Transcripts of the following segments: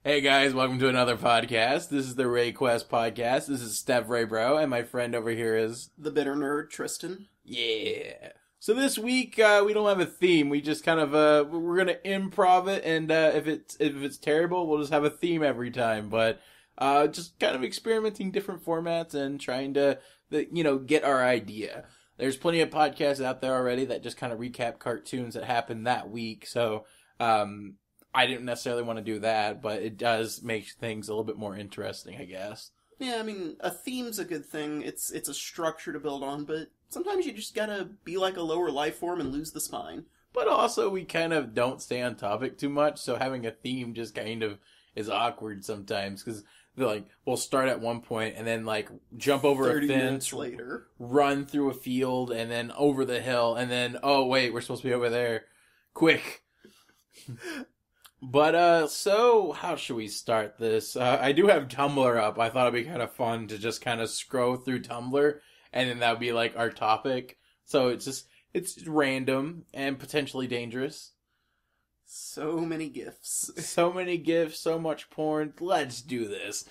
Hey guys, welcome to another podcast. This is the RayQuest Podcast. This is StevRayBro, and my friend over here is... the bitter nerd, Tristan. Yeah. So this week, we don't have a theme. We just kind of, we're gonna improv it, and if it's terrible, we'll just have a theme every time. But just kind of experimenting different formats and trying to, get our idea. There's plenty of podcasts out there already that just kind of recap cartoons that happened that week. So I didn't necessarily want to do that, but it does make things a little bit more interesting, I guess. Yeah, I mean, a theme's a good thing. It's a structure to build on, but sometimes you just gotta be like a lower life form and lose the spine. But also, we kind of don't stay on topic too much, so having a theme just kind of is awkward sometimes, because we'll start at one point and then jump over a 30 fence minutes later, run through a field, and then over the hill, and then, oh wait, we're supposed to be over there. Quick. But, so, how should we start this? I do have Tumblr up. I thought it'd be kind of fun to just kind of scroll through Tumblr, and then that would be, our topic. So it's random and potentially dangerous. So many GIFs. So many GIFs, so much porn. Let's do this.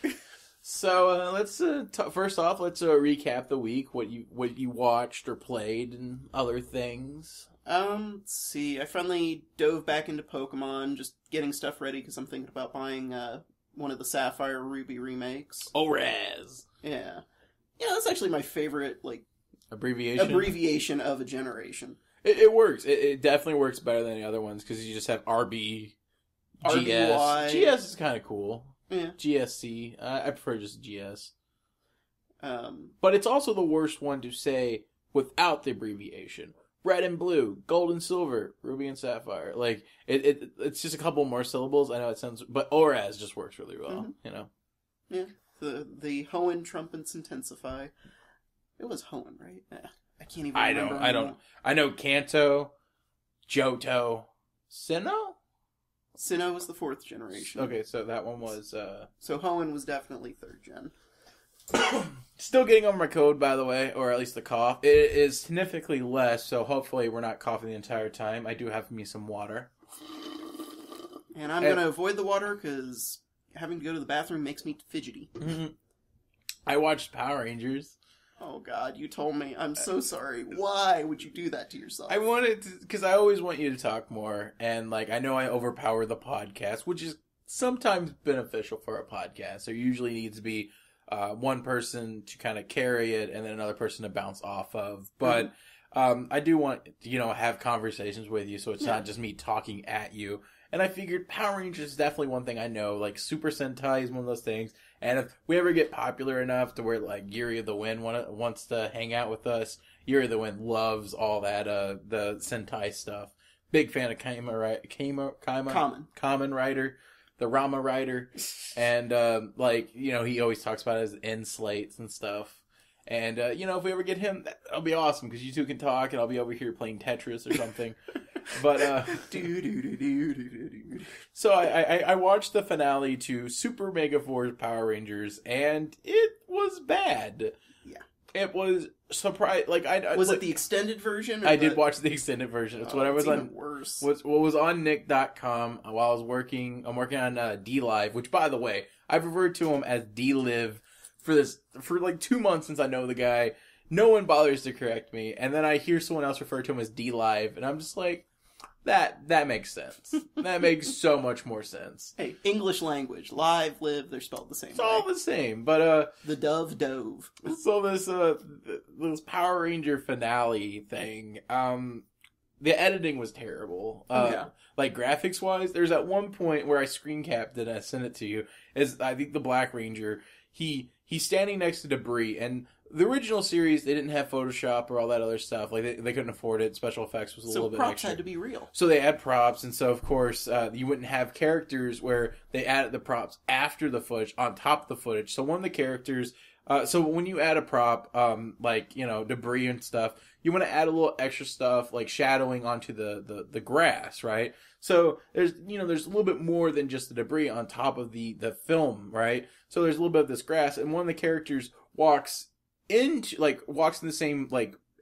So, let's, first off, let's recap the week, what you watched or played and other things. Let's see. I finally dove back into Pokemon, just getting stuff ready because I'm thinking about buying one of the Sapphire Ruby remakes. Oh, Raz! Yeah. Yeah, that's actually my favorite, abbreviation of a generation. It works. It definitely works better than the other ones because you just have RB, RBY. GS is kind of cool. Yeah. GSC. I prefer just GS. But it's also the worst one to say without the abbreviation. Red and blue, gold and silver, ruby and sapphire. It's just a couple more syllables. I know it sounds, but ORAS just works really well. Mm-hmm. Yeah, the Hoenn trumpets intensify. It was Hoenn, right? Yeah. I can't even remember. I don't. I know Kanto, Johto, Sinnoh? Sinnoh was the 4th generation. Okay, so that one was... So Hoenn was definitely 3rd gen. Still getting over my code, by the way, or at least the cough. It is significantly less, so hopefully we're not coughing the entire time. I do have me some water. And I'm going to avoid the water because having to go to the bathroom makes me fidgety. Mm-hmm. I watched Power Rangers. Oh, God, you told me. I'm so sorry. Why would you do that to yourself? I wanted to, because I always want you to talk more, and, I know I overpower the podcast, which is sometimes beneficial for a podcast. There usually needs to be one person to kind of carry it and then another person to bounce off of. But I do want, have conversations with you so it's not just me talking at you. And I figured Power Rangers is definitely one thing I know. Super Sentai is one of those things. And if we ever get popular enough to where, Yuri of the Wind wants to hang out with us, Yuri of the Wind loves all that, the Sentai stuff. Big fan of Kamen Rider. The Rama Rider, and, he always talks about his end slates and stuff, and, if we ever get him, that'll be awesome, because you two can talk, and I'll be over here playing Tetris or something, but, so I watched the finale to Super Mega Force Power Rangers, and it was bad. Yeah. It was surprised. Was it the extended version? I did watch the extended version. It's whatever was on. Worse. What was on Nick.com while I was working. I'm working on D-Live, which, by the way, I've referred to him as D-Live for 2 months since I know the guy. No one bothers to correct me, and then I hear someone else refer to him as D-Live, and I'm just like, that makes sense. That makes so much more sense. Hey, English language, live, live, they're spelled the same. It's all the same, but the dove dove. So this Power Ranger finale thing, the editing was terrible. Graphics wise, there's at one point where I screen capped it and I sent it to you. Is I think the Black Ranger, he's standing next to debris, and the original series, they didn't have Photoshop or all that other stuff. They couldn't afford it. Special effects was a little bit extra. So props had to be real. So they had props, and so, of course, you wouldn't have characters where they added the props after the footage, on top of the footage. So one of the characters... so when you add a prop, debris and stuff, you want to add a little extra stuff, like shadowing onto the grass, right? So there's a little bit more than just the debris on top of the film, right? So there's a little bit of this grass, and one of the characters walks in the same,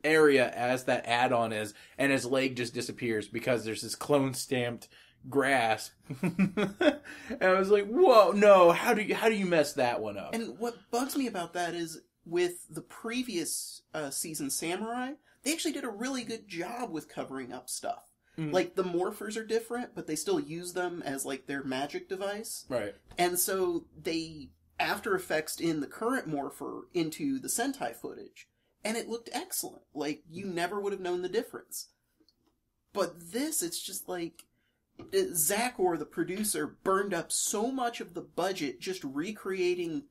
area as that add-on is, and his leg just disappears because there's this clone stamped grasp. And I was like, whoa, no, how do you mess that one up? And what bugs me about that is with the previous season Samurai, they actually did a really good job with covering up stuff. Mm-hmm. Like, the morphers are different, but they still use them as, like, their magic device. Right. And so they After Effects in the current morpher into the Sentai footage, and it looked excellent. Like, you never would have known the difference. But this, it's just like, Zachor, the producer, burned up so much of the budget just recreating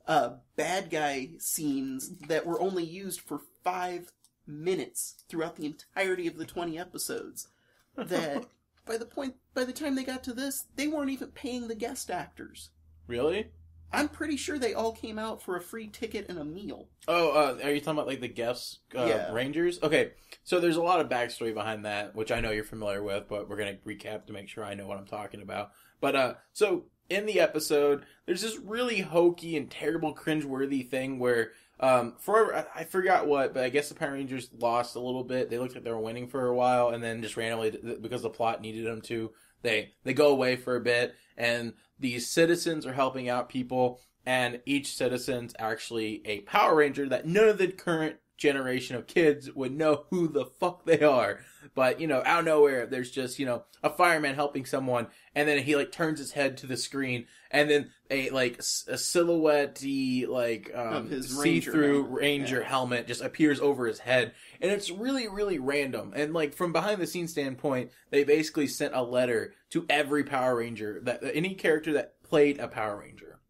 bad guy scenes that were only used for 5 minutes throughout the entirety of the 20 episodes that by the time they got to this, they weren't even paying the guest actors. Really? I'm pretty sure they all came out for a free ticket and a meal. Oh, are you talking about, like, the guest Rangers? Okay, so there's a lot of backstory behind that, which I know you're familiar with, but we're going to recap to make sure I know what I'm talking about. But, so, in the episode, there's this really hokey and terrible cringeworthy thing where, I forgot what, but I guess the Power Rangers lost a little bit. They looked like they were winning for a while, and then just randomly, because the plot needed them to, they go away for a bit, and these citizens are helping out people, and each citizen's actually a Power Ranger that none of the current generation of kids would know who the fuck they are. But, out of nowhere, there's just, a fireman helping someone, and then he, like, turns his head to the screen, and then a silhouette-y, like, see-through Ranger helmet just appears over his head. And it's really, really random. And, like, from behind-the-scenes standpoint, they basically sent a letter to every Power Ranger, any character that played a Power Ranger.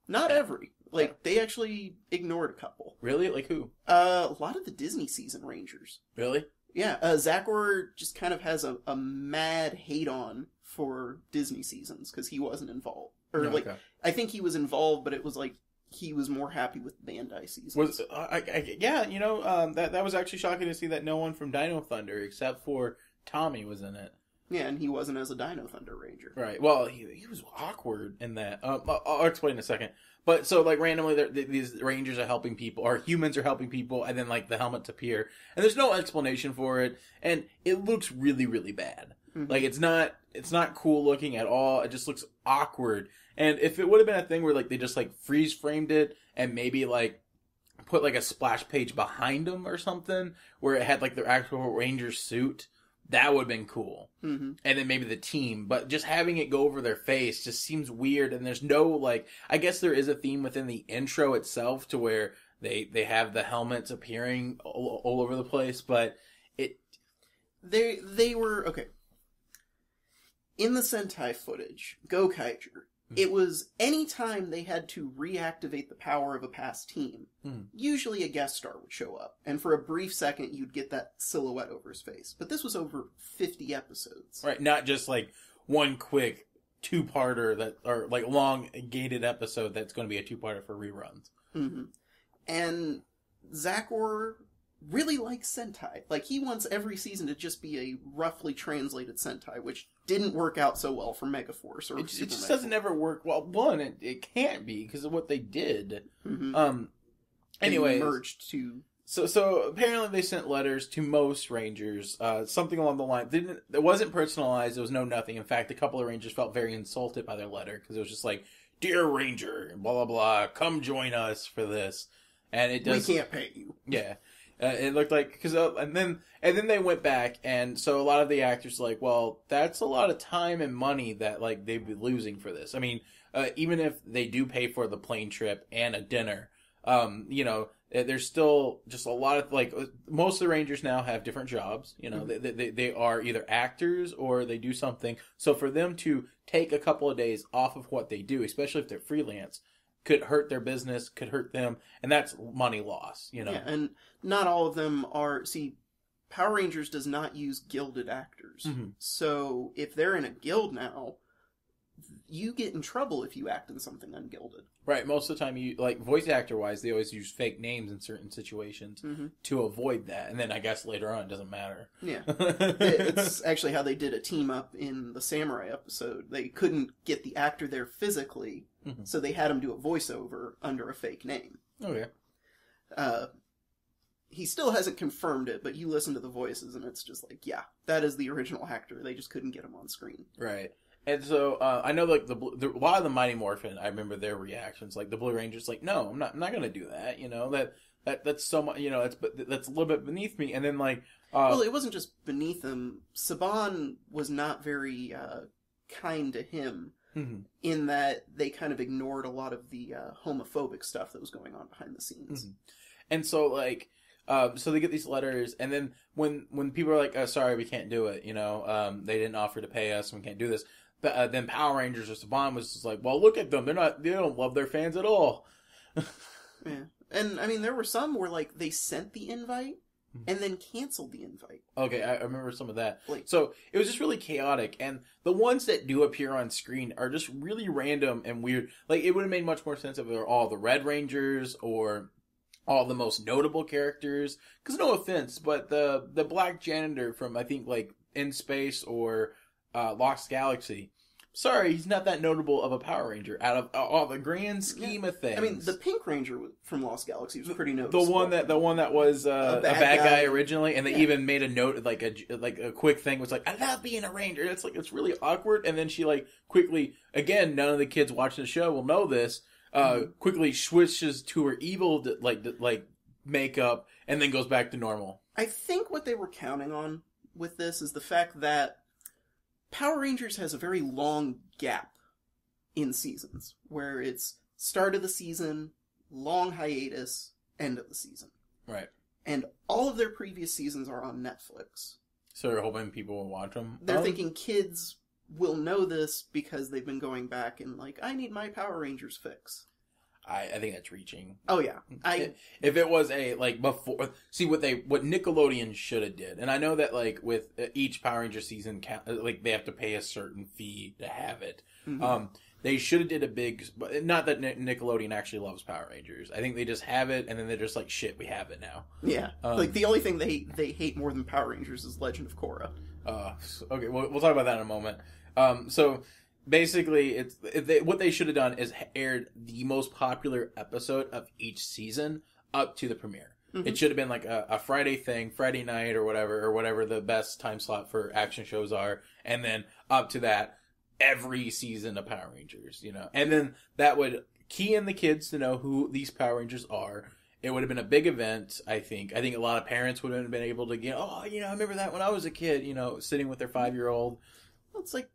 Not every. Like, they actually ignored a couple. Really? Like who? A lot of the Disney season Rangers. Really? Yeah, Zachor just kind of has a mad hate-on for Disney seasons, because he wasn't involved. Or, okay. I think he was involved, but it was like, he was more happy with Bandai seasons. That was actually shocking to see that no one from Dino Thunder, except for Tommy, was in it. Yeah, and he wasn't as a Dino Thunder Ranger. Right, well, he was awkward in that. I'll explain in a second. But, so, like, randomly, these Rangers are helping people, or humans are helping people, and then, like, the helmets appear. And there's no explanation for it, and it looks really, really bad. Mm-hmm. Like, it's not cool looking at all. It just looks awkward. And if it would have been a thing where, like, they just, like, freeze-framed it, and maybe, like, put, like, a splash page behind them or something, where it had, like, their actual Ranger suit, that would have been cool. Mm-hmm. And then maybe the team. But just having it go over their face just seems weird. And there's no, like... I guess there is a theme within the intro itself to where they have the helmets appearing all over the place. But it... They were... Okay. In the Sentai footage, Gokaiger, it was any time they had to reactivate the power of a past team, usually a guest star would show up, and for a brief second you'd get that silhouette over his face. But this was over 50 episodes. Right, not just like one quick two-parter or like long gated episode that's going to be a two-parter for reruns. Mm-hmm. And Zachor really likes Sentai. Like, he wants every season to just be a roughly translated Sentai, which didn't work out so well for Megaforce or It just doesn't ever work. Well, one, it can't be because of what they did. Mm-hmm. Anyways, merged to... So apparently they sent letters to most Rangers, something along the line. It wasn't personalized. There was no nothing. In fact, a couple of Rangers felt very insulted by their letter because it was just like, "Dear Ranger, blah blah blah, come join us for this." And it does. We can't pay you. Yeah. It looked like, and then they went back, and so a lot of the actors were like, well, that's a lot of time and money that, like, they'd be losing for this. I mean, even if they do pay for the plane trip and a dinner, there's still just a lot of, like, most of the Rangers now have different jobs, they are either actors or they do something. So for them to take a couple of days off of what they do, especially if they're freelance, could hurt their business, could hurt them, and that's money loss, Yeah, and not all of them are... See, Power Rangers does not use gilded actors. Mm-hmm. So if they're in a guild now, you get in trouble if you act in something ungilded. Right, most of the time, you like voice actor-wise, they always use fake names in certain situations to avoid that, and then I guess later on it doesn't matter. Yeah. It's actually how they did a team-up in the Samurai episode. They couldn't get the actor there physically, so they had him do a voiceover under a fake name. Okay. He still hasn't confirmed it, but you listen to the voices and it's just like, yeah, that is the original actor. They just couldn't get him on screen. Right. And so I know like a lot of the Mighty Morphin, I remember their reactions. Like the Blue Ranger's like, no, I'm not going to do that. You know, that's so much. You know, that's a little bit beneath me. And then like, well, it wasn't just beneath him. Saban was not very kind to him. Mm-hmm. In that they kind of ignored a lot of the homophobic stuff that was going on behind the scenes. Mm-hmm. And so, like, so they get these letters, and then when people are like, oh, sorry, we can't do it, you know, they didn't offer to pay us, and we can't do this. But then Power Rangers or Saban was just like, well, look at them. They don't love their fans at all. Yeah. And, I mean, there were some where, like, they sent the invite, and then canceled the invite. Okay, I remember some of that. So it was just really chaotic, and the ones that do appear on screen are just really random and weird. Like, it would have made much more sense if they were all the Red Rangers or all the most notable characters. Because no offense, but the black janitor from, I think, like, In Space or Lost Galaxy, sorry, he's not that notable of a Power Ranger out of all the grand scheme of things. I mean, the Pink Ranger from Lost Galaxy was pretty noticeable. The one that was a bad guy originally, and they even made a note, like a quick thing was like, I love being a Ranger. It's like, it's really awkward. And then she like quickly, again, none of the kids watching the show will know this. Quickly switches to her evil like makeup, and then goes back to normal. I think what they were counting on with this is the fact that Power Rangers has a very long gap in seasons, where it's start of the season, long hiatus, end of the season. Right. And all of their previous seasons are on Netflix. So they're hoping people will watch them? They're thinking kids will know this because they've been going back and like, I need my Power Rangers fix. I think that's reaching. Oh yeah, if it was a like before, see what Nickelodeon should have did, and I know that like with each Power Ranger season, like they have to pay a certain fee to have it. Mm-hmm. They should have did a big, not that Nickelodeon actually loves Power Rangers. I think they just have it, and then they're just like, shit, we have it now. Yeah, like the only thing they hate more than Power Rangers is Legend of Korra. Okay, we'll talk about that in a moment. So. Basically, what they should have done is aired the most popular episode of each season up to the premiere. Mm-hmm. It should have been like a Friday thing, Friday night or whatever the best time slot for action shows are, and then up to that, every season of Power Rangers, you know. And then that would key in the kids to know who these Power Rangers are. It would have been a big event, I think. I think a lot of parents would have been able to get, oh, you know, I remember that when I was a kid, you know, sitting with their 5-year-old. Well, it's like,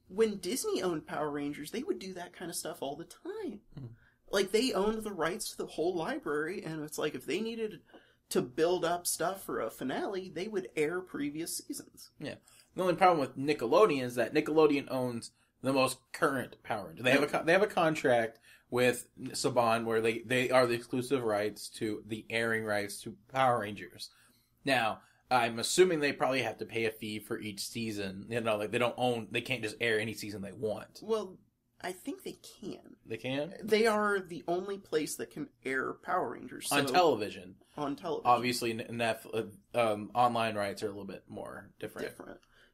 when Disney owned Power Rangers, they would do that kind of stuff all the time. Mm. Like, they owned the rights to the whole library, and it's like, if they needed to build up stuff for a finale, they would air previous seasons. Yeah. The only problem with Nickelodeon is that Nickelodeon owns the most current Power Rangers. They have a contract with Saban where they are the exclusive rights to the airing rights to Power Rangers. Now, I'm assuming they probably have to pay a fee for each season. You know, like they can't just air any season they want. Well, I think they can. They can? They are the only place that can air Power Rangers. On television. On television. Obviously, online rights are a little bit more different.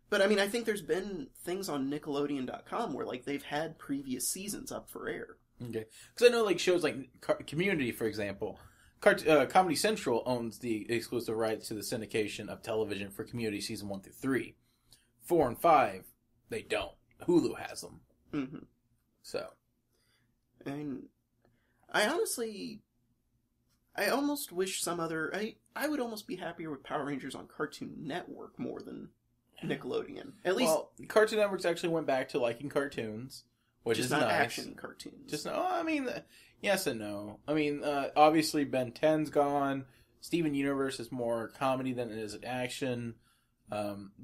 But, I mean, I think there's been things on Nickelodeon.com where, like, they've had previous seasons up for air. Okay. Because I know, like, shows like Community, for example... Comedy Central owns the exclusive rights to the syndication of television for Community Season 1 through 3. 4 and 5, they don't. Hulu has them. Mm-hmm. So. I mean, I almost wish some other... I would almost be happier with Power Rangers on Cartoon Network more than Nickelodeon. At least... Well, Cartoon Networks actually went back to liking cartoons, which is not nice. Action cartoons. Just no, I mean... Yes and no. I mean, obviously Ben 10's gone. Steven Universe is more comedy than it is action.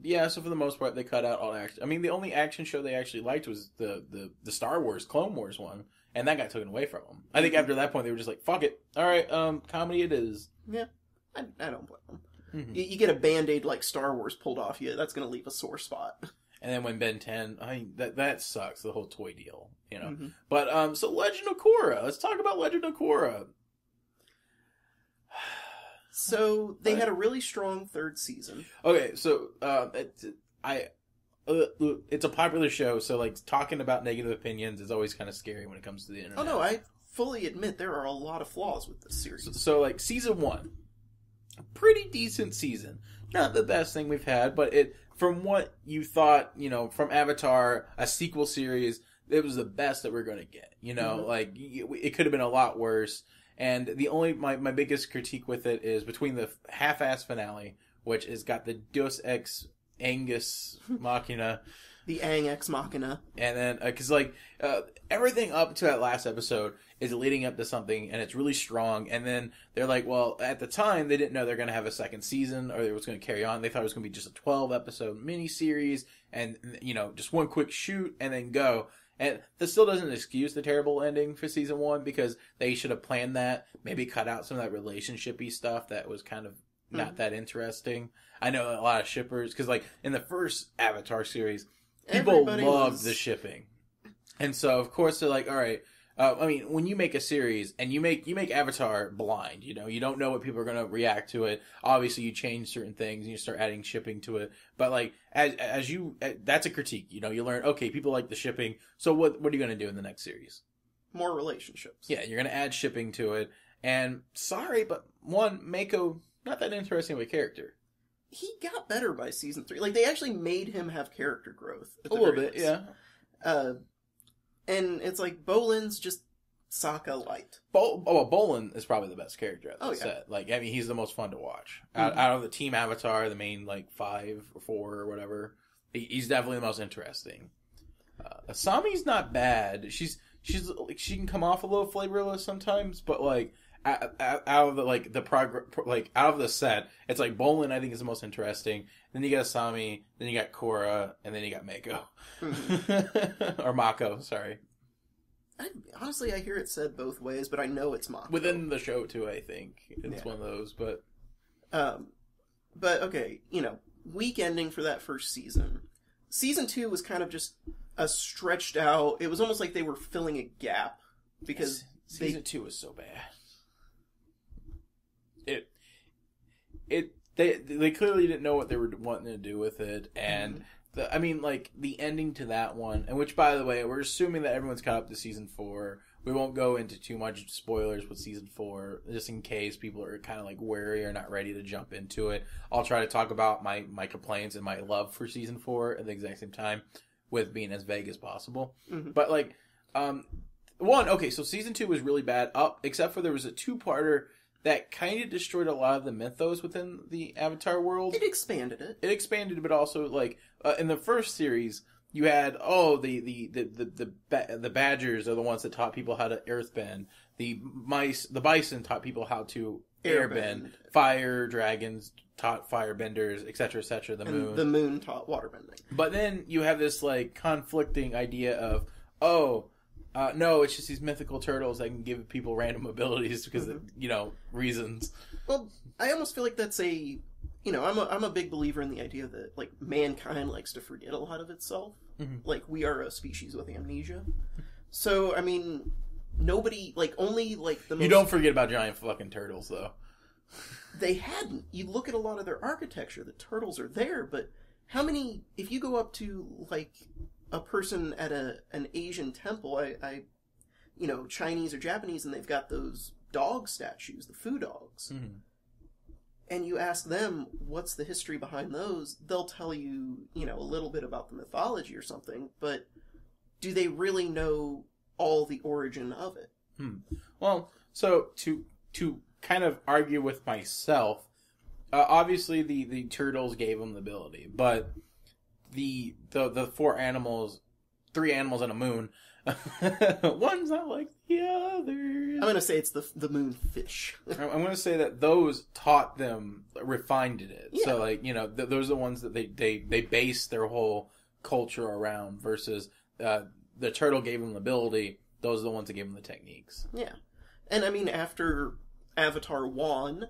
Yeah, so for the most part, they cut out all action. I mean, the only action show they actually liked was the Star Wars, Clone Wars one, and that got taken away from them. I think after that point, they were just like, fuck it. All right, comedy it is. Yeah, I don't blame them. Mm-hmm. You get a Band-Aid like Star Wars pulled off you, that's going to leave a sore spot. And then when Ben 10, I mean, that sucks, the whole toy deal, you know. Mm-hmm. But, so Legend of Korra. Let's talk about Legend of Korra. So, they had a really strong third season. Okay, so, it's a popular show, so, like, talking about negative opinions is always kind of scary when it comes to the internet. Oh, no, I fully admit there are a lot of flaws with this series. So Season 1. A pretty decent season. Not the best thing we've had, but from what you thought, from Avatar, a sequel series, it was the best that we're going to get. Like, it could have been a lot worse. And the only, my biggest critique with it is between the half-ass finale, which has got the Deus Ex Angus Machina. The Aang Ex Machina. And then, because, everything up to that last episode is leading up to something, and it's really strong. And then they're like, well, at the time, they didn't know they're going to have a second season, or it was going to carry on. They thought it was going to be just a 12-episode miniseries, and, just one quick shoot, and then go. And this still doesn't excuse the terrible ending for season 1, because they should have planned that, maybe cut out some of that relationship-y stuff that was kind of not that interesting. I know a lot of shippers, because, in the first Avatar series, people loved the shipping. And so, of course, they're like, all right, when you make a series, and you make Avatar blind, you don't know what people are going to react to it. Obviously, you change certain things, and you start adding shipping to it. But, that's a critique. You learn, okay, people like the shipping, so what are you going to do in the next series? More relationships. Yeah, you're going to add shipping to it. And, sorry, but, Mako, not that interesting of a character. He got better by season 3. They actually made him have character growth. A little bit, yeah. And it's like, Bolin's just Sokka light. Bolin is probably the best character at the set. He's the most fun to watch. Out of the Team Avatar, the main, 5 or 4 or whatever, he's definitely the most interesting. Asami's not bad. She can come off a little flavorless sometimes, but, out of the out of the set, it's Bolin I think is the most interesting. Then you got Asami, then you got Korra, and then you got Mako. Or Mako, sorry. Honestly, I hear it said both ways, but I know it's Mako. Within the show too, I think it's one of those. But okay, weak ending for that first season. Season 2 was kind of just a stretched out. It was almost like they were filling a gap because season 2 was so bad. They clearly didn't know what they were wanting to do with it, and the ending to that one, and which, by the way, we're assuming that everyone's caught up to season 4. We won't go into too much spoilers with season 4, just in case people are kind of wary or not ready to jump into it. I'll try to talk about my complaints and my love for season 4 at the exact same time, with being as vague as possible. Mm-hmm. But so season 2 was really bad, except for there was a 2-parter that kind of destroyed a lot of the mythos within the Avatar world. It expanded it. It expanded, but also in the first series, you had the badgers are the ones that taught people how to earthbend. The bison taught people how to airbend. Fire dragons taught firebenders, etc., etc. The moon taught waterbending. But then you have this conflicting idea of no, it's just these mythical turtles that can give people random abilities because of, reasons. Well, I almost feel like that's I'm a big believer in the idea that, mankind likes to forget a lot of itself. Mm-hmm. We are a species with amnesia. So, nobody, only, the most... You don't forget about giant fucking turtles, though. They hadn't. You look at a lot of their architecture, the turtles are there, but how many... If you go up to, a person at an Asian temple, Chinese or Japanese, and they've got those dog statues, the foo dogs. Mm-hmm. And you ask them, what's the history behind those? They'll tell you, a little bit about the mythology or something, but do they really know all the origin of it? Well, so to kind of argue with myself, obviously the turtles gave them the ability, but the 3 animals on a moon, one's not like the others. I'm going to say it's the moon fish. I'm going to say that those taught them, refined it. Yeah. So, those are the ones that they based their whole culture around versus the turtle gave them the ability. Those are the ones that gave them the techniques. Yeah. And, after Avatar 1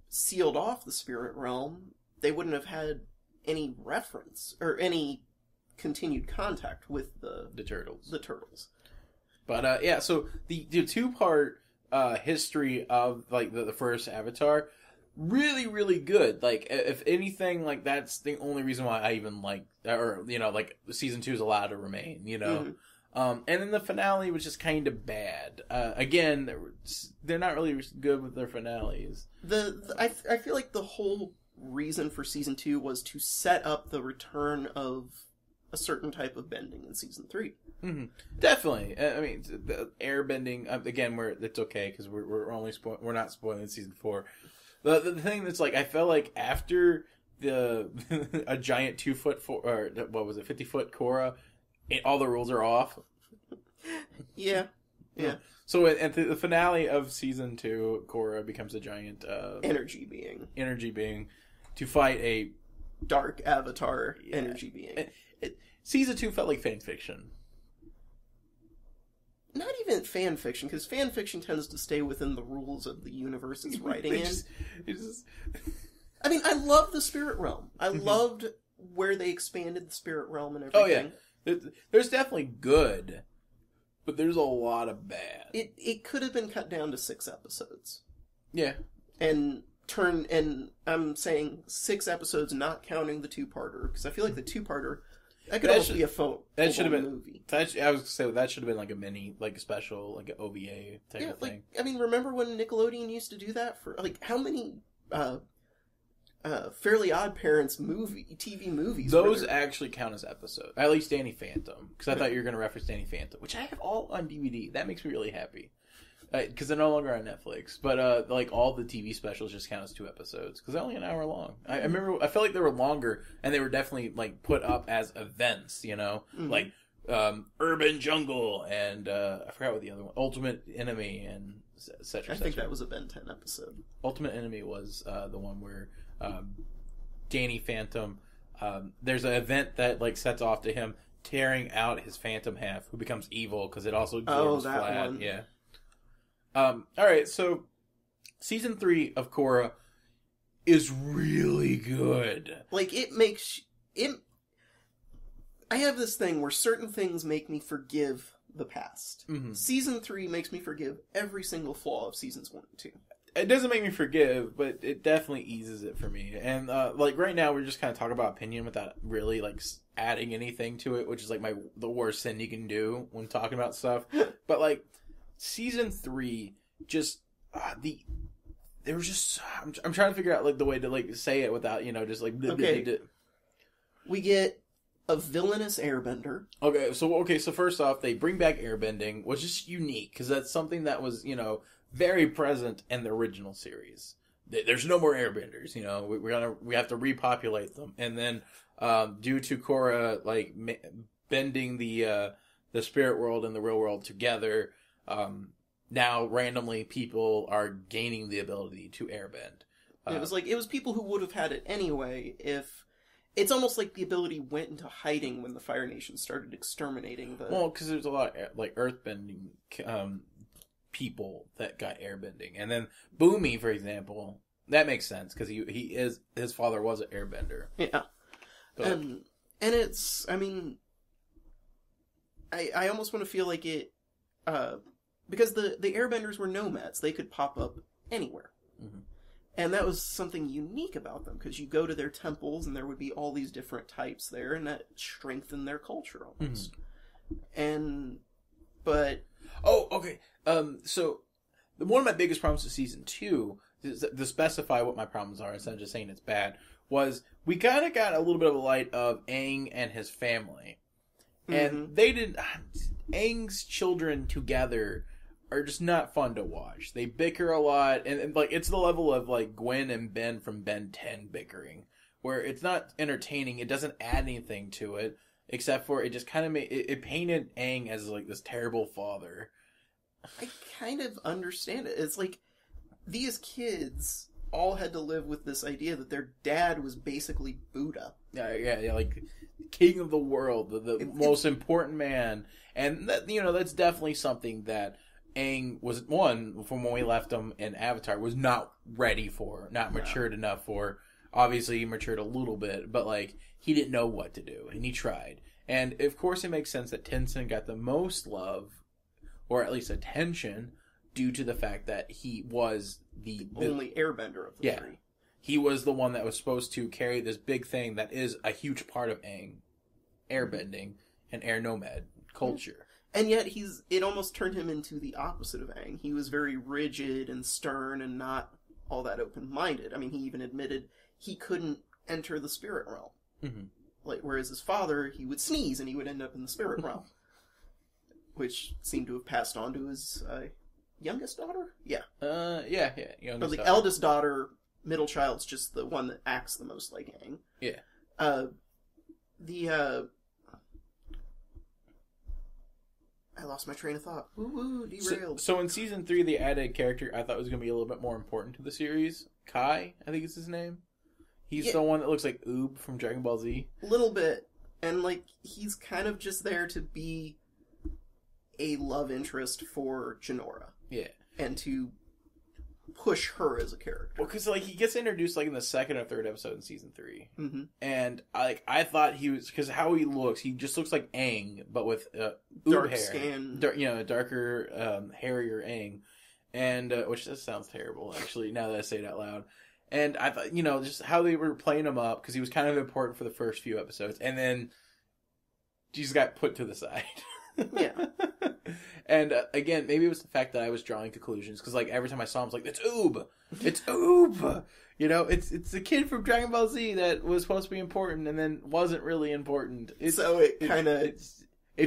sealed off the spirit realm, they wouldn't have had any reference or any continued contact with the turtles. But so the 2-part history of the first Avatar, really, really good. If anything, that's the only reason why I even season 2 is allowed to remain. Mm-hmm. And then the finale was just kind of bad. Again, they're not really good with their finales. I feel like the whole reason for Season 2 was to set up the return of a certain type of bending in Season 3. Mm-hmm. Definitely. I mean, the airbending, again, it's okay, because we're not spoiling Season 4. The thing that's, like, I felt like after a giant 2-foot, or what was it, 50-foot Korra, all the rules are off. Yeah. So at the finale of Season 2, Korra becomes a giant energy being to fight a dark avatar energy being. Season 2 felt like fan fiction. Not even fan fiction, because fan fiction tends to stay within the rules of the universe it's writing in. I mean, I love the Spirit Realm. I loved where they expanded the Spirit Realm and everything. Oh, yeah. There's definitely good, but there's a lot of bad. It could have been cut down to 6 episodes. Yeah. And I'm saying 6 episodes, not counting the 2-parter, because I feel like the 2-parter, that could almost be a that should have been movie. I was going to say, that should have been like a mini, like a special, like an OVA type of thing. I mean, remember when Nickelodeon used to do that for, like, how many Fairly Odd Parents TV movies? Those actually count as episodes. At least Danny Phantom, because I thought you were going to reference Danny Phantom, which I have all on DVD. That makes me really happy. Because they're no longer on Netflix. But, like, all the TV specials just count as 2 episodes. Because they're only an hour long. I remember, I felt like they were longer, and they were definitely, like, put up as events, you know? Mm-hmm. Like, Urban Jungle, and, I forgot what the other one, Ultimate Enemy, and etc. I think that was a Ben 10 episode. Ultimate Enemy was, the one where, Danny Phantom, there's an event that, like, sets off to him tearing out his Phantom half, who becomes evil, because it also goes flat. One. Yeah. Alright, so Season 3 of Korra is really good. Like, I have this thing where certain things make me forgive the past. Mm-hmm. Season 3 makes me forgive every single flaw of Seasons 1 and 2. It doesn't make me forgive, but it definitely eases it for me. And, like, right now we're just kind of talking about opinion without really, like, adding anything to it, which is, like, the worst sin you can do when talking about stuff. But, like, Season 3, just, there was just, I'm trying to figure out, like, the way to, like, say it without, you know, just, like, okay. We get a villainous airbender. Okay, so first off, they bring back airbending, which is unique, because that's something that was, you know, very present in the original series. There's no more airbenders, you know, we have to repopulate them, and then, due to Korra, like, bending the spirit world and the real world together, now randomly people are gaining the ability to airbend. It was people who would have had it anyway if it's almost like the ability went into hiding when the Fire Nation started exterminating the... Well, because there's a lot of, like, earthbending people that got airbending. And then Boomy, for example, that makes sense because his father was an airbender. Yeah. But... And it's, I mean, I almost want to feel like it... because the airbenders were nomads. They could pop up anywhere. Mm-hmm. And that was something unique about them, because you go to their temples and there would be all these different types there, and that strengthened their culture almost. Mm-hmm. Oh, okay. So, one of my biggest problems with Season 2, to specify what my problems are, instead of just saying it's bad, was we kind of got a little bit of a light of Aang and his family. And Aang's children together are just not fun to watch. They bicker a lot, and like it's the level of like Gwen and Ben from Ben 10 bickering, where it's not entertaining. It doesn't add anything to it, except for it just kind of made it painted Aang as like this terrible father. I kind of understand it. It's like these kids all had to live with this idea that their dad was basically Buddha. Yeah, like king of the world, the most important man, and that, you know, that's definitely something that Aang was, one, from when we left him in Avatar, was not ready for, not matured enough for. Obviously, he matured a little bit, but, like, he didn't know what to do, and he tried. And, of course, it makes sense that Tenzin got the most love, or at least attention, due to the fact that he was the only airbender of the three. He was the one that was supposed to carry this big thing that is a huge part of Aang, airbending, and air nomad culture. And yet it almost turned him into the opposite of Aang. He was very rigid and stern and not all that open-minded. I mean, he even admitted he couldn't enter the spirit realm. Mm-hmm. Like, whereas his father, he would sneeze and he would end up in the spirit realm. Which seemed to have passed on to his youngest daughter? Yeah. Yeah. Youngest but the daughter. eldest daughter, middle child's just the one that acts the most like Aang. Yeah. I lost my train of thought. Woo, derailed. So in season 3, they added a character I thought was going to be a little bit more important to the series. Kai, I think is his name. He's the one that looks like Oob from Dragon Ball Z. A little bit. And, like, he's kind of just there to be a love interest for Jinora. Yeah. And to push her as a character. Well, because, like, he gets introduced, like, in the second or third episode in season 3. Mm-hmm. And, I thought he was... Because how he looks, he just looks like Aang, but with dark hair. skin. Darker, hairier Aang. And, which just sounds terrible, actually, now that I say it out loud. And I thought, just how they were playing him up, because he was kind of important for the first few episodes, and then he just got put to the side. Yeah. And, again, maybe it was the fact that I was drawing conclusions, because, like, every time I saw him, I was like, it's Oob! It's Oob! It's the kid from Dragon Ball Z that was supposed to be important, and then wasn't really important. If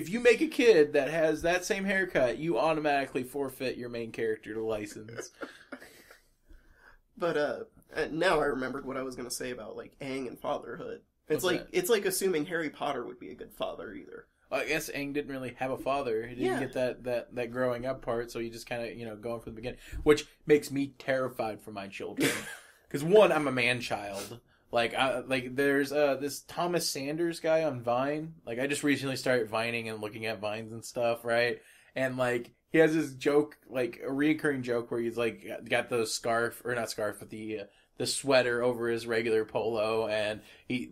you make a kid that has that same haircut, you automatically forfeit your main character to license. But, now I remembered what I was going to say about, like, Aang and fatherhood. It's like assuming Harry Potter would be a good father, either. Well, I guess Aang didn't really have a father. He didn't get that growing up part, so he just kind of, going from the beginning. Which makes me terrified for my children. Because, one, I'm a man-child. There's this Thomas Sanders guy on Vine. Like, I just recently started Vining and looking at Vines and stuff, right? And, like... He has this joke, like, a recurring joke where he's, like, got the scarf, or not scarf, but the sweater over his regular polo, and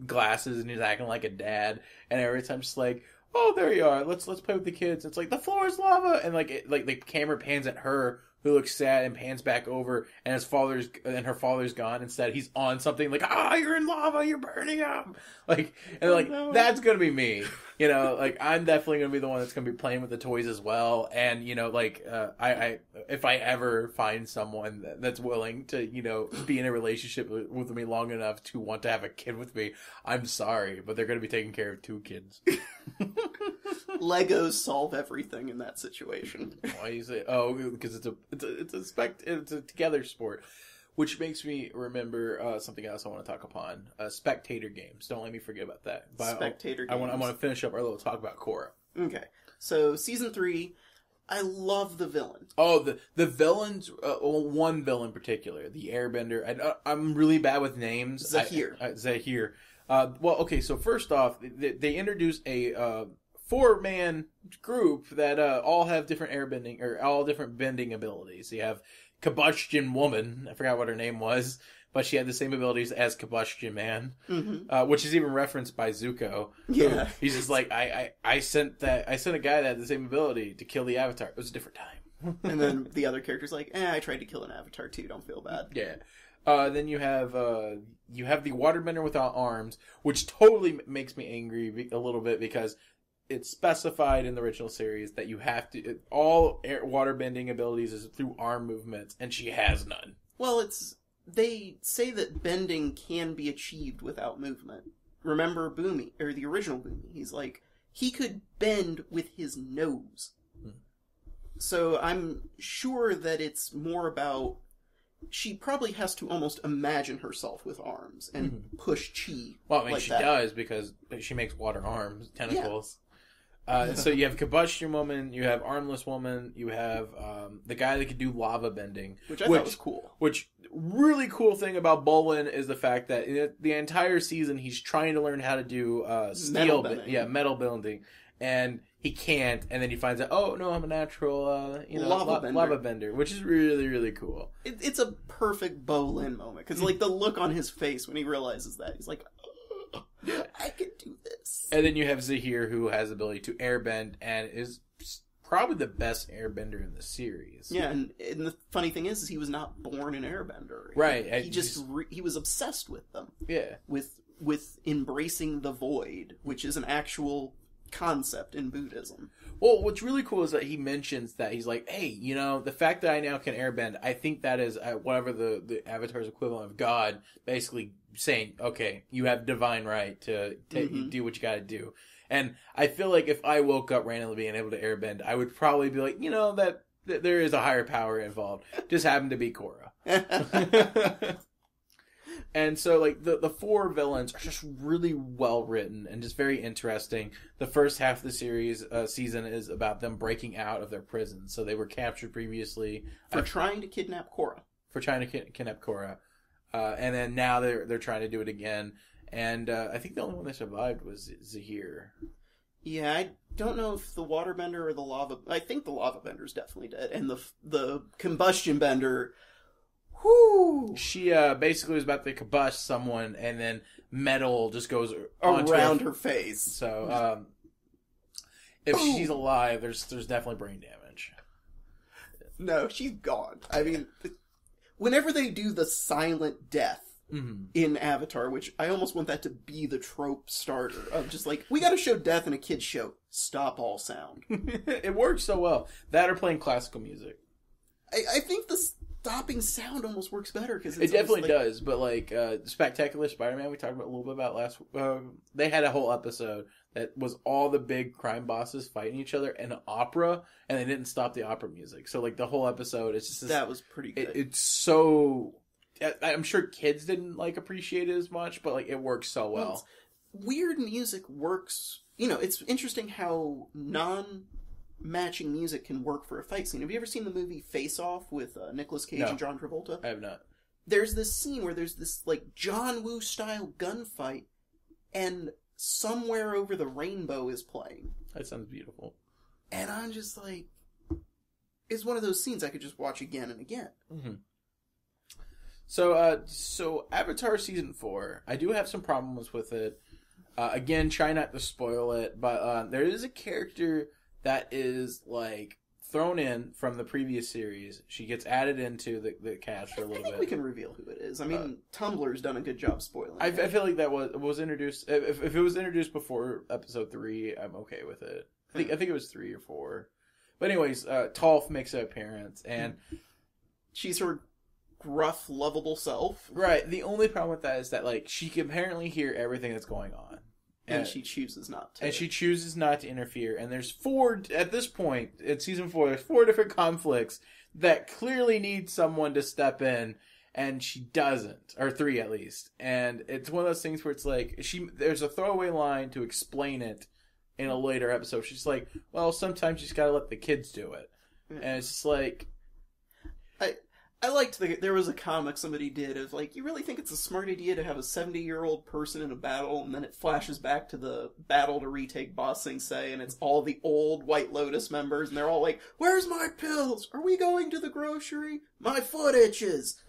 glasses, and he's acting like a dad, and every time just like, oh, there you are, let's play with the kids. It's like, the floor is lava, and, like, the camera pans at her, who looks sad, and pans back over, and her father's gone. Instead, he's on something, like, you're in lava, you're burning up! Like, and, no. That's gonna be me. I'm definitely gonna be the one that's gonna be playing with the toys as well. And, I if I ever find someone that's willing to, be in a relationship with me long enough to want to have a kid with me, I'm sorry, but they're gonna be taking care of 2 kids. Legos solve everything in that situation. Why you say? Oh, because it's a together sport. Which makes me remember something else I want to talk upon. Spectator games. Don't let me forget about that. Spectator games. I want to finish up our little talk about Korra. Okay. So, Season 3, I love the villain. Oh, the villains, one villain in particular, the Airbender. I'm really bad with names. Zahir. Zahir. Okay, so first off, they introduced a 4-man group that all have different airbending, or all different bending abilities. You have Combustion Woman, I forgot what her name was, but she had the same abilities as Combustion Man, which is even referenced by Zuko. Yeah, he's just like, I sent a guy that had the same ability to kill the Avatar. It was a different time. And then the other character's like, I tried to kill an Avatar too. Don't feel bad. Yeah. Then you have the Waterbender without arms, which totally makes me angry a little bit because it's specified in the original series that you have to... all waterbending abilities is through arm movements, and she has none. Well, they say that bending can be achieved without movement. Remember Boomy, or the original Boomy. He's like, he could bend with his nose. So I'm sure that it's more about... She probably has to almost imagine herself with arms and push chi. Well, I mean, she does because she makes water arms, tentacles. Yeah. So you have Combustion Woman, you have Armless Woman, you have the guy that can do lava bending. Which I thought was cool. Which, really cool thing about Bolin is the fact that in the entire season he's trying to learn how to do metal bending. And he can't, and then he finds out, oh, no, I'm a natural, lava bender, which is really, really cool. It's a perfect Bolin moment, because, like, the look on his face when he realizes that, he's like, yeah. I can do this. And then you have Zahir, who has the ability to airbend, and is probably the best airbender in the series. Yeah, and the funny thing is he was not born an airbender. Right. He was obsessed with them. Yeah. With embracing the void, which is an actual concept in Buddhism. Well, what's really cool is that he mentions that he's like, hey, you know, the fact that I now can airbend, I think that is whatever the Avatar's equivalent of God, basically saying, okay, you have divine right to do what you got to do. And I feel like if I woke up randomly being able to airbend, I would probably be like, you know, that there is a higher power involved. Just happened to be Korra. And so, like, the four villains are just really well written and just very interesting. The first half of the season is about them breaking out of their prison. So they were captured previously. For trying to kidnap Korra. Kidnap Korra. And then now they're trying to do it again. And I think the only one that survived was Zahir. Yeah, I don't know if the waterbender or the lava... I think the lava bender's definitely dead. And the combustion bender... Whoo! She basically was about to combust someone, and then metal just goes around her face. So, if she's alive, there's definitely brain damage. No, she's gone. I mean, whenever they do the silent death in Avatar, which I almost want that to be the trope starter of just like, we got to show death in a kid's show. Stop all sound. It works so well. That or playing classical music. I think the stopping sound almost works better because it definitely does. But like Spectacular Spider-Man, we talked about a little bit about last. They had a whole episode that was all the big crime bosses fighting each other in an opera, and they didn't stop the opera music. So like the whole episode, it's just that was pretty good. It's so. I'm sure kids didn't like appreciate it as much, but like it works so well. Weird music works. You know, it's interesting how matching music can work for a fight scene. Have you ever seen the movie Face Off with Nicolas Cage and John Travolta? I have not. There's this scene where there's this like John Woo style gunfight, and Somewhere Over the Rainbow is playing. That sounds beautiful. And I'm just like, it's one of those scenes I could just watch again and again. Mm-hmm. So Avatar Season 4, I do have some problems with it. Again, try not to spoil it, but there is a character that is, like, thrown in from the previous series. She gets added into the cast for a little bit. I think we can reveal who it is. I mean, Tumblr's done a good job spoiling I feel like that was introduced... If it was introduced before episode 3, I'm okay with it. I think it was 3 or 4. But anyways, Toph makes an appearance, and... She's her gruff, lovable self. Right. The only problem with that is that, like, she can apparently hear everything that's going on. And she chooses not to. And she chooses not to interfere. And there's 4, at this point, in Season 4, there's 4 different conflicts that clearly need someone to step in, and she doesn't. Or 3, at least. And it's one of those things where it's like, there's a throwaway line to explain it in a later episode. She's like, well, sometimes you just gotta let the kids do it. Yeah. And it's just like... I liked there was a comic somebody did of like, you really think it's a smart idea to have a 70-year-old person in a battle, and then it flashes back to the battle to retake Ba Sing Se, and it's all the old White Lotus members, and they're all like, where's my pills? Are we going to the grocery? My foot itches.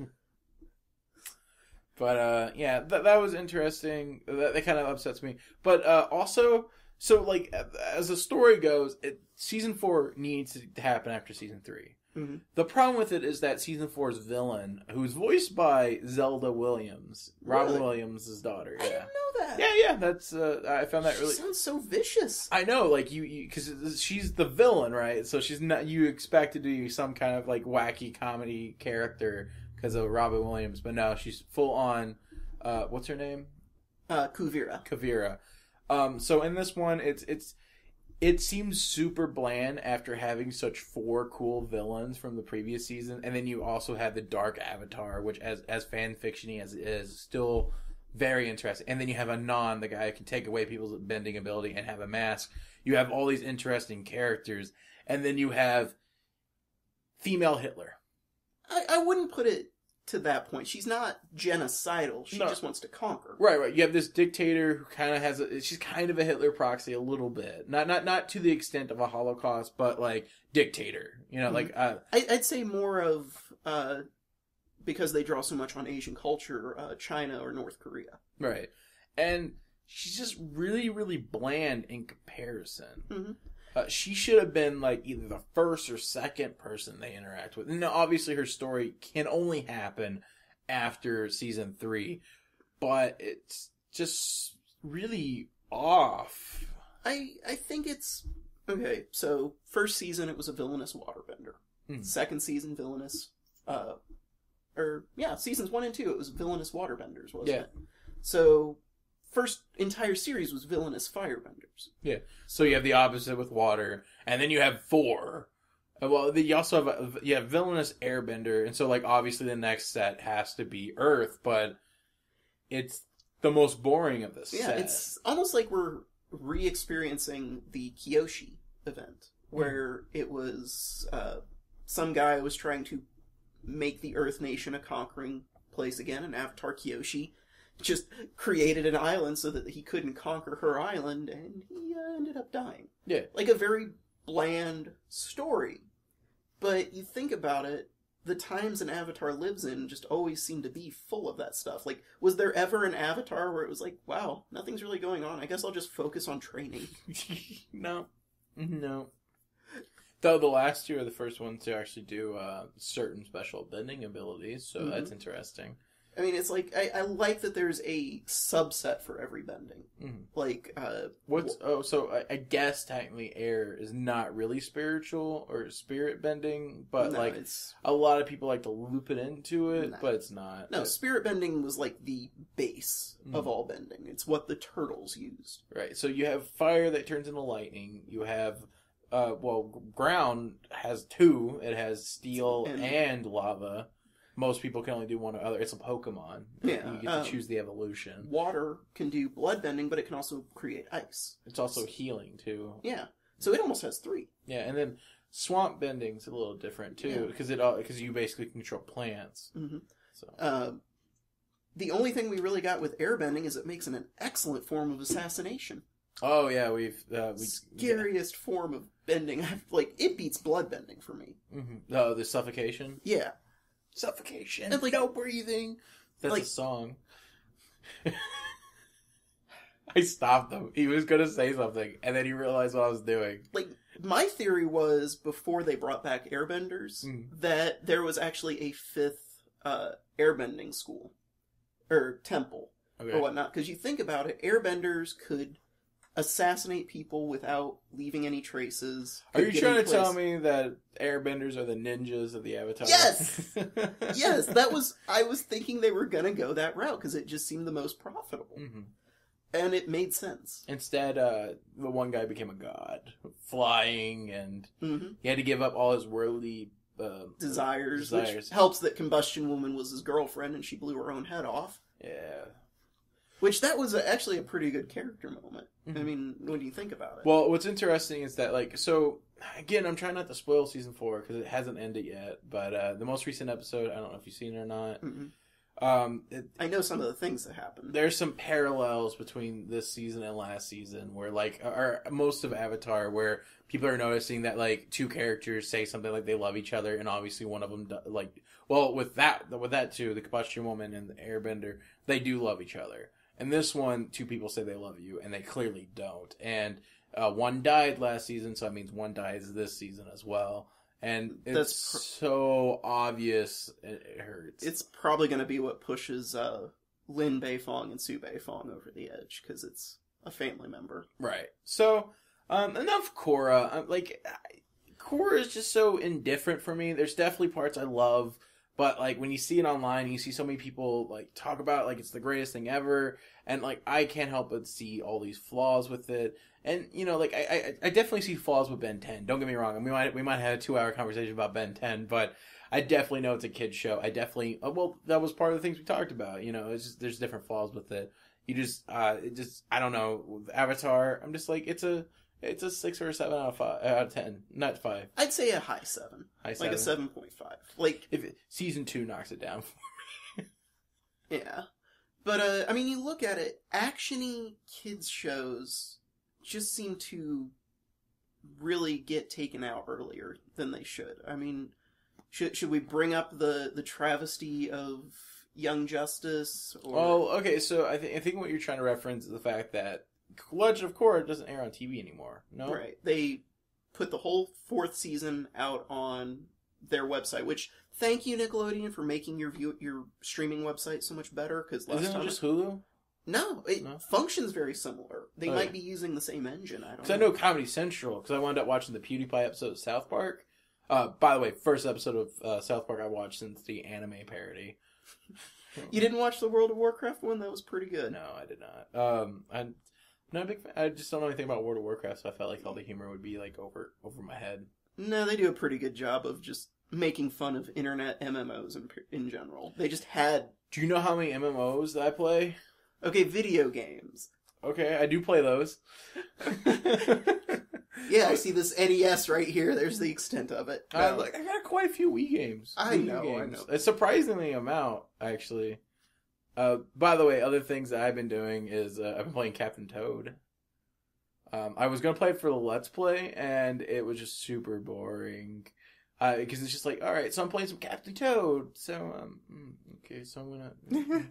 But, yeah, that was interesting. That kind of upsets me. But, also, so, like, as the story goes, Season 4 needs to happen after Season 3. Mm-hmm. The problem with it is that Season 4's villain, who's voiced by Zelda Williams, Robin Williams' daughter. Yeah. I didn't know that. Yeah, that's, I found that really... She sounds so vicious. I know, like, because she's the villain, right? So she's not, you expect to do some kind of, like, wacky comedy character because of Robin Williams, but no, she's full on, what's her name? Kuvira. So in this one, it seems super bland after having such 4 cool villains from the previous season, and then you also have the Dark Avatar, which as fan fiction-y as it is, still very interesting. And then you have Anon, the guy who can take away people's bending ability and have a mask. You have all these interesting characters, and then you have female Hitler. I wouldn't put it to that point. She's not genocidal. She just wants to conquer. Right. You have this dictator who kind of has she's kind of a Hitler proxy a little bit. Not to the extent of a Holocaust, but like dictator. You know, like I'd say more of because they draw so much on Asian culture, China or North Korea. Right. And she's just really, really bland in comparison. Mm-hmm. She should have been like either the first or second person they interact with. And now, obviously, her story can only happen after Season 3, but it's just really off. I think it's... Okay, so first season it was a villainous waterbender. Second season, villainous... seasons 1 and 2, it was villainous waterbenders, wasn't it? So, first entire series was villainous firebenders. Yeah. So you have the opposite with water, and then you have 4. Well, you also have villainous airbender, and so, like, obviously the next set has to be Earth, but it's the most boring of the set. Yeah, it's almost like we're re-experiencing the Kyoshi event, where it was some guy was trying to make the Earth Nation a conquering place again, and Avatar Kyoshi just created an island so that he couldn't conquer her island, and he ended up dying. Yeah. Like a very bland story. But you think about it, the times an Avatar lives in just always seem to be full of that stuff. Like, was there ever an Avatar where it was like, wow, nothing's really going on, I guess I'll just focus on training? No. Though the last 2 are the first ones to actually do certain special bending abilities, so that's interesting. I mean, it's like, I like that there's a subset for every bending. Like, so I guess technically air is not really spiritual or spirit bending, but no, it's... a lot of people like to loop it into it, but it's not. No, spirit bending was like the base of all bending. It's what the turtles used. Right, so you have fire that turns into lightning, you have... ground has 2. It has steel and lava. Most people can only do one or other. It's a Pokemon. Yeah. You get to choose the evolution. Water can do blood bending, but it can also create ice. It's also healing, too. Yeah. So it almost has 3. Yeah, and then swamp bending's a little different, too, because you basically control plants. So. The only thing we really got with airbending is it makes an excellent form of assassination. Oh, yeah, Scariest form of bending. Like, it beats blood bending for me. Oh, the suffocation? Yeah. Suffocation. And, like, no breathing. That's a song. I stopped him. He was going to say something, and then he realized what I was doing. Like, my theory was, before they brought back airbenders, that there was actually a 5th airbending school. Or temple. Or whatnot. Because you think about it, airbenders could assassinate people without leaving any traces. Are you trying to tell me that airbenders are the ninjas of the Avatar? Yes! Yes, I was thinking they were gonna go that route, because it just seemed the most profitable. And it made sense. Instead, the one guy became a god. Flying, and he had to give up all his worldly desires. Which helps that Combustion Woman was his girlfriend, and she blew her own head off. Yeah. Which, that was actually a pretty good character moment. I mean, when you think about it. Well, what's interesting is that, like, so, again, I'm trying not to spoil Season 4, because it hasn't ended yet, but the most recent episode, I don't know if you've seen it or not. I know some of the things that happened. There's some parallels between this season and last season, where, like, or most of Avatar, where people are noticing that, like, 2 characters say something like they love each other, and obviously one of them, like, well, with that too, the Combustion Woman and the Airbender, they do love each other. And this one, 2 people say they love you, and they clearly don't. And one died last season, so that means one dies this season as well. And it's so obvious, it hurts. It's probably going to be what pushes Lin Beifong and Su Beifong over the edge, because it's a family member. Right. So, enough Korra. Korra is just so indifferent for me. There's definitely parts I love. But, like, when you see it online, you see so many people, like, talk about it like it's the greatest thing ever. And, like, I can't help but see all these flaws with it. And, you know, like, I definitely see flaws with Ben 10. Don't get me wrong. I mean, we might have a 2-hour conversation about Ben 10. But I definitely know it's a kid's show. I definitely... well, that was part of the things we talked about. You know, it's just, there's different flaws with it. You just... I don't know. With Avatar, I'm just like, it's a 6 or a 7 out of 10. Not 5. I'd say a high 7. High 7? Like a 7.5. Like, if Season 2 knocks it down for me. Yeah. But, I mean, you look at it, action-y kids shows just seem to really get taken out earlier than they should. I mean, should we bring up the travesty of Young Justice? Or... Oh, okay, so I think what you're trying to reference is the fact that Legend of Korra doesn't air on TV anymore, no? Right. They put the whole 4th season out on their website, which, thank you, Nickelodeon, for making your streaming website so much better, because last Isn't time... it just Hulu? No, it functions very similar. They might be using the same engine. I don't know. Because I know Comedy Central, because I wound up watching the PewDiePie episode of South Park. By the way, first episode of South Park I watched since the anime parody. You didn't watch the World of Warcraft one? That was pretty good. No, I did not. I'm not a big fan. I just don't know anything about World of Warcraft, so I felt like all the humor would be like over my head. No, they do a pretty good job of just making fun of internet MMOs in general. They just had... Do you know how many MMOs that I play? Okay, video games. Okay, I do play those. Yeah, I see this NES right here. There's the extent of it. I got quite a few Wii games. I know. It's surprisingly amount, actually. By the way, other things that I've been doing is I've been playing Captain Toad. I was going to play it for the Let's Play, and it was just super boring. Because it's just like, alright, so I'm playing some Captain Toad. So, okay, so I'm gonna...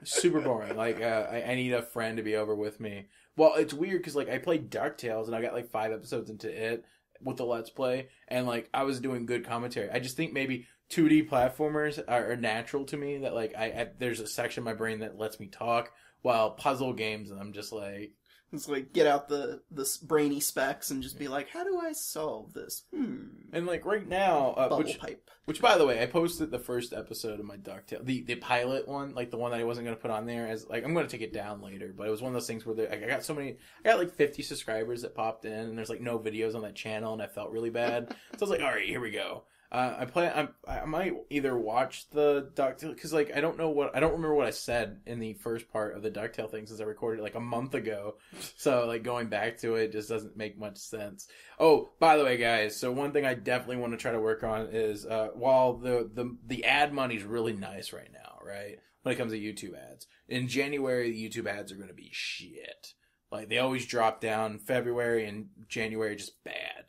super boring. Like, I need a friend to be over with me. Well, it's weird, because, like, I played DuckTales, and I got, like, 5 episodes into it with the Let's Play, and, like, I was doing good commentary. I just think maybe 2D platformers are natural to me, that, like, there's a section of my brain that lets me talk, while puzzle games, and I'm just like... It's like, get out the brainy specs and just be like, how do I solve this? And, like, right now... Bubble pipe. Which, by the way, I posted the first episode of my DuckTales. The pilot one, like, the one that I wasn't going to put on there, as like, I'm going to take it down later, but it was one of those things where I got like 50 subscribers that popped in, and there's, like, no videos on that channel, and I felt really bad. So I was like, alright, here we go. I might either watch the DuckTales, because, like, I don't remember what I said in the first part of the DuckTale thing since I recorded it, like, a month ago. So, like, going back to it just doesn't make much sense. Oh, by the way, guys, so one thing I definitely want to try to work on is, while the ad money's really nice right now, right? When it comes to YouTube ads. In January, the YouTube ads are going to be shit. Like, they always drop down. February and January, just bad.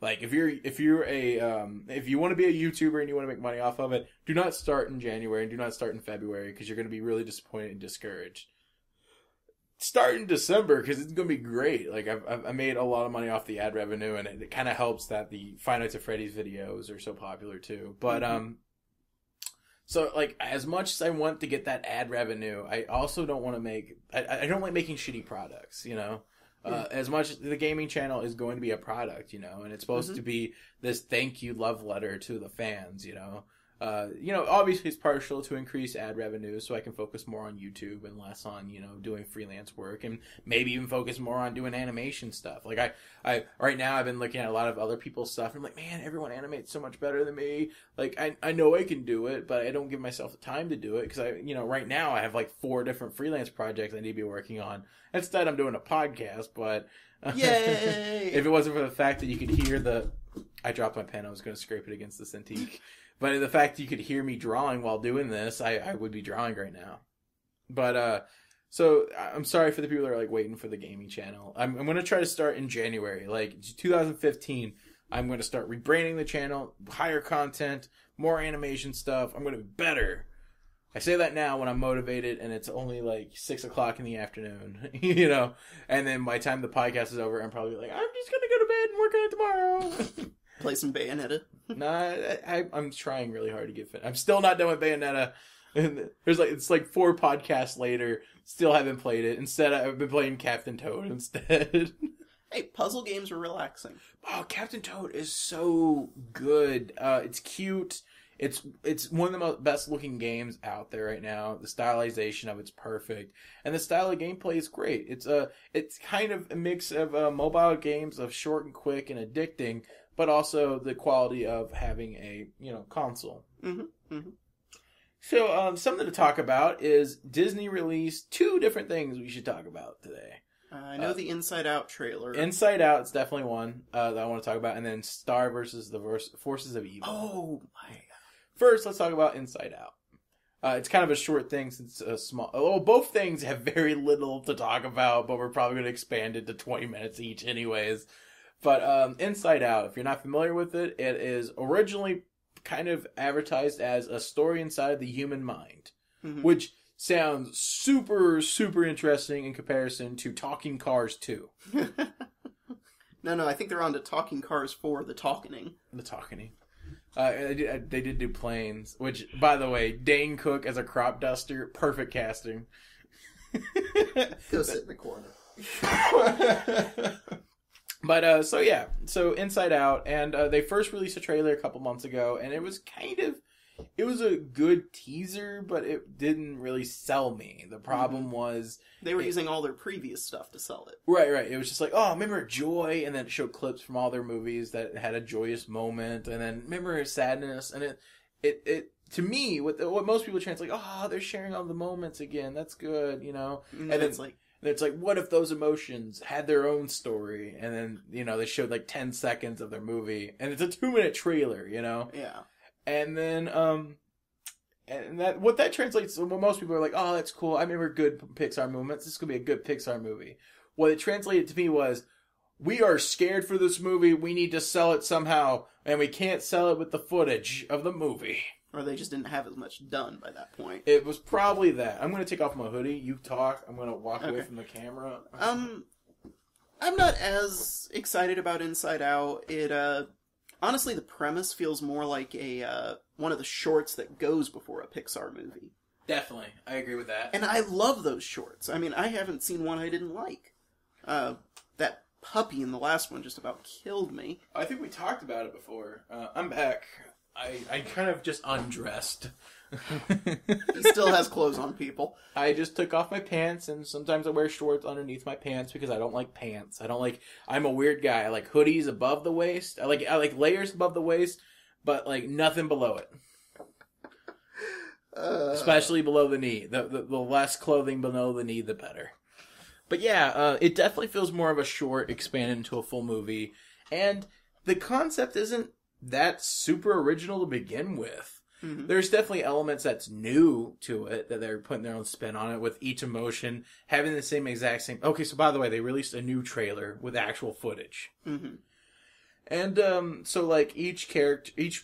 Like, if you want to be a YouTuber and you want to make money off of it, do not start in January and do not start in February, because you're going to be really disappointed and discouraged. Start in December, because it's going to be great. Like, I made a lot of money off the ad revenue, and it kind of helps that the Five Nights at Freddy's videos are so popular too. But, so, like, as much as I want to get that ad revenue, I also don't want to I don't like making shitty products, you know? As much as the gaming channel is going to be a product, you know, and it's supposed to be this thank you love letter to the fans, you know. Obviously it's partial to increase ad revenue so I can focus more on YouTube and less on, you know, doing freelance work, and maybe even focus more on doing animation stuff. Like I right now I've been looking at a lot of other people's stuff, and I'm like, man, everyone animates so much better than me. Like, I know I can do it, but I don't give myself the time to do it, because right now I have like 4 different freelance projects I need to be working on. Instead, I'm doing a podcast, but yay! If it wasn't for the fact that you could hear I dropped my pen, I was going to scrape it against the Cintiq. But the fact that you could hear me drawing while doing this, I would be drawing right now. But, so I'm sorry for the people that are like waiting for the gaming channel. I'm going to try to start in January, like 2015. I'm going to start rebranding the channel, higher content, more animation stuff. I'm going to be better. I say that now when I'm motivated and it's only like 6 o'clock in the afternoon, you know, and then by the time the podcast is over, I'm probably like, I'm just going to go to bed and work on it tomorrow. Play some Bayonetta. Nah, I'm trying really hard to get fit. I'm still not done with Bayonetta. And it's like 4 podcasts later, still haven't played it. Instead, I've been playing Captain Toad instead. Hey, puzzle games are relaxing. Oh, Captain Toad is so good. It's cute. It's one of the best looking games out there right now. The stylization of it's perfect, and the style of gameplay is great. It's kind of a mix of mobile games of short and quick and addicting, but also the quality of having a console. Mm-hmm. Mm-hmm. So something to talk about is Disney released 2 different things we should talk about today. I know the Inside Out trailer. Inside Out is definitely one that I want to talk about, and then Star versus the Forces of Evil. Oh my god. First, let's talk about Inside Out. It's kind of a short thing since it's a small... Oh, both things have very little to talk about, but we're probably going to expand it to 20 minutes each anyways. But Inside Out, if you're not familiar with it, it is originally kind of advertised as a story inside the human mind, which sounds super, super interesting in comparison to Talking Cars 2. No, I think they're on to Talking Cars 4, The Talkening. The Talkening. They did do Planes, which, by the way, Dane Cook as a crop duster, perfect casting. Go sit in the corner. But, so yeah. So Inside Out, and they first released a trailer a couple months ago, and it was it was a good teaser, but it didn't really sell me. The problem was... They were using all their previous stuff to sell it. Right. It was just like, oh, remember Joy? And then it showed clips from all their movies that had a joyous moment, and then remember Sadness? And it to me, what most people translate, oh, they're sharing all the moments again. That's good, you know? And then it's like... It's like, what if those emotions had their own story? And then, you know, they showed like 10 seconds of their movie. And it's a 2-minute trailer, you know? Yeah. And then, and what that translates, what most people are like, oh, that's cool. I remember good Pixar moments. This could be a good Pixar movie. What it translated to me was, we are scared for this movie. We need to sell it somehow. And we can't sell it with the footage of the movie. Or they just didn't have as much done by that point. It was probably that. I'm going to take off my hoodie. You talk. I'm going to walk away from the camera. I'm not as excited about Inside Out. It, honestly, the premise feels more like one of the shorts that goes before a Pixar movie. Definitely. I agree with that. And I love those shorts. I mean, I haven't seen one I didn't like. That puppy in the last one just about killed me. I think we talked about it before. I'm back. I kind of just undressed. He still has clothes on, people. I just took off my pants, and sometimes I wear shorts underneath my pants because I don't like pants. I'm a weird guy. I like hoodies above the waist. I like layers above the waist, but like nothing below it. Especially below the knee. The less clothing below the knee, the better. But yeah, it definitely feels more of a short expanded into a full movie. And the concept isn't that super original to begin with. Mm-hmm. There's definitely elements that's new to it, that they're putting their own spin on it, with each emotion having the exact same... Okay, so by the way, they released a new trailer with actual footage. Mm-hmm. And so like each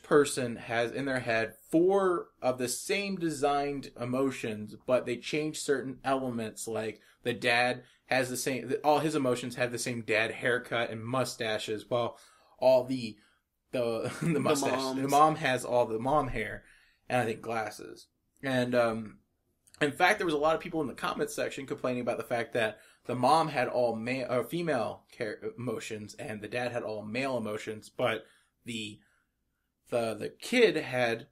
person has in their head 4 of the same designed emotions, but they change certain elements. Like the dad has the same... All his emotions have the same dad haircut and mustaches, while all the mustache. The mom has all the mom hair, and I think glasses. And in fact, there was a lot of people in the comments section complaining about the fact that the mom had all female emotions, and the dad had all male emotions, but the kid had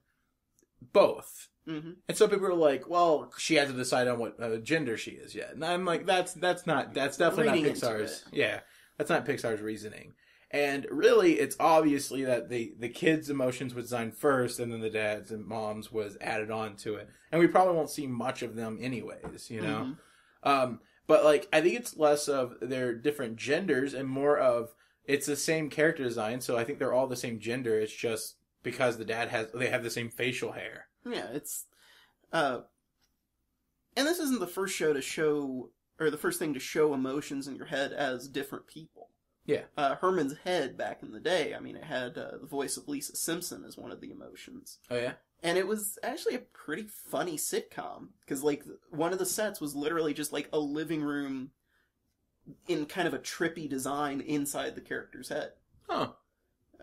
both. Mm-hmm. And so people were like, "Well, she had to decide on what gender she is yet." And I'm like, "That's definitely not Pixar's. Yeah, that's not Pixar's reasoning." And really, it's obviously that the kids' emotions was designed first, and then the dad's and mom's was added on to it. And we probably won't see much of them anyways, you know? Mm-hmm. But, like, I think it's less of their different genders and more of it's the same character design, so I think they're all the same gender. It's just because they have the same facial hair. Yeah, it's... and this isn't the first the first thing to show emotions in your head as different people. Yeah. Herman's Head back in the day, I mean, it had the voice of Lisa Simpson as one of the emotions. Oh, yeah? And it was actually a pretty funny sitcom, because, like, one of the sets was literally just, like, a living room in kind of a trippy design inside the character's head. Huh.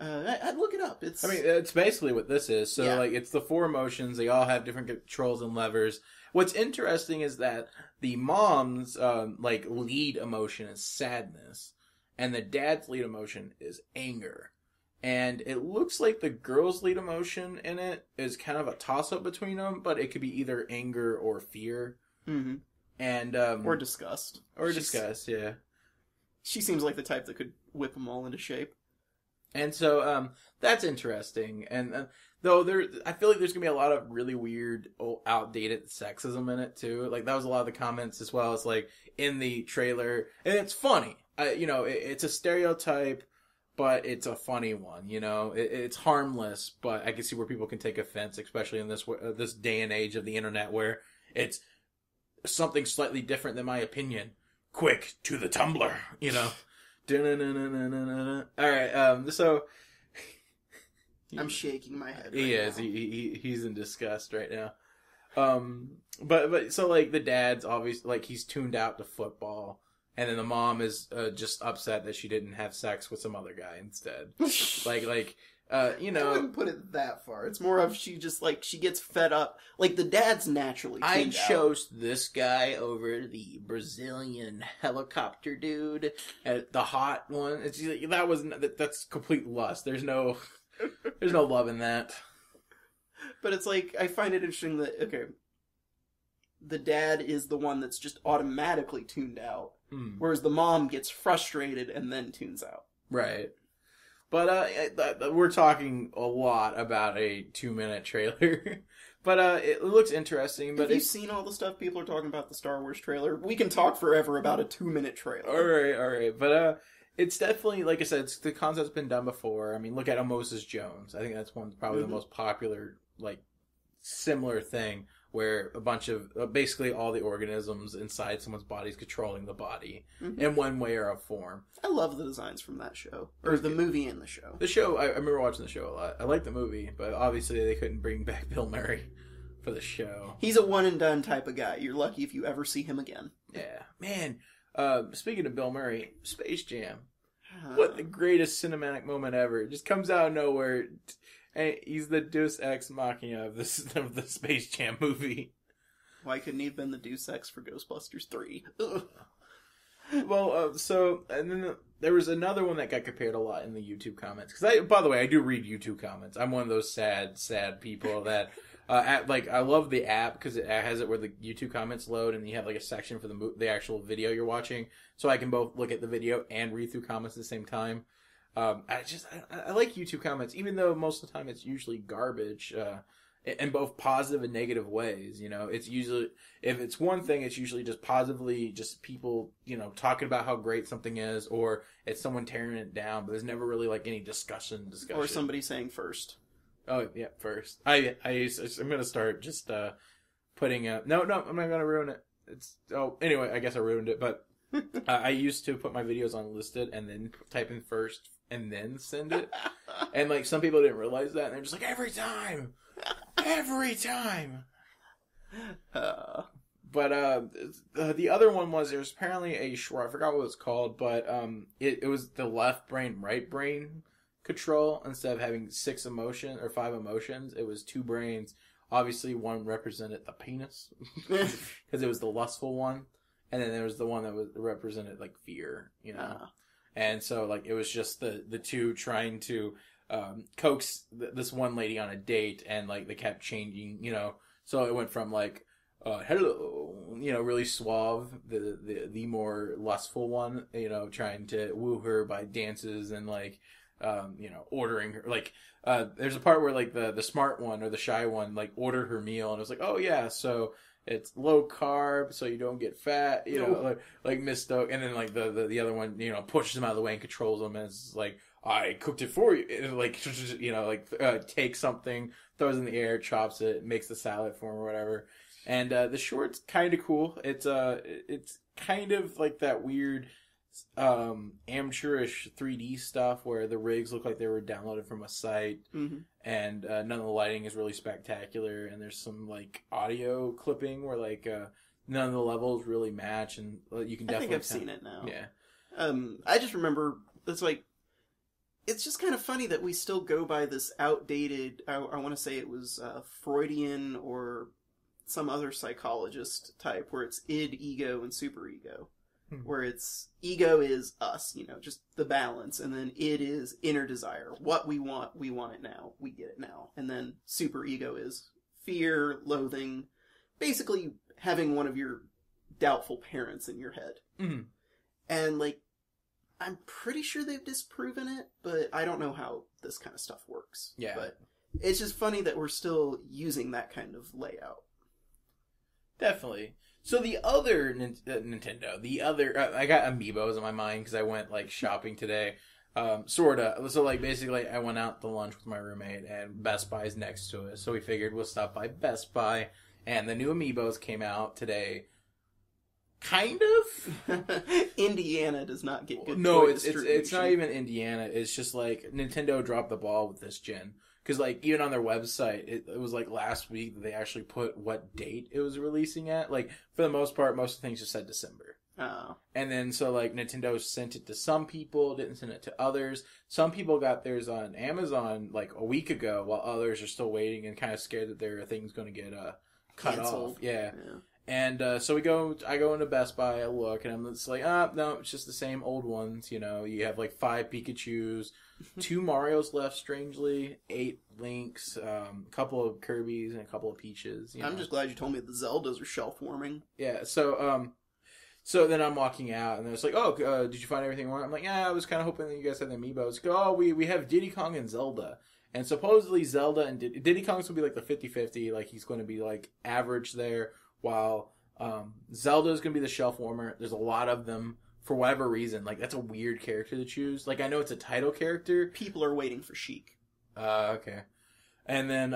I'd look it up. It's basically what this is. So, like, it's the 4 emotions. They all have different controls and levers. What's interesting is that the mom's, lead emotion is sadness. And the dad's lead emotion is anger. And it looks like the girl's lead emotion in it is kind of a toss-up between them, but it could be either anger or fear. Mm-hmm. And, or disgust. Disgust, yeah. She seems like the type that could whip them all into shape. And so, that's interesting. And, though I feel like there's going to be a lot of really weird, outdated sexism in it, too. Like, that was a lot of the comments as well as, like, in the trailer. And it's funny. It's a stereotype, but it's a funny one, you know? It's harmless, but I can see where people can take offense, especially in this day and age of the internet where it's something slightly different than my opinion. Quick, to the Tumblr, you know? Alright, so... I'm shaking my head right He is. now. He's in disgust right now. But so, like, the dad's obviously, like, he's tuned out to football. And then the mom is just upset that she didn't have sex with some other guy instead. You I know, wouldn't put it that far. It's more of she just, like, she gets fed up. Like, the dad's naturally I tuned out. chose this guy over the Brazilian helicopter dude, the hot one. That's complete lust. There's no love in that. But it's like, I find it interesting that, okay, the dad is the one that's just automatically tuned out, whereas the mom gets frustrated and then tunes out. Right. But we're talking a lot about a 2-minute trailer. But it looks interesting. But Have you seen all the stuff people are talking about the Star Wars trailer? We can talk forever about a 2-minute trailer. All right. But it's definitely, like I said, the concept's been done before. I mean, look at Moses Jones. I think that's probably the most popular, like, similar thing, where a bunch of basically all the organisms inside someone's body is controlling the body in one way or a form. I love the designs from that show. Or the movie and the show. The show, I remember watching the show a lot. I like the movie, but obviously they couldn't bring back Bill Murray for the show. He's a one and done type of guy. You're lucky if you ever see him again. Yeah. Man, speaking of Bill Murray, Space Jam. What the greatest cinematic moment ever. It just comes out of nowhere. Hey, he's the Deus Ex Machina of the Space Jam movie. Why couldn't he have been the Deus Ex for Ghostbusters 3? Well, and then there was another one that got compared a lot in the YouTube comments. Because by the way, I do read YouTube comments. I'm one of those sad people that, I love the app because it has it where the YouTube comments load and you have like a section for the actual video you're watching. So I can both look at the video and read through comments at the same time. I like YouTube comments, even though most of the time it's usually garbage, in both positive and negative ways. You know, it's usually, if it's one thing, it's usually just positively, just people, you know, talking about how great something is, or it's someone tearing it down, but there's never really like any discussion. Or somebody saying first. Oh yeah, first. I'm gonna start just putting no, I'm not gonna ruin it. Anyway, I guess I ruined it, but I used to put my videos on listed and then type in first and then send it. And like some people didn't realize that, and they're just like, every time. But the other one was, there was apparently a short, I forgot what it was called, but it was the left brain, right brain control. Instead of having 5 emotions, it was 2 brains. Obviously one represented the penis because it was the lustful one, and then there was the one that represented like fear, you know. And so like it was just the two trying to coax this one lady on a date, and like they kept changing, you know. So it went from like hello, you know, really suave, the more lustful one, you know, trying to woo her by dances and like you know, ordering her, like there's a part where like the smart one or the shy one like ordered her meal, and it was like, oh yeah, so it's low carb so you don't get fat, you know, like Miss Stoke. And then like the other one, you know, pushes him out of the way and controls him, and it's like, I cooked it for you, and like, you know, like takes something, throws it in the air, chops it, makes the salad for him or whatever. And the short's kind of cool. It's kind of like that weird amateurish 3D stuff where the rigs look like they were downloaded from a site, and none of the lighting is really spectacular, and there's some like audio clipping where like none of the levels really match, and you can definitely, I think I've seen it now. Yeah. I just remember it's just kind of funny that we still go by this outdated, I want to say it was Freudian or some other psychologist type, where it's id, ego, and superego. Where it's, ego is us, you know, just the balance, and then id is inner desire. What we want it now, we get it now. And then superego is fear, loathing, basically having one of your doubtful parents in your head. And like, I'm pretty sure they've disproven it, but I don't know how this kind of stuff works. Yeah. But it's just funny that we're still using that kind of layout. Definitely. So the other Nintendo, I got Amiibos in my mind because I went like shopping today, sorta. So like basically, I went out to lunch with my roommate, and Best Buy's next to us, so we figured we'll stop by Best Buy, and the new Amiibos came out today. Kind of. Indiana does not get good. No, it's not even Indiana. It's just like Nintendo dropped the ball with this gen. Because, like, even on their website, it was, like, last week that they actually put what date it was releasing at. Like, for the most part, most of the things just said December. Oh. And then, so, like, Nintendo sent it to some people, didn't send it to others. Some people got theirs on Amazon, like, a week ago, while others are still waiting and kind of scared that their thing's going to get cut off. Yeah. And so I go into Best Buy, I look, and I'm just like, no, it's just the same old ones, you know. You have, like, 5 Pikachus, 2 Marios left, strangely, 8 Links, a couple of Kirbys, and a couple of Peaches. I'm just glad you told me the Zeldas are shelf warming. Yeah, so then I'm walking out, and it's like, oh, did you find everything you want? I'm like, yeah, I was kind of hoping that you guys had the Amiibos. Oh, we have Diddy Kong and Zelda. And supposedly Zelda and Diddy Kong's will be like the 50-50, like he's going to be like average there, while Zelda's going to be the shelf warmer. There's a lot of them for whatever reason. Like, that's a weird character to choose. Like, I know it's a title character. People are waiting for Sheik. Okay. And then,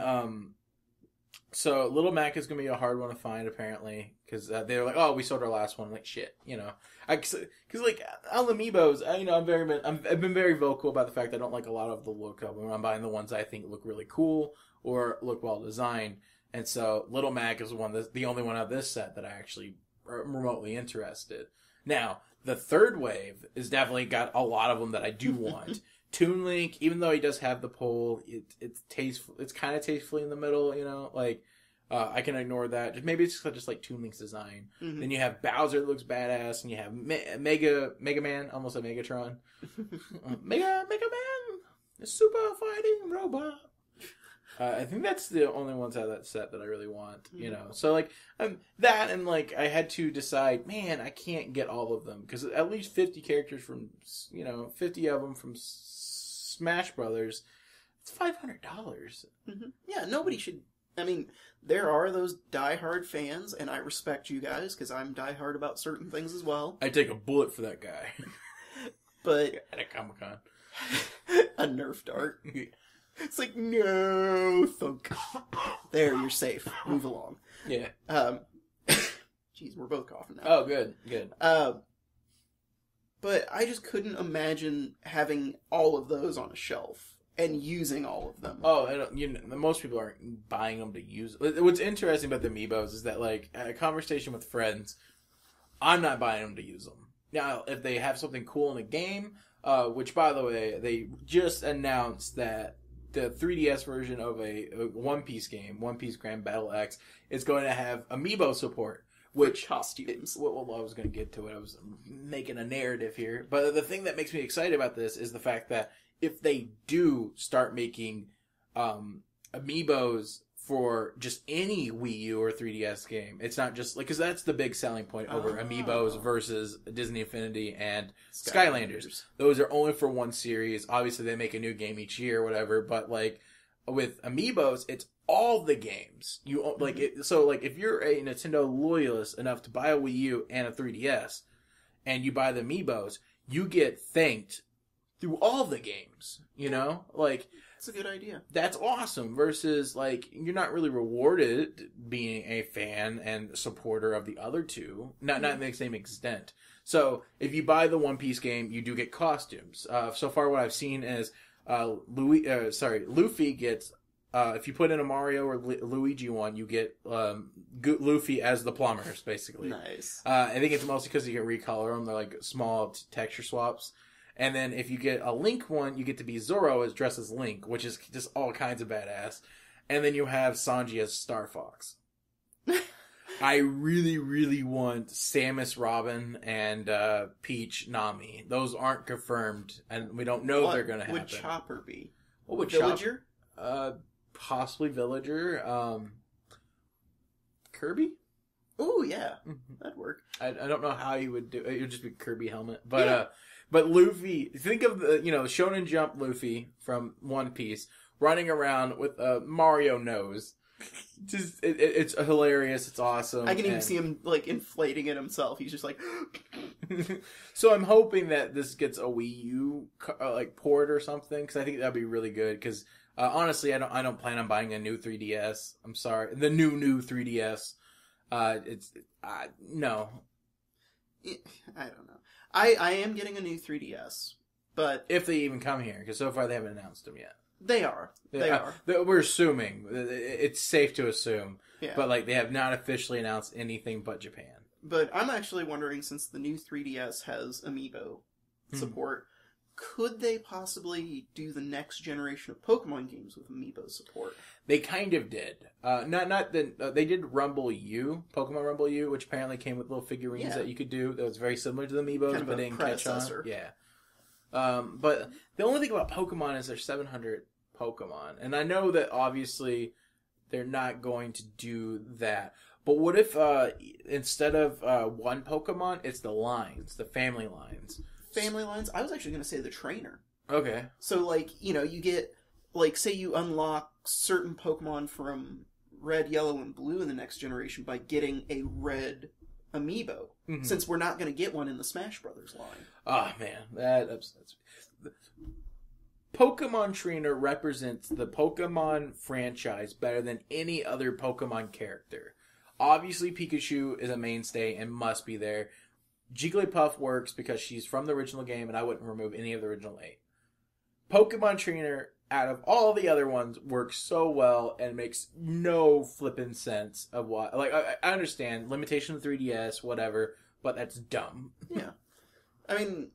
so Little Mac is going to be a hard one to find, apparently, because they were like, oh, we sold our last one. I'm like, shit, you know. Because, like, on Amiibos, I've been very vocal about the fact that I don't like a lot of the look of them. I'm buying the ones I think look really cool or look well designed. And so Little Mac is the only one out of this set that I actually am remotely interested. Now, the third wave has definitely got a lot of them that I do want. Toon Link, even though he does have the pole, it's tasteful. It's kind of tastefully in the middle, you know. Like, I can ignore that. Maybe it's just like Toon Link's design. Mm-hmm. Then you have Bowser that looks badass, and you have Mega Man, almost a Megatron. Mega Man, the super fighting robot. I think that's the only ones out of that set that I really want, you know. So, like, that, and, like, I had to decide, man, I can't get all of them. Because at least 50 characters from, 50 of them from Smash Brothers, it's $500. Mm-hmm. Yeah, nobody should... I mean, there are those diehard fans, and I respect you guys, because I'm diehard about certain things as well. I take a bullet for that guy. But... At a Comic-Con. A Nerf dart. It's like, no, thunk. There, you're safe. Move along. Yeah. Jeez, we're both coughing now. Oh, good. But I just couldn't imagine having all of those on a shelf and using all of them. Oh, most people aren't buying them to use. What's interesting about the Amiibos is that, like, a conversation with friends, I'm not buying them to use them. Now, if they have something cool in a game, which, by the way, they just announced that the 3DS version of a One Piece game, One Piece Grand Battle X, is going to have Amiibo support. Which costumes? Well, I was going to get to it. I was making a narrative here. But the thing that makes me excited about this is the fact that if they do start making Amiibos for just any Wii U or 3DS game, it's not just like, because that's the big selling point over Amiibos versus Disney Infinity and Skylanders. Those are only for one series. Obviously, they make a new game each year or whatever, but like with Amiibos, it's all the games. You like it, so like if you're a Nintendo loyalist enough to buy a Wii U and a 3DS, and you buy the Amiibos, you get thanked through all the games. You know, like. That's a good idea. That's awesome. Versus, like, you're not really rewarded being a fan and supporter of the other two. Not in the same extent. So, if you buy the One Piece game, you do get costumes. So far, what I've seen is Luffy gets... if you put in a Mario or Luigi one, you get Luffy as the plumbers, basically. Nice. I think it's mostly because you can recolor them. They're, like, small texture swaps. And then if you get a Link one, you get to be Zoro as dressed as Link, which is just all kinds of badass. And then you have Sanji as Star Fox. I really, really want Samus Robin and Peach Nami. Those aren't confirmed, and we don't know if they're going to happen. What would Chopper be? What would Villager? Possibly Villager. Kirby? Oh, yeah. That'd work. I don't know how you would do it. It would just be Kirby helmet. But, yeah. But Luffy, think of the, Shonen Jump Luffy from One Piece running around with a Mario nose. Just, it's hilarious. It's awesome. I can even see him, like, inflating it himself. He's just like... So I'm hoping that this gets a Wii U, port or something, because I think that'd be really good, because, honestly, I don't plan on buying a new 3DS. I'm sorry. The new 3DS. No. I don't know. I am getting a new 3DS, but... If they even come here, because so far they haven't announced them yet. They are. They are. We're assuming. It's safe to assume. Yeah. But, like, they have not officially announced anything but Japan. But I'm actually wondering, since the new 3DS has Amiibo support, could they possibly do the next generation of Pokemon games with Amiibo support? They kind of did. They did Rumble U, Pokemon Rumble U, which apparently came with little figurines that you could do. That was very similar to the Amiibos, kind of but didn't catch on. Yeah. But the only thing about Pokemon is there's 700 Pokemon, and I know that obviously they're not going to do that. But what if instead of one Pokemon, it's the lines, the family lines? Family lines? I was actually going to say the trainer. Okay. So, like, you know, you get, like, say you unlock certain Pokemon from Red, Yellow, and Blue in the next generation by getting a red Amiibo. Mm-hmm. Since we're not going to get one in the Smash Brothers line. Oh, man. That upsets me. Pokemon Trainer represents the Pokemon franchise better than any other Pokemon character. Obviously, Pikachu is a mainstay and must be there. Jigglypuff works because she's from the original game, and I wouldn't remove any of the original 8. Pokemon Trainer, out of all the other ones, works so well and makes no flippin' sense of why. Like, I understand, limitation of 3DS, whatever, but that's dumb. Yeah. I mean,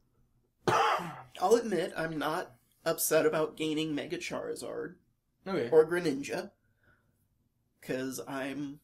I'll admit, I'm not upset about gaining Mega Charizard. Okay. Or Greninja. Because I'm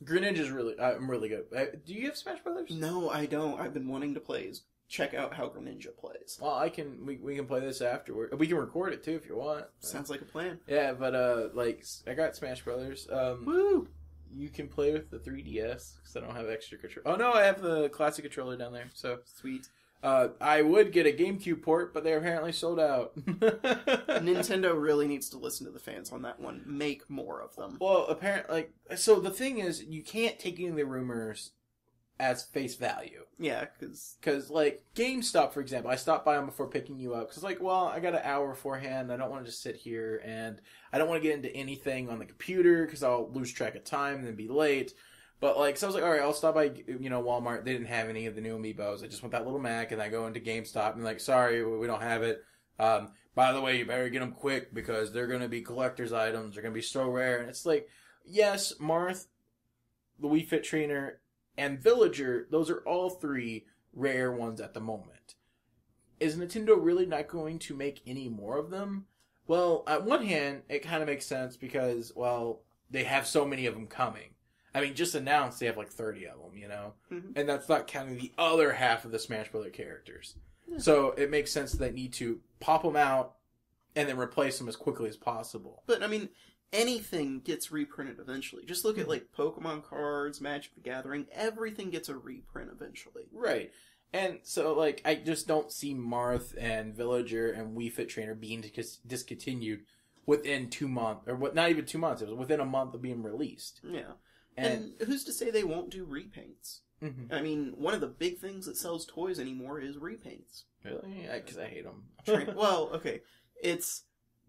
Greninja's I'm really good. Do you have Smash Brothers? No, I don't. I've been wanting to check out how Greninja plays. Well, we can play this afterward. We can record it too if you want. Sounds like a plan. Yeah, but I got Smash Brothers. Woo! You can play with the 3DS because I don't have extra control. Oh no, I have the classic controller down there. So sweet. I would get a GameCube port, but they're apparently sold out. Nintendo really needs to listen to the fans on that one. Make more of them. Well, apparently, so the thing is, you can't take any of the rumors as face value. Yeah, because like GameStop, for example, I stopped by them before picking you up because like, well, I got an hour beforehand. I don't want to just sit here, and I don't want to get into anything on the computer because I'll lose track of time and then be late. But, like, so I was like, all right, I'll stop by, Walmart. They didn't have any of the new Amiibos. I just want that little Mac, and I go into GameStop, and like, sorry, we don't have it. By the way, you better get them quick, because they're going to be collector's items. They're going to be so rare. And it's like, yes, Marth, the Wii Fit Trainer, and Villager, those are all 3 rare ones at the moment. Is Nintendo really not going to make any more of them? Well, on one hand, it kind of makes sense, because, well, they have so many of them coming. I mean, just announced they have like 30 of them, Mm-hmm. And that's not counting the other half of the Smash Brothers characters. Yeah. So it makes sense that they need to pop them out and then replace them as quickly as possible. But, I mean, anything gets reprinted eventually. Just look at, like, Pokemon cards, Magic the Gathering. Everything gets a reprint eventually. Right. And so, like, I just don't see Marth and Villager and Wii Fit Trainer being discontinued within 2 months. Or not even 2 months. It was within a month of being released. Yeah. And who's to say they won't do repaints? Mm-hmm. I mean, one of the big things that sells toys anymore is repaints. Really? Because I hate them. Well, okay. It's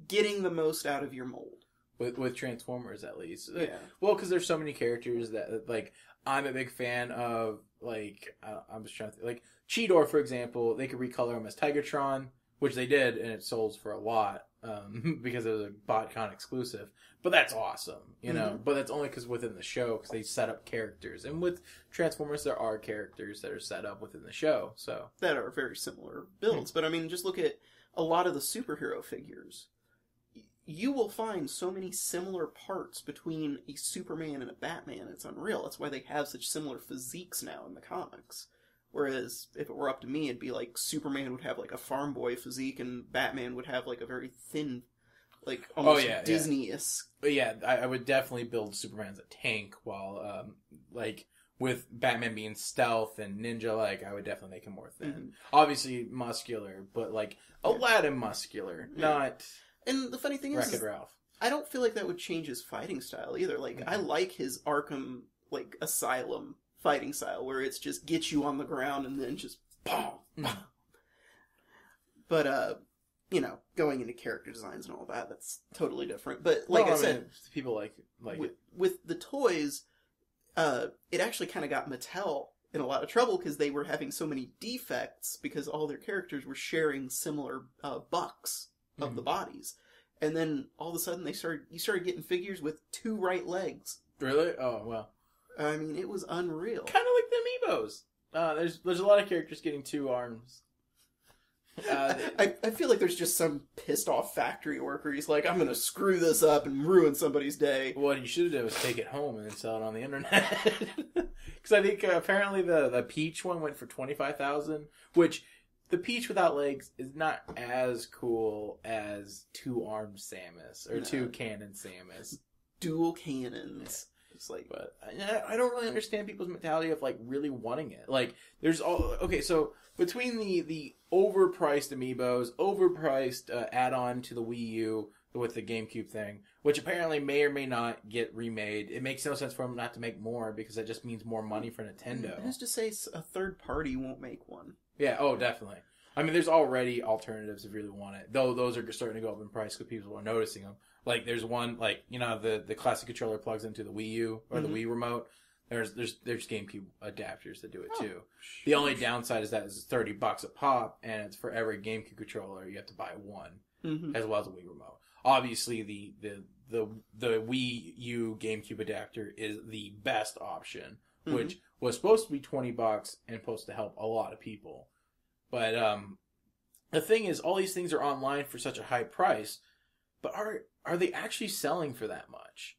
getting the most out of your mold. With Transformers, at least. Yeah. Well, because there's so many characters that, like, I'm a big fan of, like, I'm just trying to think. Like, Cheetor, for example, they could recolor him as Tigertron, which they did, and it sold for a lot. Because it was a BotCon exclusive. But that's awesome, Mm-hmm. But that's only because within the show, because they set up characters. And with Transformers, there are characters that are set up within the show, so. That are very similar builds. But, I mean, just look at a lot of the superhero figures. You will find so many similar parts between a Superman and a Batman. It's unreal. That's why they have such similar physiques now in the comics. Whereas, if it were up to me, it'd be like Superman would have like a farm boy physique and Batman would have like a very thin, like almost Disney-esque. Yeah, I would definitely build Superman as a tank while, like, with Batman being stealth and ninja-like, I would definitely make him more thin. Mm-hmm. Obviously muscular, but like Aladdin muscular, not... And the funny thing is Ralph. I don't feel like that would change his fighting style either. Like, I like his Arkham, like, Asylum fighting style, where it's just get you on the ground and then just boom. But, going into character designs and all that, that's totally different. But, like I said... people like it. With the toys, it actually kind of got Mattel in a lot of trouble because they were having so many defects because all their characters were sharing similar bucks of the bodies. And then all of a sudden you started getting figures with 2 right legs. Really? Oh, wow. I mean, it was unreal. Kind of like the Amiibos. There's a lot of characters getting 2 arms. I feel like there's just some pissed off factory worker. He's like, I'm gonna screw this up and ruin somebody's day. What you should have done was take it home and then sell it on the internet. Because I think apparently the Peach one went for $25,000, which the Peach without legs is not as cool as 2-armed Samus or 2 cannon Samus. Dual cannons. It's like, but I don't really understand people's mentality of like really wanting it. Like, there's all so between the overpriced Amiibos, overpriced add-on to the Wii U with the GameCube thing, which apparently may or may not get remade. It makes no sense for them not to make more because that just means more money for Nintendo. Who's to say a third party won't make one? Yeah, definitely. I mean, there's already alternatives if you really want it. Though those are starting to go up in price because people are noticing them. Like, there's one, like, you know, the classic controller plugs into the Wii U or the Wii remote. There's GameCube adapters that do it too. The only downside is that it's $30 a pop, and it's for every GameCube controller you have to buy one, as well as a Wii remote. Obviously, the Wii U GameCube adapter is the best option, which was supposed to be $20 and supposed to help a lot of people. But the thing is, all these things are online for such a high price, but are they actually selling for that much?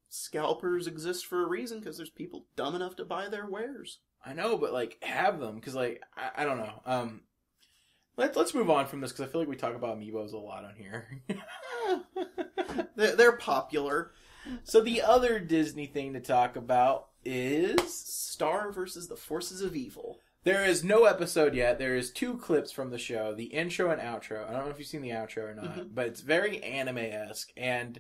Scalpers exist for a reason because there's people dumb enough to buy their wares. I know, but like have them because like I don't know. Let's move on from this because I feel like we talk about Amiibos a lot on here. They're popular. So the other Disney thing to talk about is Star versus the Forces of Evil. There is no episode yet. There is 2 clips from the show, the intro and outro. I don't know if you've seen the outro or not, but it's very anime-esque, and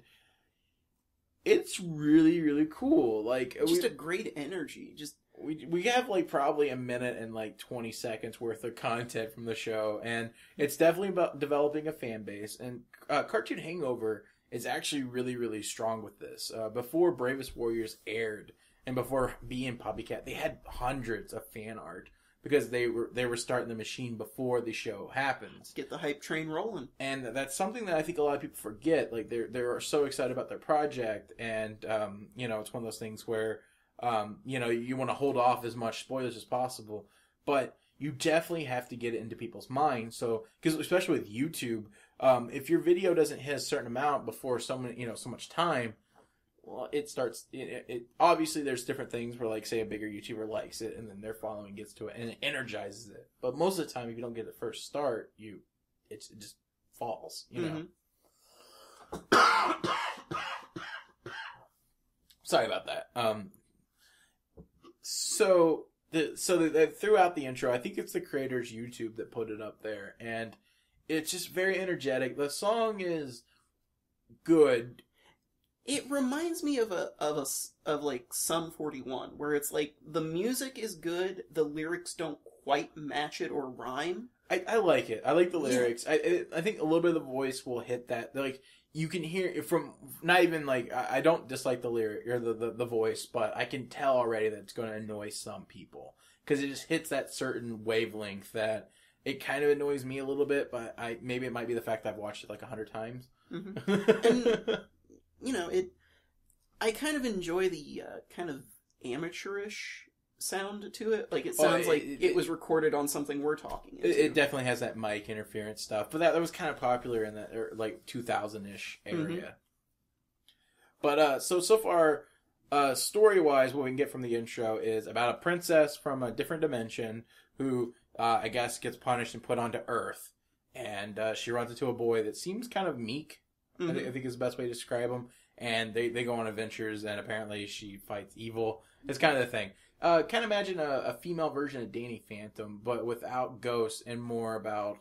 it's really, really cool. Like, just a great energy. Just we have like probably a minute and like 20 seconds worth of content from the show, and it's definitely about developing a fan base. And Cartoon Hangover is actually really, really strong with this. Before Bravest Warriors aired, and before Bee and Puppycat, they had hundreds of fan art. Because they were starting the machine before the show happens. Get the hype train rolling. And that's something that I think a lot of people forget. Like, they're so excited about their project. And, you know, it's one of those things where, you know, you want to hold off as much spoilers as possible. But you definitely have to get it into people's minds. So, because especially with YouTube, if your video doesn't hit a certain amount before so much time, well, it starts. It obviously there's different things where, like, say a bigger YouTuber likes it, and then their following gets to it, and it energizes it. But most of the time, if you don't get the first start, it just falls. You know. Sorry about that. So throughout the intro, I think it's the creator's YouTube that put it up there, and it's just very energetic. The song is good. It reminds me of like Sum 41, where it's like the music is good, the lyrics don't quite match it or rhyme. I like it. I like the lyrics. Yeah. I think a little bit of the voice will hit that. Like, you can hear it from, not even like, I don't dislike the lyric or the voice, but I can tell already that it's going to annoy some people because it just hits that certain wavelength that it kind of annoys me a little bit. But maybe it might be the fact that I've watched it like 100 times. And you know, I kind of enjoy the kind of amateurish sound to it. Like, it sounds like it was recorded on something we're talking into. It definitely has that mic interference stuff. But that was kind of popular in that, like, 2000-ish area. But, so far, story-wise, what we can get from the intro is about a princess from a different dimension who, I guess, gets punished and put onto Earth. And she runs into a boy that seems kind of meek. I think is the best way to describe them. And they go on adventures, and apparently she fights evil. It's kind of the thing. Kind of imagine a female version of Danny Phantom, but without ghosts and more about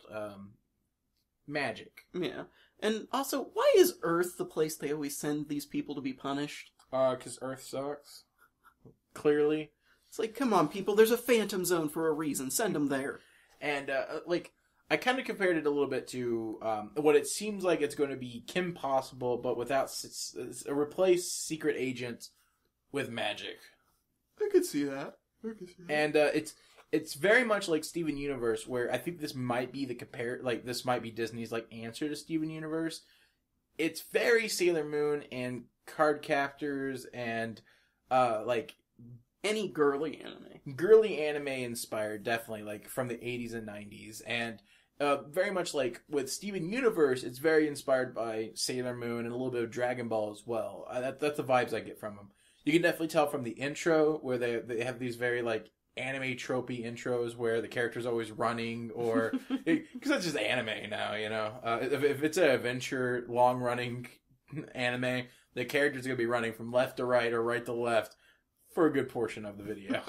magic. Yeah. And also, why is Earth the place they always send these people to be punished? Because Earth sucks. Clearly. It's like, come on, people, there's a Phantom Zone for a reason. Send them there. And, I kind of compared it a little bit to what it seems like it's going to be Kim Possible, but without replace Secret Agent with magic. I could see that. And it's very much like Steven Universe, where I think this might be this might be Disney's like answer to Steven Universe. It's very Sailor Moon and Card Captors and like Any girly anime. Girly anime inspired, definitely, like from the 80s and 90s. And very much like with Steven Universe, it's very inspired by Sailor Moon and a little bit of Dragon Ball as well. That's the vibes I get from them. You can definitely tell from the intro where they have these very like anime tropey intros where the character's always running, or because that's just anime now, you know. If it's an adventure, long running anime, the character's gonna be running from left to right or right to left for a good portion of the video.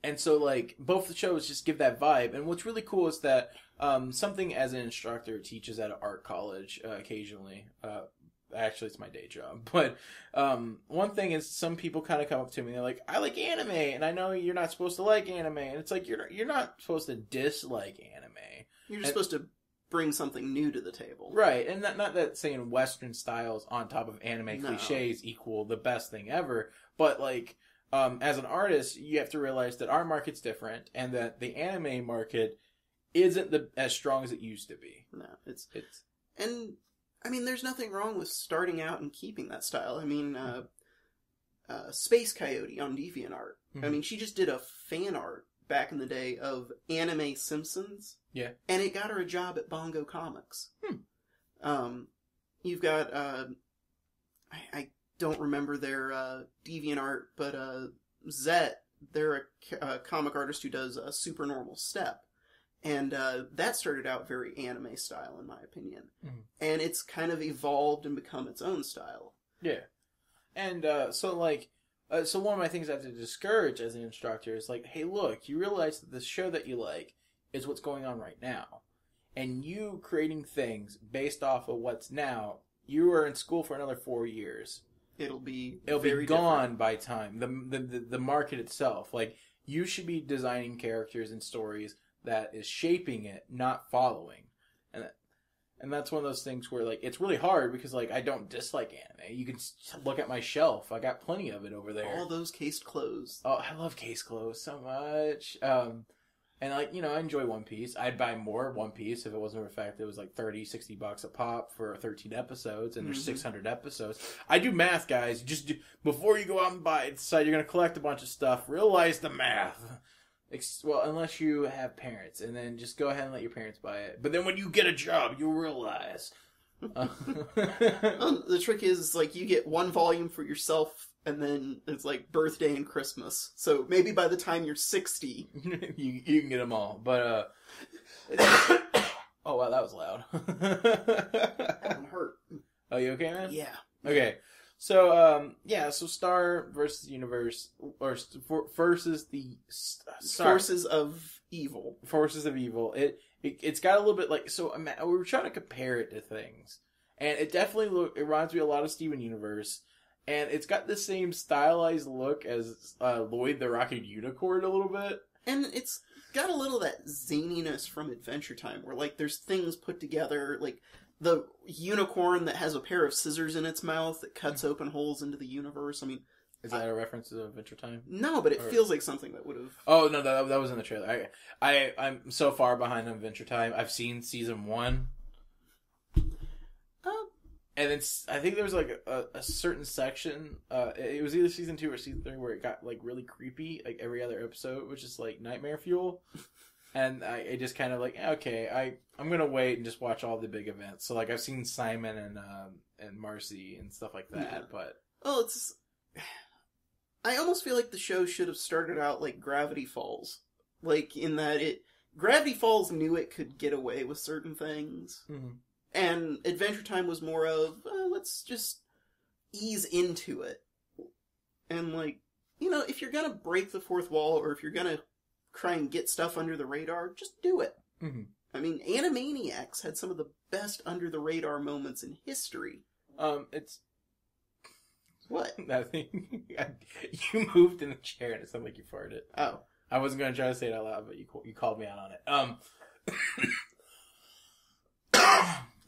And so, like, both the shows just give that vibe. And what's really cool is that something as an instructor teaches at an art college occasionally. Actually, it's my day job. But one thing is, some people kind of come up to me and they're like, I like anime, and I know you're not supposed to like anime. And it's like, you're not supposed to dislike anime. You're just supposed to bring something new to the table. Right, and not that saying Western styles on top of anime cliches equal the best thing ever. But, like... as an artist, you have to realize that our market's different, and that the anime market isn't as strong as it used to be. No, it's and I mean, there's nothing wrong with starting out and keeping that style. I mean, Space Coyote on DeviantArt. Mm-hmm. I mean, she just did a fan art back in the day of anime Simpsons. Yeah, and it got her a job at Bongo Comics. You've got I don't remember their DeviantArt, but Zet, they're a comic artist who does a Supernormal Step. And that started out very anime style, in my opinion. Mm-hmm. And it's kind of evolved and become its own style. Yeah. And so one of my things I have to discourage as an instructor is like, hey, look, you realize that the show that you like is what's going on right now. And you creating things based off of what's now, you are in school for another 4 years. It'll be gone different by time. The market itself, like, you should be designing characters and stories that is shaping it, not following. And that's one of those things where, like, it's really hard because, like, I don't dislike anime. You can look at my shelf. I got plenty of it over there. All those cased clothes. Oh, I love case clothes so much. And, like, you know, I enjoy One Piece. I'd buy more One Piece if it wasn't for the fact that it was like $30-$60 a pop for 13 episodes, and there's 600 episodes. I do math, guys. Before you go out and decide you're going to collect a bunch of stuff, realize the math. Well, unless you have parents, and then just go ahead and let your parents buy it. But then when you get a job, you'll realize. The trick is, like, you get one volume for yourself, and then it's like birthday and Christmas. So maybe by the time you're 60... you can get them all. But, oh, wow, that was loud. I'm hurt. Oh, you okay, man? Yeah. Okay. So, so Star versus Universe, or versus the... Forces of Evil. Forces of Evil. It's got a little bit like... So, we were trying to compare it to things. And it definitely it reminds me a lot of Steven Universe. And it's got the same stylized look as Lloyd the Rocket Unicorn a little bit. And it's got a little of that zaniness from Adventure Time, where, like, there's things put together, like the unicorn that has a pair of scissors in its mouth that cuts open holes into the universe. I mean... Is that a reference to Adventure Time? No, but it feels like something that would have... Oh, no, that was in the trailer. I'm so far behind on Adventure Time. I've seen season 1. And I think there was like a certain section, it was either season 2 or season 3 where it got like really creepy, like every other episode, which is like nightmare fuel. And I just kind of like, okay, I'm going to wait and just watch all the big events. So like I've seen Simon and Marcy and stuff like that, yeah. But... Well, I almost feel like the show should have started out like Gravity Falls. Like, in that Gravity Falls knew it could get away with certain things. Mm-hmm. And Adventure Time was more of, let's just ease into it. And, like, you know, if you're gonna break the fourth wall, or if you're gonna try and get stuff under the radar, just do it. Mm-hmm. I mean, Animaniacs had some of the best under-the-radar moments in history. It's... What? Nothing. You moved in the chair and it sounded like you farted. Oh. I wasn't going to try to say it out loud, but you called me out on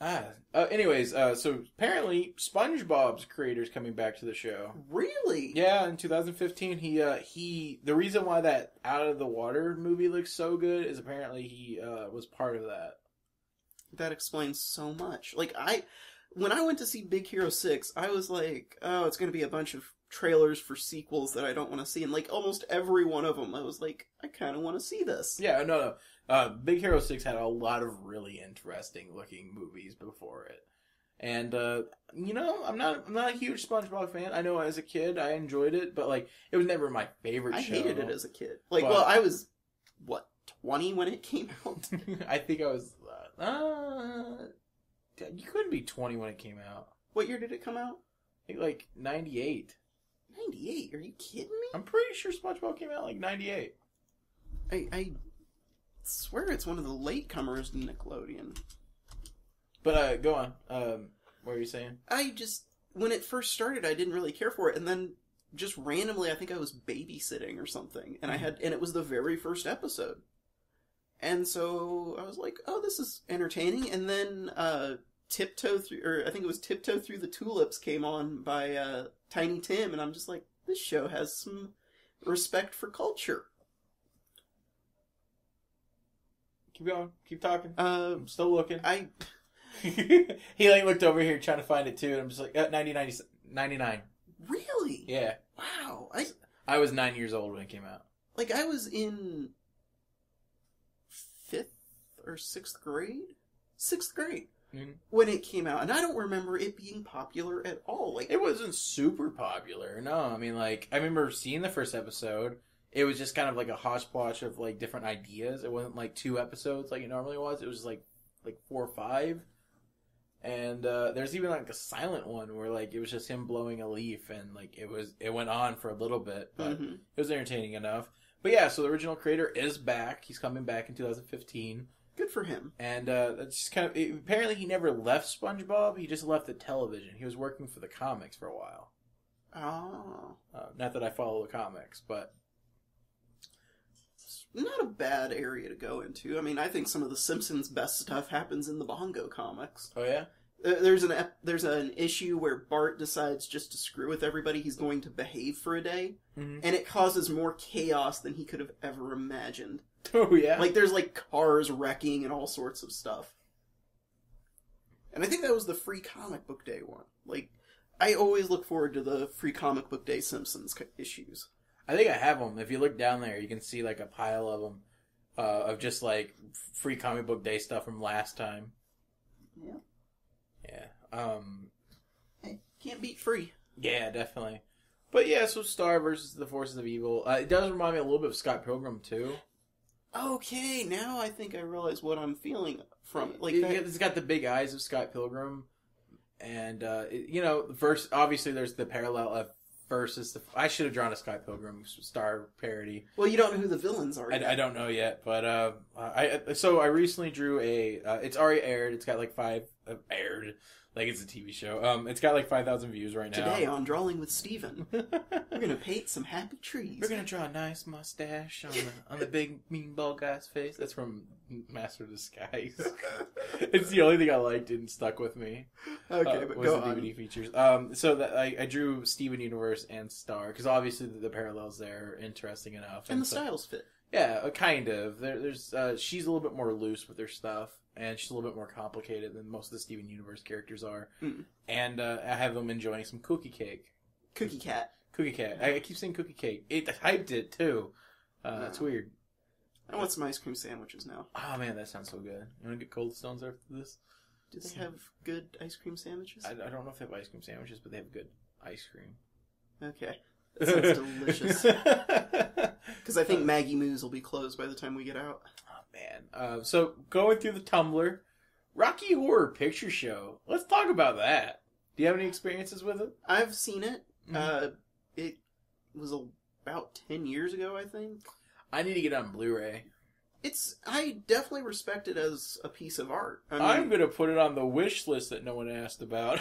it. Anyways, so apparently SpongeBob's creator's coming back to the show. Really? Yeah, in 2015, the reason why that Out of the Water movie looks so good is apparently he was part of that. That explains so much. Like, when I went to see Big Hero 6, I was like, oh, it's going to be a bunch of trailers for sequels that I don't want to see, and like almost every one of them, I was like, I kind of want to see this. Yeah, no. Big Hero 6 had a lot of really interesting looking movies before it. And, I'm not a huge SpongeBob fan. I know as a kid I enjoyed it, but, like, it was never my favorite show. I hated it as a kid. Like, well, I was, 20 when it came out? I think I was, you couldn't be 20 when it came out. What year did it come out? I think, like, 98. 98? Are you kidding me? I'm pretty sure SpongeBob came out, like, 98. I swear it's one of the latecomers to Nickelodeon. But, go on. What were you saying? When it first started, I didn't really care for it, and then just randomly, I think I was babysitting or something, and and it was the very first episode. And so I was like, oh, this is entertaining, and then, Tiptoe Through the Tulips came on by, Tiny Tim, and I'm just like, this show has some respect for culture. Keep going. Keep talking. I'm still looking. He like looked over here trying to find it too, and I'm just like, 99. Really? Yeah. Wow. I was 9 years old when it came out. Like, I was in 5th or 6th grade? 6th grade. Mm-hmm. When it came out, and I don't remember it being popular at all. Like, it wasn't super popular. No, I mean, like, I remember seeing the first episode. It was just kind of like a hodgepodge of like different ideas. It wasn't like 2 episodes like it normally was. It was just like 4 or 5. And there's even like a silent one where like it was just him blowing a leaf, and like it went on for a little bit, but it was entertaining enough. But yeah, so the original creator is back. He's coming back in 2015. Good for him. And that's just kind of apparently he never left SpongeBob. He just left the television. He was working for the comics for a while. Oh, not that I follow the comics, but it's not a bad area to go into. I mean, I think some of the Simpsons' best stuff happens in the Bongo comics. Oh yeah. There's an issue where Bart decides just to screw with everybody. He's going to behave for a day, and it causes more chaos than he could have ever imagined. Oh yeah. Like there's like cars wrecking and all sorts of stuff. And I think that was the Free Comic Book Day one. Like, I always look forward to the Free Comic Book Day Simpsons issues. I think I have them. If you look down there, you can see like a pile of them, of just like Free Comic Book Day stuff from last time. Yeah. Yeah. Hey, can't beat free. Yeah, definitely. But yeah, so Star versus the Forces of Evil. It does remind me a little bit of Scott Pilgrim too. Okay, now I think I realize what I'm feeling from it. Like it's got the big eyes of Scott Pilgrim, and first obviously there's the parallel of versus I should have drawn a Scott Pilgrim Star parody. Well, you don't know who the villains are. I don't know yet, but I recently drew it's already aired. It's got like 5 aired. Like it's a TV show. It's got like 5,000 views right now. Today on Drawing with Steven, we're gonna paint some happy trees. We're gonna draw a nice mustache on the big mean bald guy's face. That's from Master of Disguise. It's the only thing I liked and stuck with me. Okay, but go on. DVD features. So that I drew Steven Universe and Star because obviously the parallels there are interesting enough, and the styles fit. Yeah, kind of. There's she's a little bit more loose with her stuff. And she's a little bit more complicated than most of the Steven Universe characters are. And I have them enjoying some cookie cake. Cookie cat. Cookie cat. I keep saying cookie cake. It hyped it, too. It's weird. I want some ice cream sandwiches now. Oh, man, that sounds so good. You want to get Cold Stones after this? Do they have good ice cream sandwiches? I don't know if they have ice cream sandwiches, but they have good ice cream. Okay. That sounds delicious. Because I think Maggie Moo's will be closed by the time we get out. Man. So, going through the Tumblr, Rocky Horror Picture Show. Let's talk about that. Do you have any experiences with it? I've seen it. It was about 10 years ago, I think. I need to get it on Blu-ray. I definitely respect it as a piece of art. I'm going to put it on the wish list that no one asked about.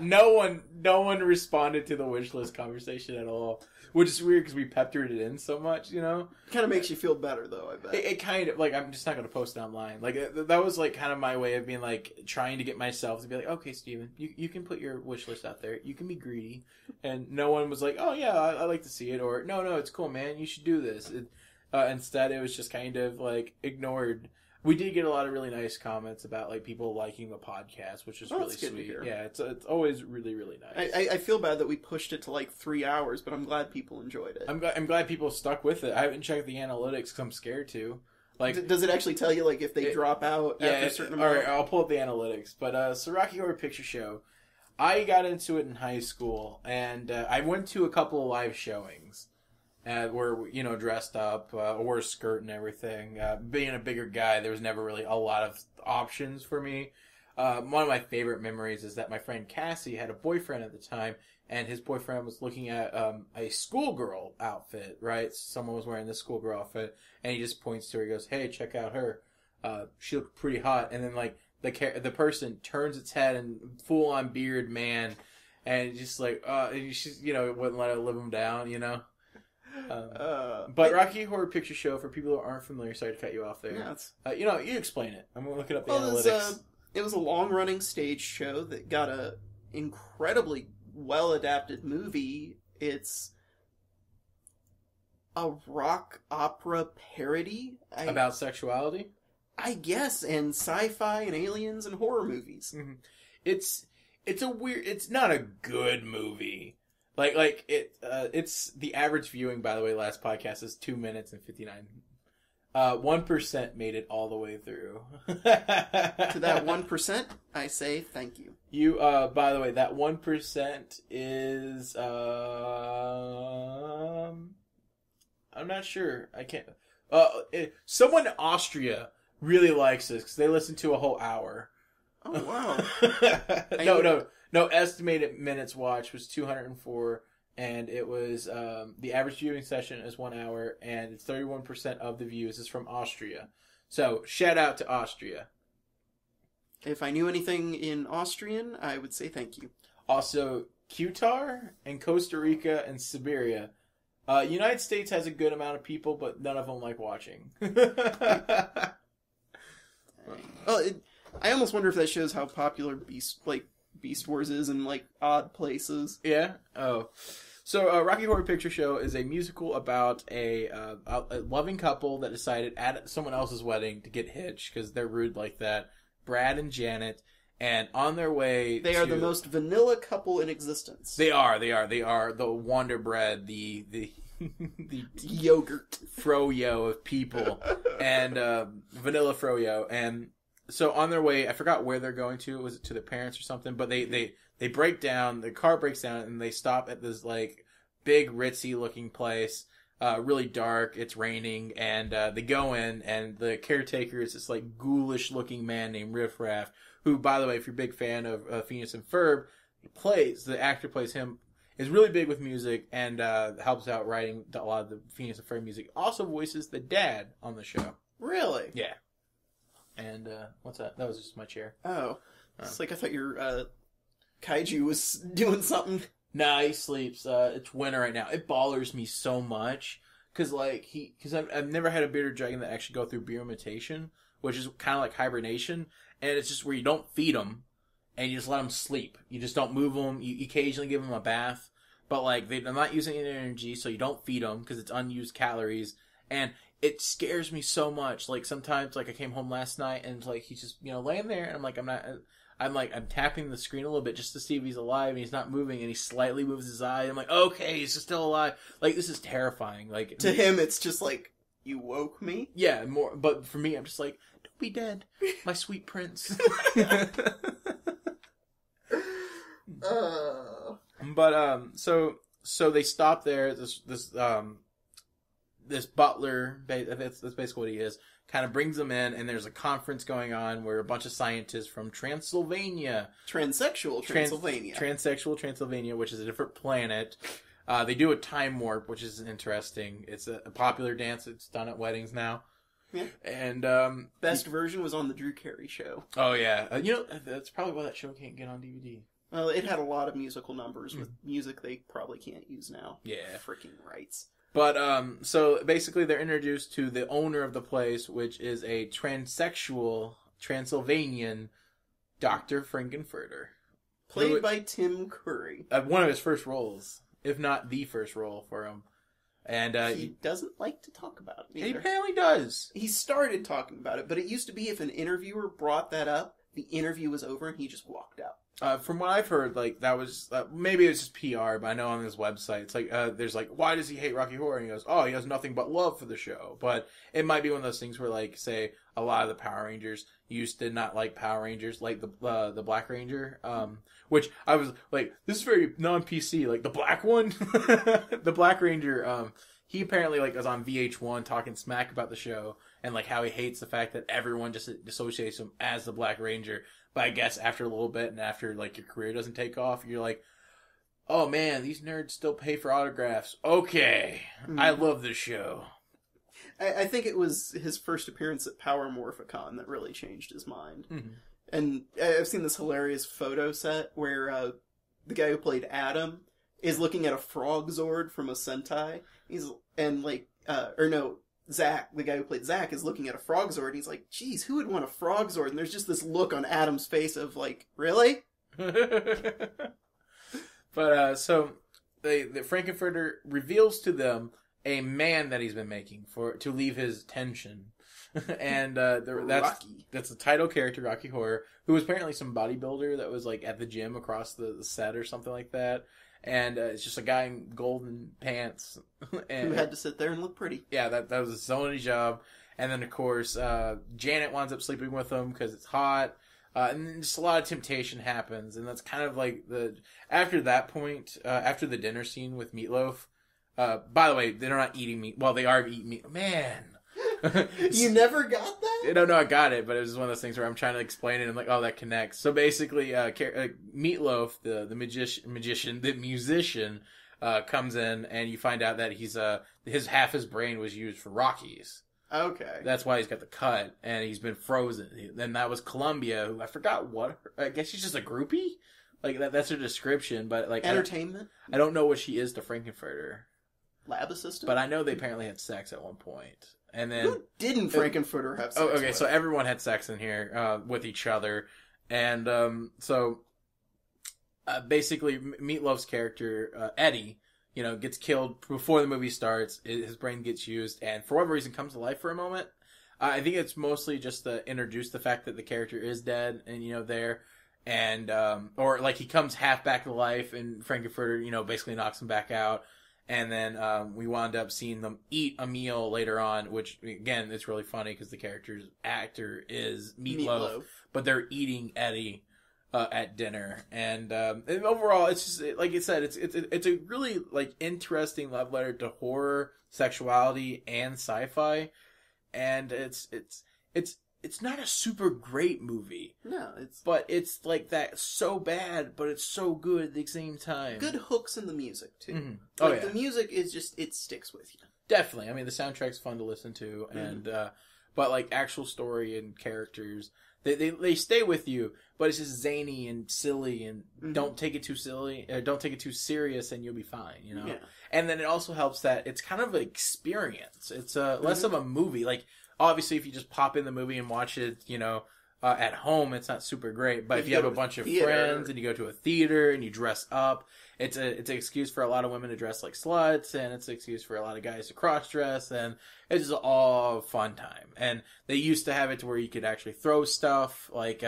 No one responded to the wish list conversation at all. Which is weird because we peppered it in so much, you know? It kind of makes you feel better, though, I bet. It kind of, like, I'm just not going to post it online. Like, that was, like, kind of my way of being, like, trying to get myself to be like, okay, Steven, you can put your wish list out there. You can be greedy. And no one was like, oh, yeah, I like to see it. Or, no, it's cool, man. You should do this. Instead, it was just kind of, like, ignored. We did get a lot of really nice comments about like people liking the podcast, which is really sweet. Yeah, it's always really, really nice. I feel bad that we pushed it to like 3 hours, but I'm glad people enjoyed it. I'm glad people stuck with it. I haven't checked the analytics because I'm scared to. Like, does it actually tell you like if they drop out after a certain amount? All right, I'll pull up the analytics. But so Rocky Horror Picture Show, I got into it in high school, and I went to a couple of live showings. Where, dressed up, wore a skirt and everything. Being a bigger guy, there was never really a lot of options for me. One of my favorite memories is that my friend Cassie had a boyfriend at the time, and his boyfriend was looking at a schoolgirl outfit, right? Someone was wearing this schoolgirl outfit, and he just points to her, he goes, hey, check out her. She looked pretty hot. And then, like, the person turns its head and full-on beard man, and just like, and she's, wouldn't let it live him down, But Rocky Horror Picture Show, for people who aren't familiar, sorry to cut you off there. Yeah, you explain it. I'm going to look it up the analytics. It was a long-running stage show that got a incredibly well-adapted movie. It's a rock opera parody. About sexuality? I guess, and sci-fi and aliens and horror movies. Mm-hmm. It's not a good movie. It's the average viewing, by the way, last podcast is 2 minutes and 59. 1% made it all the way through. To that 1%, I say thank you. By the way, that 1% is, I'm not sure. I can't, someone in Austria really likes this because they listened to a whole hour. Oh, wow. No, estimated minutes watched was 204, and it was, the average viewing session is 1 hour, and 31% of the views is from Austria. So, shout out to Austria. If I knew anything in Austrian, I would say thank you. Also, Qatar and Costa Rica and Siberia. United States has a good amount of people, but none of them like watching. I almost wonder if that shows how popular Beast Wars is in, like, odd places. Yeah? Oh. So, Rocky Horror Picture Show is a musical about a loving couple that decided at someone else's wedding to get hitched because they're rude like that. Brad and Janet. And on their way They are the most vanilla couple in existence. They are the Wonder Bread, the yogurt. Froyo of people. And vanilla Froyo. And so on their way, I forgot where they're going to. Was it to their parents or something? But they break down. The car breaks down, and they stop at this like big ritzy looking place. Really dark. It's raining, and they go in, and the caretaker is this like ghoulish looking man named Riff Raff, who, by the way, if you're a big fan of Phineas and Ferb, the actor plays him, is really big with music and helps out writing a lot of the Phineas and Ferb music. Also voices the dad on the show. Really? Yeah. And, what's that? That was just my chair. Oh. It's like I thought your, kaiju was doing something. Nah, he sleeps. It's winter right now. It bothers me so much. Cause I've never had a bearded dragon that actually go through beermentation, which is kind of like hibernation. And it's just where you don't feed them, and you just let them sleep. You just don't move them. You occasionally give them a bath. But, like, they're not using any energy, so you don't feed them, because it's unused calories. And it scares me so much. Like, sometimes, like, I came home last night, and, like, he's just, laying there, and I'm tapping the screen a little bit just to see if he's alive, and he's not moving, and he slightly moves his eye. I'm like, okay, he's still alive. Like, this is terrifying. Like, to him, it's just like, you woke me? Yeah, more. But for me, I'm just like, don't be dead, my sweet prince. But so they stop there. This butler, that's basically what he is, kind of brings them in, and there's a conference going on where a bunch of scientists from Transylvania. Transsexual Transylvania, which is a different planet. They do a time warp, which is interesting. It's a popular dance that's done at weddings now. Yeah. And best version was on the Drew Carey show. Oh yeah, that's probably why that show can't get on DVD. Well, it had a lot of musical numbers with music they probably can't use now. Yeah, freaking rights. But so basically, they're introduced to the owner of the place, which is a transsexual Transylvanian Dr. Frankenfurter, played by Tim Curry. One of his first roles, if not the first role for him. And he doesn't like to talk about it either. He apparently does. He started talking about it, but it used to be if an interviewer brought that up, the interview was over and he just walked out. From what I've heard, like, that was, maybe it's just PR, but I know on his website, it's like, there's like, why does he hate Rocky Horror? And he goes, oh, he has nothing but love for the show. But it might be one of those things where, like, say, a lot of the Power Rangers used to not like Power Rangers, like the Black Ranger, which I was like, this is very non-PC, like, the black one, the Black Ranger, he apparently, like, was on VH1 talking smack about the show, and, like, how he hates the fact that everyone just associates him as the Black Ranger. But I guess after a little bit and after, like, your career doesn't take off, you're like, oh, man, these nerds still pay for autographs. Okay. I love this show. I think it was his first appearance at Power Morphicon that really changed his mind. Mm-hmm. And I've seen this hilarious photo set where the guy who played Adam is looking at a frog Zord from a Sentai. Zach, the guy who played Zach, is looking at a Frog Zord, and he's like, geez, who would want a Frog Zord? And there's just this look on Adam's face of, like, really? But, so, the Frankenfurter reveals to them a man that he's been making to leave his tension. And that's the title character, Rocky Horror, who was apparently some bodybuilder that was, like, at the gym across the set or something like that. And it's just a guy in golden pants. And, who had to sit there and look pretty. Yeah, that was his only job. And then, of course, Janet winds up sleeping with him because it's hot. And then just a lot of temptation happens. And that's kind of like after that point, after the dinner scene with Meatloaf. By the way, they're not eating meat. Well, they are eating meat. Man. You never got that? No, I got it, but it was one of those things where I'm trying to explain it and I'm like, oh, that connects. So basically, Meatloaf, the musician, comes in and you find out that he's half his brain was used for Rockies. Okay. That's why he's got the cut and he's been frozen. Then that was Columbia, who I forgot I guess she's just a groupie? Like that's her description, but like entertainment? I don't know what she is to Frankenfurter. Lab assistant? But I know they apparently had sex at one point. And then who didn't Frankenfurter have sex? Oh, okay, so everyone had sex in here with each other, and basically Meatloaf's character Eddie, gets killed before the movie starts. His brain gets used, and for whatever reason comes to life for a moment. I think it's mostly just to introduce the fact that the character is dead, and there, and or like he comes half back to life, and Frankenfurter basically knocks him back out. And then we wound up seeing them eat a meal later on, which, again, it's really funny because the actor is Meatloaf, but they're eating Eddie at dinner. And overall, it's just, like I said, it's a really, like, interesting love letter to horror, sexuality, and sci-fi. And it's not a super great movie. No, but it's like that so bad, but it's so good at the same time. Good hooks in the music too. Mm-hmm. The music is just, it sticks with you. Definitely. I mean, the soundtrack's fun to listen to, and but like actual story and characters, they stay with you, but it's just zany and silly, and don't take it too silly, or don't take it too serious, and you'll be fine. Yeah. And then it also helps that it's kind of an experience. It's less of a movie, like. Obviously, if you just pop in the movie and watch it, at home, it's not super great. But if you have a bunch of friends and you go to a theater and you dress up, it's an excuse for a lot of women to dress like sluts, and it's an excuse for a lot of guys to cross-dress, and it's just all fun time. And they used to have it to where you could actually throw stuff, like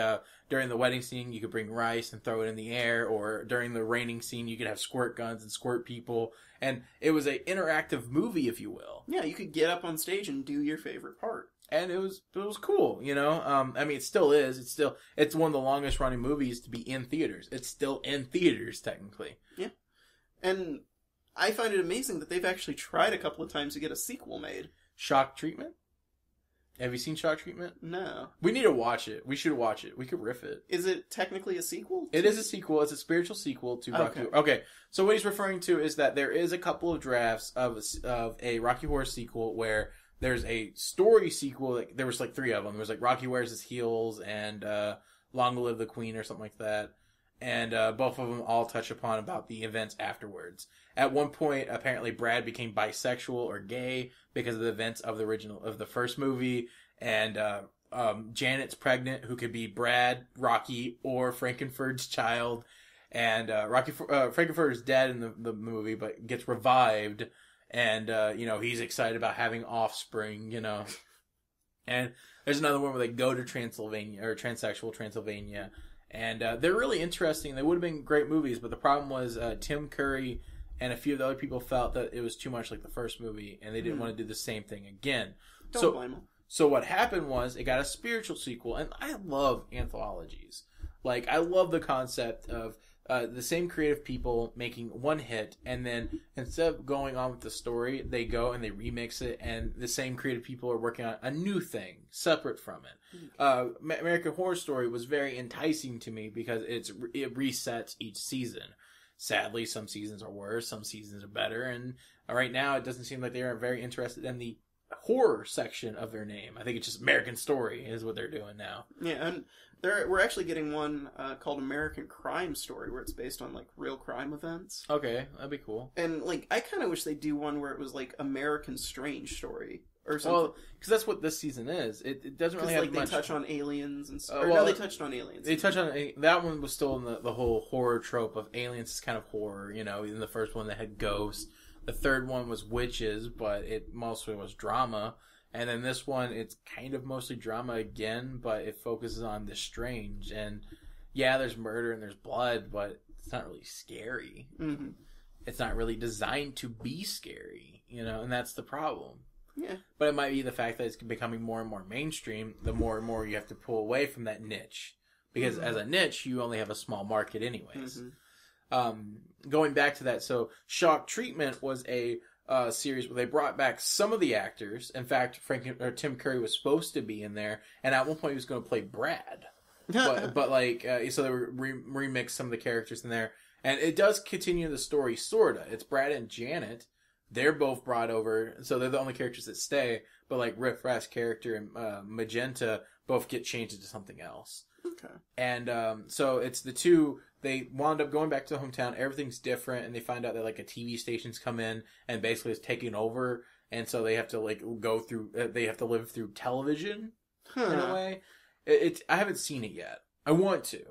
during the wedding scene, you could bring rice and throw it in the air, or during the raining scene, you could have squirt guns and squirt people. And it was an interactive movie, if you will. Yeah, you could get up on stage and do your favorite part. And it was cool, I mean, it still is. It's one of the longest running movies to be in theaters. It's still in theaters, technically. Yeah. And I find it amazing that they've actually tried a couple of times to get a sequel made. Shock Treatment? Have you seen Shock Treatment? No. We need to watch it. We should watch it. We could riff it. Is it technically a sequel? It is a sequel. It's a spiritual sequel to Rocky Horror. Okay. So what he's referring to is that there is a couple of drafts of a Rocky Horror sequel where there's a story sequel. Like, there was like 3 of them. There was like Rocky Wears His Heels and Long Live the Queen or something like that. And both of them all touch upon about the events afterwards. At one point, apparently Brad became bisexual or gay because of the events of the first movie. And Janet's pregnant, who could be Brad, Rocky, or Frankenfurter's child. And Frankenfurter's dead in the movie, but gets revived. And, he's excited about having offspring, And there's another one where they go to Transylvania, or transsexual Transylvania. And they're really interesting. They would have been great movies, but the problem was Tim Curry and a few of the other people felt that it was too much like the first movie, and they didn't want to do the same thing again. Don't blame them. So what happened was it got a spiritual sequel, and I love anthologies. Like, I love the concept of the same creative people making one hit, and then instead of going on with the story, they go and they remix it, and the same creative people are working on a new thing separate from it. American Horror Story was very enticing to me because it resets each season. Sadly, some seasons are worse, some seasons are better, and right now it doesn't seem like they are very interested in the horror section of their name. I think it's just American Story is what they're doing now. Yeah, and we're actually getting one called American Crime Story, where it's based on, like, real crime events. Okay, that'd be cool. And, like, I kind of wish they'd do one where it was, like, American Strange Story or something. Well, because that's what this season is. It doesn't really have much... they touch on aliens and stuff. Well, no, they touched on aliens. They touched on... That one was still in the whole horror trope of aliens is kind of horror, In the first one, they had ghosts. The third one was witches, but it mostly was drama. And then this one, it's kind of mostly drama again, but it focuses on the strange. And yeah, there's murder and there's blood, but it's not really scary. Mm-hmm. It's not really designed to be scary, and that's the problem. Yeah. But it might be the fact that it's becoming more and more mainstream, the more and more you have to pull away from that niche. Because as a niche, you only have a small market anyways. Going back to that, so Shock Treatment was a series where they brought back some of the actors. In fact, Tim Curry was supposed to be in there, and at one point he was going to play Brad. but so they remixed some of the characters in there, and it does continue the story sorta. It's Brad and Janet. They're both brought over, so they're the only characters that stay. But like Riff Raff's character and Magenta both get changed into something else. Okay. And so it's the two. They wound up going back to the hometown. Everything's different, and they find out that like a TV station's come in and basically is taking over. And so they have to like go through. They have to live through television in a way. I haven't seen it yet. I want to,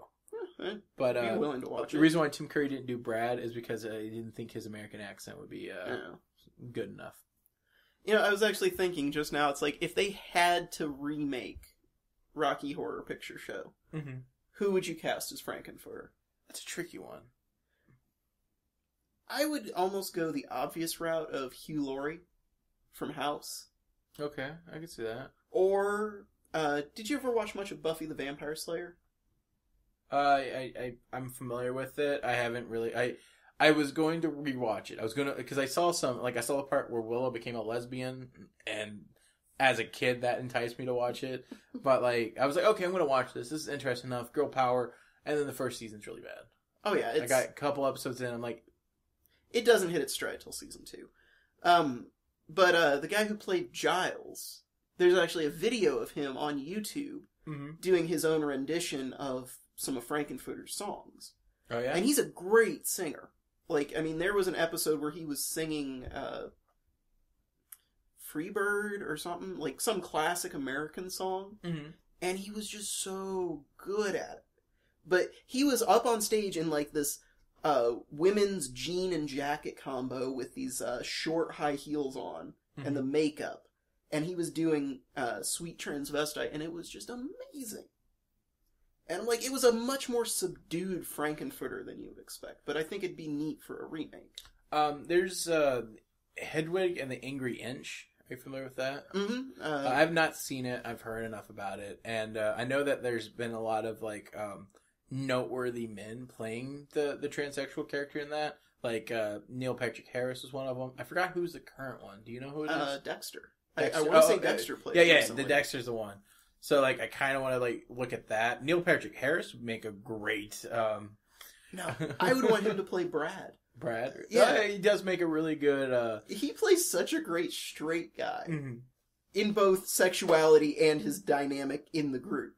but I'm willing to watch the reason why Tim Curry didn't do Brad is because he didn't think his American accent would be good enough. I was actually thinking just now. It's like if they had to remake Rocky Horror Picture Show, who would you cast as Frankenfurter? That's a tricky one. I would almost go the obvious route of Hugh Laurie from House. Okay, I could see that. Or, did you ever watch much of Buffy the Vampire Slayer? I'm familiar with it. I haven't really... I was going to rewatch it. I was going to... Because I saw the part where Willow became a lesbian, and as a kid, that enticed me to watch it. But, I was like, okay, I'm going to watch this. This is interesting enough. Girl power. And then the first season's really bad. Oh, yeah. I got a couple episodes in, I'm like... It doesn't hit its stride till season 2. But the guy who played Giles, there's actually a video of him on YouTube doing his own rendition of some of Frankenfurter's songs. Oh, yeah? And he's a great singer. There was an episode where he was singing Freebird or something, like some classic American song. And he was just so good at it. But he was up on stage in this women's jean and jacket combo with these short high heels on and the makeup. And he was doing Sweet Transvestite, and it was just amazing. And it was a much more subdued Frankenfurter than you would expect. But I think it'd be neat for a remake. There's Hedwig and the Angry Inch. Are you familiar with that? I've not seen it. I've heard enough about it. And I know that there's been a lot of noteworthy men playing the transsexual character in that. Neil Patrick Harris was one of them. I forgot who's the current one. Do you know who it is? Dexter. I want to say Dexter played it. Yeah, recently. the Dexter's the one. So, I kind of want to, look at that. Neil Patrick Harris would make a great... No, I would want him to play Brad. Brad? Yeah. He does make a really good... He plays such a great straight guy. In both sexuality and his dynamic in the group.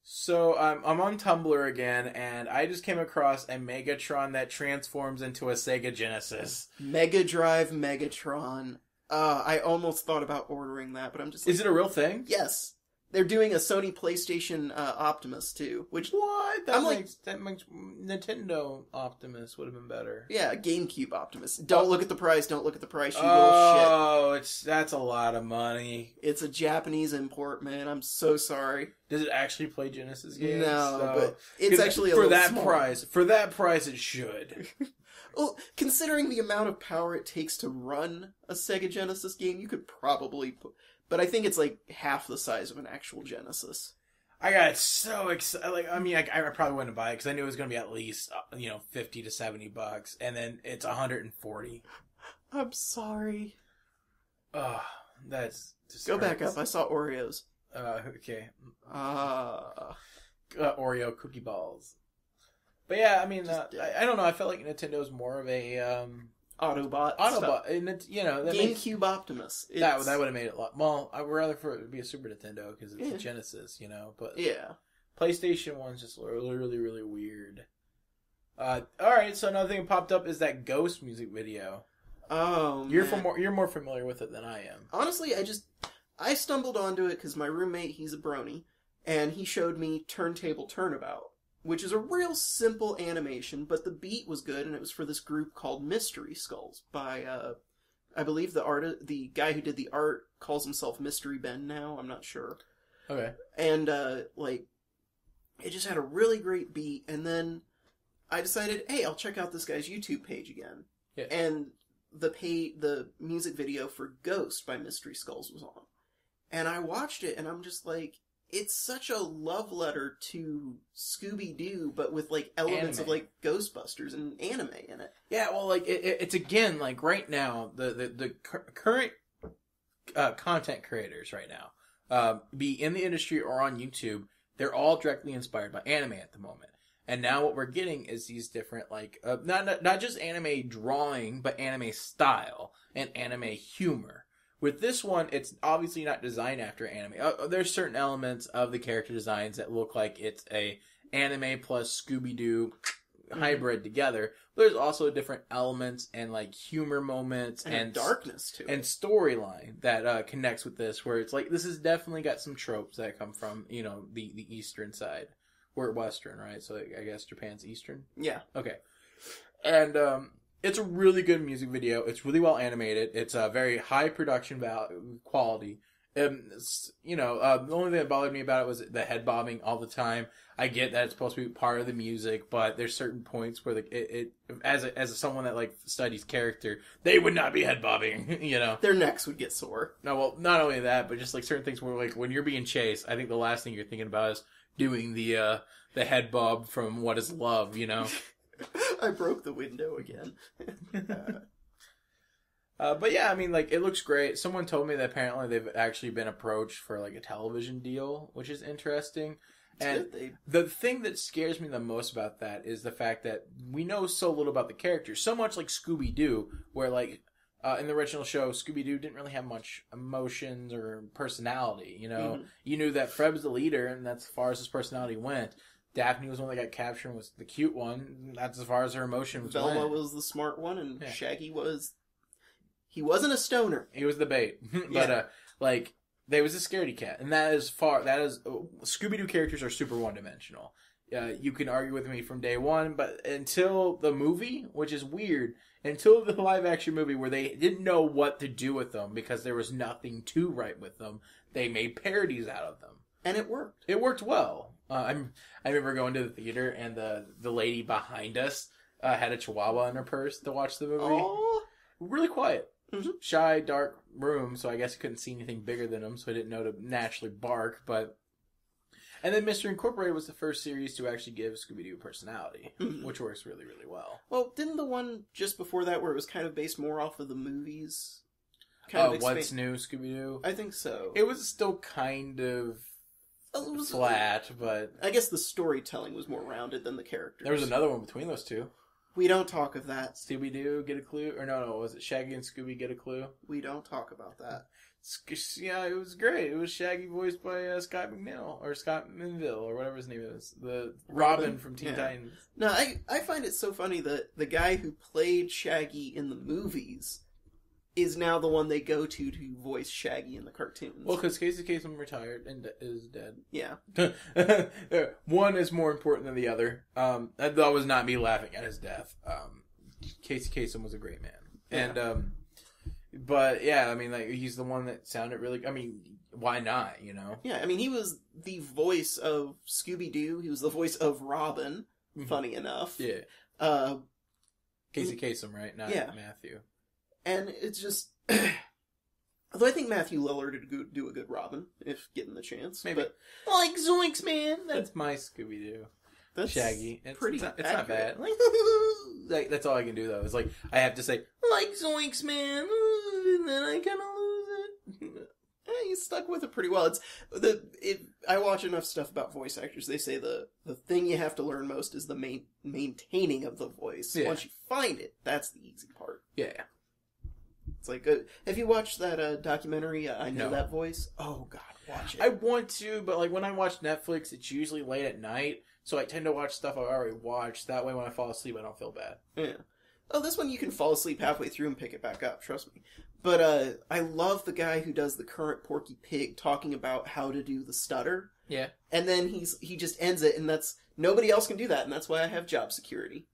So, I'm on Tumblr again, and I just came across a Megatron that transforms into a Sega Genesis. Mega Drive Megatron. I almost thought about ordering that, but I'm just Is it a real thing? Yes. They're doing a Sony PlayStation Optimus too, which What? I'm That makes Nintendo Optimus would have been better. Yeah, GameCube Optimus. Don't look at the price. Don't look at the price. You will shit. That's a lot of money. It's a Japanese import, man. I'm so sorry. Does it actually play Genesis games? No, but it's actually for that price. For that price, it should. Well, considering the amount of power it takes to run a Sega Genesis game, you could probably put... But I think it's like half the size of an actual Genesis. I got so excited. Like, I mean, I probably wouldn't buy it because I knew it was going to be at least, $50 to $70, and then it's $140. I'm sorry. Oh, that's just go back up. I saw Oreos. Okay. Oreo cookie balls. But yeah, I mean, I don't know. I felt like Nintendo's more of a Autobot, and GameCube Optimus. That would have made it a lot. Well, I would rather for it to be a Super Nintendo because it's a Genesis, But yeah, PlayStation 1's just really, really weird. All right, so another thing that popped up is that Ghost music video. Oh, you're more familiar with it than I am. Honestly, I stumbled onto it because my roommate, he's a brony, and he showed me Turntable Turnabout, which is a real simple animation, but the beat was good, and it was for this group called Mystery Skulls by, I believe the guy who did the art calls himself Mystery Ben now, I'm not sure. Okay. And, it just had a really great beat, and then I decided, hey, I'll check out this guy's YouTube page again. Yeah. And the music video for Ghost by Mystery Skulls was on. And I watched it, and I'm just like, it's such a love letter to Scooby-Doo, but with, elements anime. of, Ghostbusters and anime in it. Yeah, well, it's again, right now, the current content creators right now, be in the industry or on YouTube, they're all directly inspired by anime at the moment. And now what we're getting is these different, not just anime drawing, but anime style and anime humor. With this one, it's obviously not designed after anime. There's certain elements of the character designs that look like it's a anime plus Scooby-Doo hybrid together. But there's also different elements and humor moments and darkness to it. And storyline that connects with this, where it's this has definitely got some tropes that come from, the Eastern side. We're Western, right? So I guess Japan's Eastern? Yeah. Okay. And, it's a really good music video. It's really well animated. It's a very high production quality. The only thing that bothered me about it was the head bobbing all the time. I get that it's supposed to be part of the music, but there's certain points where as someone that studies character, they would not be head bobbing. Their necks would get sore. No, well, not only that, but just certain things where when you're being chased, I think the last thing you're thinking about is doing the head bob from What Is Love. I broke the window again. But yeah, I mean, it looks great. Someone told me that apparently they've actually been approached for a television deal, which is interesting. And the thing that scares me the most about that is the fact that we know so little about the characters. So much like Scooby-Doo, where in the original show, Scooby-Doo didn't really have much emotions or personality. Mm-hmm. You knew that Fred was the leader, and that's as far as his personality went. Daphne was the one that got captured and was the cute one. That's as far as her emotion was. Velma was the smart one, and Shaggy was... He wasn't a stoner. He was the bait. But, they was a scaredy cat. And Scooby-Doo characters are super one-dimensional. You can argue with me from day one, but until the movie, which is weird, until the live-action movie where they didn't know what to do with them because there was nothing to write with them, they made parodies out of them. And it worked. It worked well. I remember going to the theater and the lady behind us had a chihuahua in her purse to watch the movie. Aww. Really quiet. Mm-hmm. Shy, dark room, so I guess I couldn't see anything bigger than him, so I didn't know to naturally bark, but... And then Mr. Incorporated was the first series to actually give Scooby-Doo personality, which works really, really well. Well, didn't the one just before that where it was kind of based more off of the movies? What's New, Scooby-Doo? I think so. It was still kind of... flat, but... I guess the storytelling was more rounded than the characters. There was another one between those two. We don't talk of that. Scooby-Doo, Get a Clue? Or no, was it Shaggy and Scooby, Get a Clue? We don't talk about that. Yeah, it was great. It was Shaggy voiced by Scott McNeil, or Scott Minville, or whatever his name is. The Robin from Teen Titans. No, I find it so funny that the guy who played Shaggy in the movies is now the one they go to voice Shaggy in the cartoons. Well, because Casey Kasem retired and is dead. Yeah. One is more important than the other. That was not me laughing at his death. Casey Kasem was a great man. Yeah. And, but yeah, I mean, like, he's the one that sounded really, I mean, why not, you know? Yeah, I mean, he was the voice of Scooby-Doo. He was the voice of Robin, funny enough. Yeah. Casey Kasem, right? Not Matthew. And it's just... Although I think Matthew Lillard would do a good Robin, if given the chance. Maybe. But, like, Zoinks, man! That's my Scooby-Doo. That's Shaggy. it's not bad. Like, that's all I can do, though. It's like, I have to say, like Zoinks, man! And then I kind of lose it. He's stuck with it pretty well. I watch enough stuff about voice actors. They say the thing you have to learn most is the maintaining of the voice. Yeah. Once you find it, that's the easy part. Yeah. It's like, have you watched that documentary, I Know No. That Voice? Oh, God, watch it. I want to, but like when I watch Netflix, it's usually late at night, so I tend to watch stuff I've already watched. That way when I fall asleep, I don't feel bad. Yeah. Oh, this one you can fall asleep halfway through and pick it back up, trust me. But I love the guy who does the current Porky Pig talking about how to do the stutter. Yeah. And then he just ends it, and nobody else can do that, and that's why I have job security.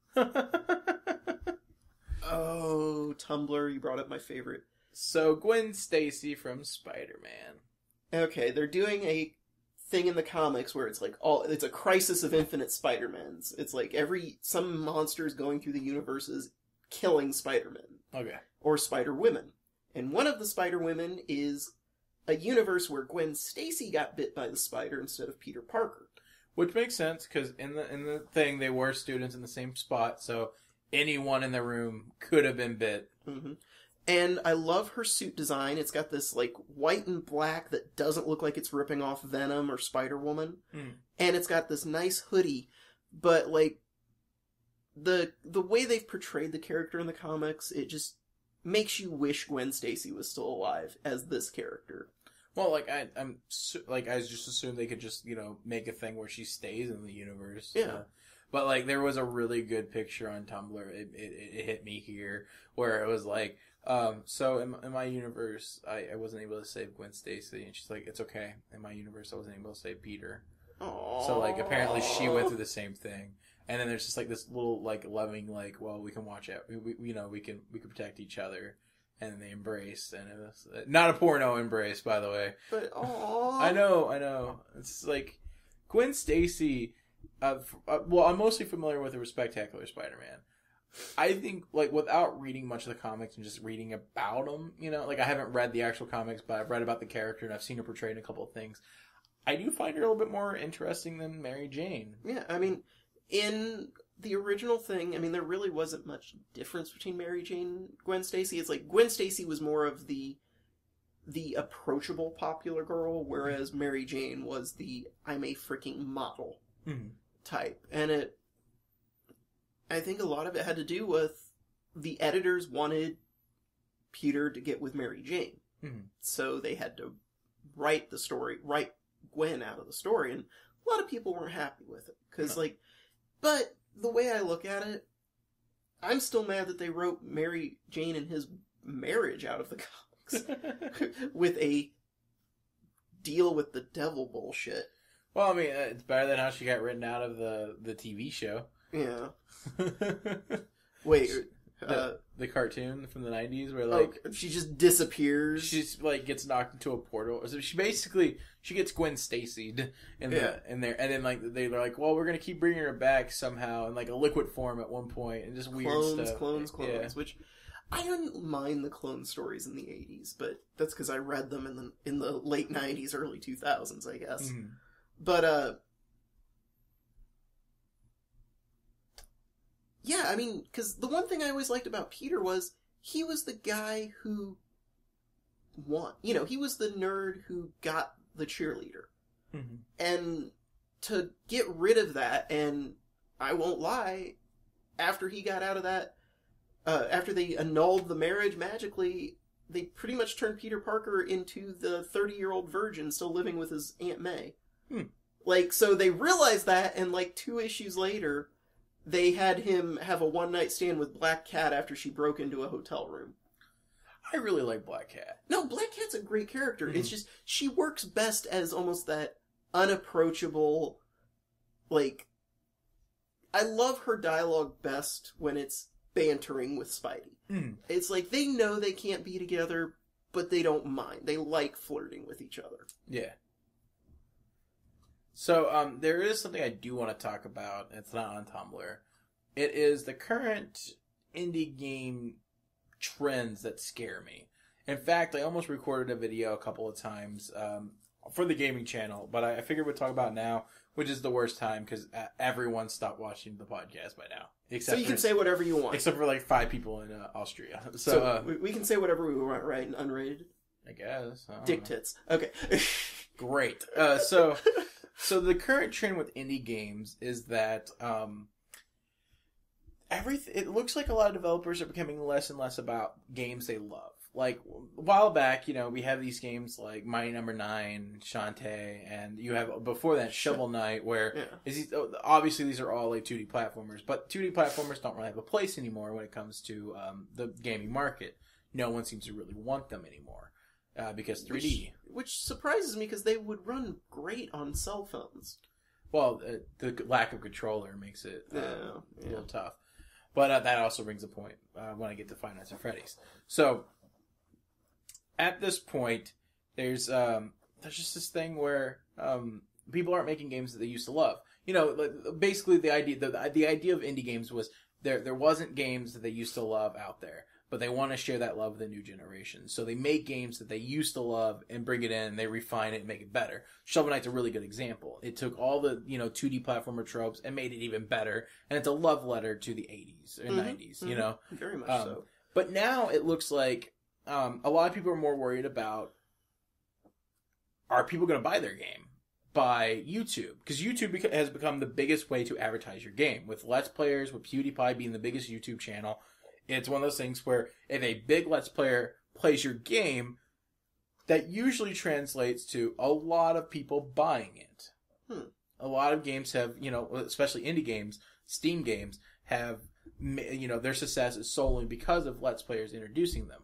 Oh, Tumblr, you brought up my favorite. So, Gwen Stacy from Spider-Man. Okay, they're doing a thing in the comics where it's like it's a crisis of infinite Spider-Mans. It's like some monster is going through the universes killing Spider-Men. Okay. Or Spider-Women. And one of the Spider-Women is a universe where Gwen Stacy got bit by the spider instead of Peter Parker. Which makes sense, because in the thing, they were students in the same spot, so anyone in the room could have been bit. Mm-hmm. And I love her suit design. It's got this, like, white and black that doesn't look like it's ripping off Venom or Spider-Woman. Mm. And it's got this nice hoodie, but, like, the way they've portrayed the character in the comics, it just makes you wish Gwen Stacy was still alive as this character. Well, like, I just assumed they could just, make a thing where she stays in the universe. Yeah. But, like, there was a really good picture on Tumblr. It hit me here, where it was like, so in my universe, I wasn't able to save Gwen Stacy, and she's like, it's okay. In my universe, I wasn't able to save Peter. Aww. So, like, apparently she went through the same thing. And then there's just, like, this little, like, loving, like, well, we can watch it. We can protect each other. And then they embraced, and it was not a porno embrace, by the way. But aww. I know. It's like Gwen Stacy. Well, I'm mostly familiar with her Spectacular Spider-Man. I think, like, without reading much of the comics and just reading about them, like, I haven't read the actual comics, but I've read about the character and I've seen her portrayed in a couple of things. I do find her a little bit more interesting than Mary Jane. Yeah, I mean, in the original thing, I mean, there really wasn't much difference between Mary Jane and Gwen Stacy. It's like Gwen Stacy was more of the approachable popular girl, whereas Mary Jane was the I'm a freaking model type. And I think a lot of it had to do with the editors wanted Peter to get with Mary Jane. Mm-hmm. So they had to write Gwen out of the story, and a lot of people weren't happy with it. Because, but the way I look at it, I'm still mad that they wrote Mary Jane and his marriage out of the comics with a deal with the devil bullshit. Well, I mean, it's better than how she got written out of the TV show. Yeah. Wait, the cartoon from the 90s where, she just disappears. She's, gets knocked into a portal. So she gets Gwen Stacy'd in there. And then, they're like, well, we're going to keep bringing her back somehow in, a liquid form at one point. And just weird stuff. Clones, yeah. Which, I didn't mind the clone stories in the 80s, but that's because I read them in the late 90s, early 2000s, I guess. Mm-hmm. But, yeah, I mean, because the one thing I always liked about Peter was he was the guy who won. He was the nerd who got the cheerleader. Mm-hmm. And to get rid of that, and I won't lie, after he got out of that, after they annulled the marriage magically, they pretty much turned Peter Parker into the 30-year-old virgin still living with his Aunt May. So they realized that, and 2 issues later, they had him have a one-night stand with Black Cat after she broke into a hotel room. I really like Black Cat. No, Black Cat's a great character. Mm-hmm. It's just, she works best as almost that unapproachable, like, I love her dialogue best when it's bantering with Spidey. Mm. It's like, they know they can't be together, but they don't mind. They like flirting with each other. Yeah. So, there is something I do want to talk about. It's not on Tumblr. It is the current indie game trends that scare me. In fact, I almost recorded a video a couple of times for the gaming channel, but I figured we'd talk about it now, which is the worst time because everyone stopped watching the podcast by now. So you can say whatever you want. Except for like 5 people in Austria. So we can say whatever we want, right? And unrated? I guess. Dick tits. Okay. Great. So the current trend with indie games is that it looks like a lot of developers are becoming less and less about games they love. Like, a while back, we have these games like Mighty Number 9, Shantae, and you have, before that, Shovel Knight, where, obviously these are all like 2D platformers, but 2D platformers don't really have a place anymore when it comes to the gaming market. No one seems to really want them anymore, because 3D. Which surprises me, because they would run great on cell phones. Well, the lack of controller makes it a little tough. But that also brings a point when I get to Five Nights at Freddy's. So, at this point, there's just this thing where people aren't making games that they used to love. Basically the idea of indie games was there wasn't games that they used to love out there, but they want to share that love with the new generation. So they make games that they used to love and bring it in, and they refine it and make it better. Shovel Knight's a really good example. It took all the 2D platformer tropes and made it even better, and it's a love letter to the 80s or 90s. Very much so. But now it looks like a lot of people are more worried about, are people going to buy their game by YouTube? Because YouTube has become the biggest way to advertise your game. With Let's Players, with PewDiePie being the biggest YouTube channel, it's one of those things where if a big Let's Player plays your game, that usually translates to a lot of people buying it. A lot of games have, especially indie games, Steam games, have, their success is solely because of Let's Players introducing them.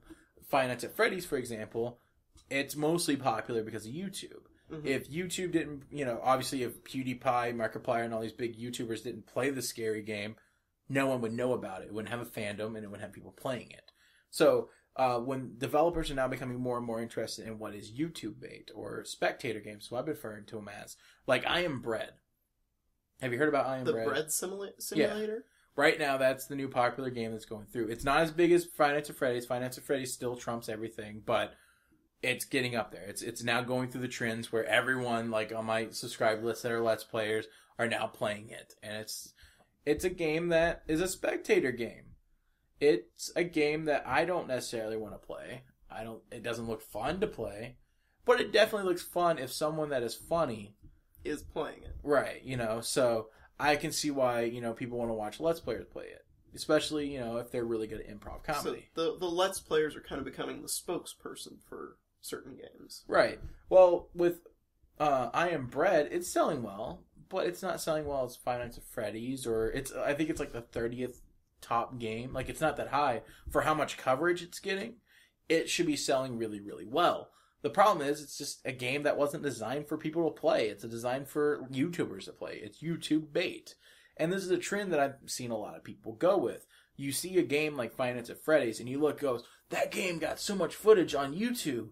Five Nights at Freddy's, for example, it's mostly popular because of YouTube. Mm-hmm. If YouTube didn't, obviously if PewDiePie, Markiplier, and all these big YouTubers didn't play the scary game, no one would know about it. It wouldn't have a fandom, and it wouldn't have people playing it. So, when developers are now becoming more and more interested in what is YouTube bait, or spectator games, so I've been referring to them as, like I Am Bread. Have you heard about I Am Bread? The bread simulator? Yeah. Right now, that's the new popular game that's going through. It's not as big as Five Nights at Freddy's. Five Nights at Freddy's still trumps everything, but it's getting up there. It's now going through the trends where everyone, like on my subscribe list that are Let's Players, are now playing it. And it's a game that is a spectator game. It's a game that I don't necessarily want to play. It doesn't look fun to play, but it definitely looks fun if someone that is funny is playing it. Right, so I can see why, people want to watch Let's Players play it. Especially, if they're really good at improv comedy. So the Let's Players are kind of becoming the spokesperson for certain games. Right. Well, with I Am Bread, it's selling well, but it's not selling well as Five Nights at Freddy's, or I think it's like the 30th top game. Like, it's not that high. For how much coverage it's getting, it should be selling really, really well. The problem is, it's just a game that wasn't designed for people to play. It's designed for YouTubers to play. It's YouTube bait. And this is a trend that I've seen a lot of people go with. You see a game like Five Nights at Freddy's, and you goes, that game got so much footage on YouTube.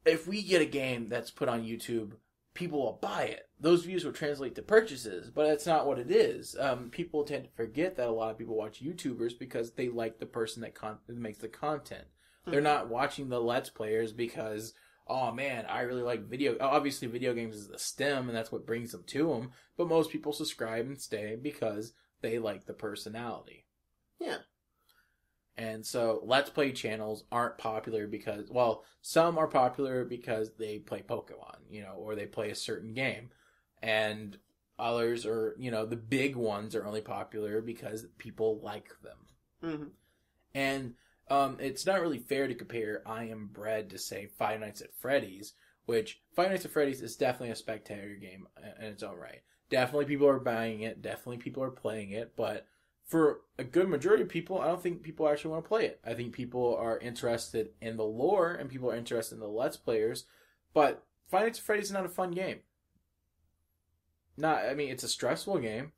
If we get a game that's put on YouTube, people will buy it. Those views will translate to purchases, but that's not what it is. People tend to forget that a lot of people watch YouTubers because they like the person that makes the content. They're not watching the Let's Players because, oh man, I really like obviously video games is the stem and that's what brings them to them, but most people subscribe and stay because they like the personality. Yeah. And so Let's Play channels aren't popular because, well, some are popular because they play Pokemon, or they play a certain game. And others are, the big ones are only popular because people like them. Mm-hmm. And it's not really fair to compare I Am Bread to, say, Five Nights at Freddy's, which Five Nights at Freddy's is definitely a spectator game in its own right. Definitely people are buying it. Definitely people are playing it. But for a good majority of people, I don't think people actually want to play it. I think people are interested in the lore and people are interested in the Let's Players, but Five Nights at Freddy's is not a fun game. It's a stressful game.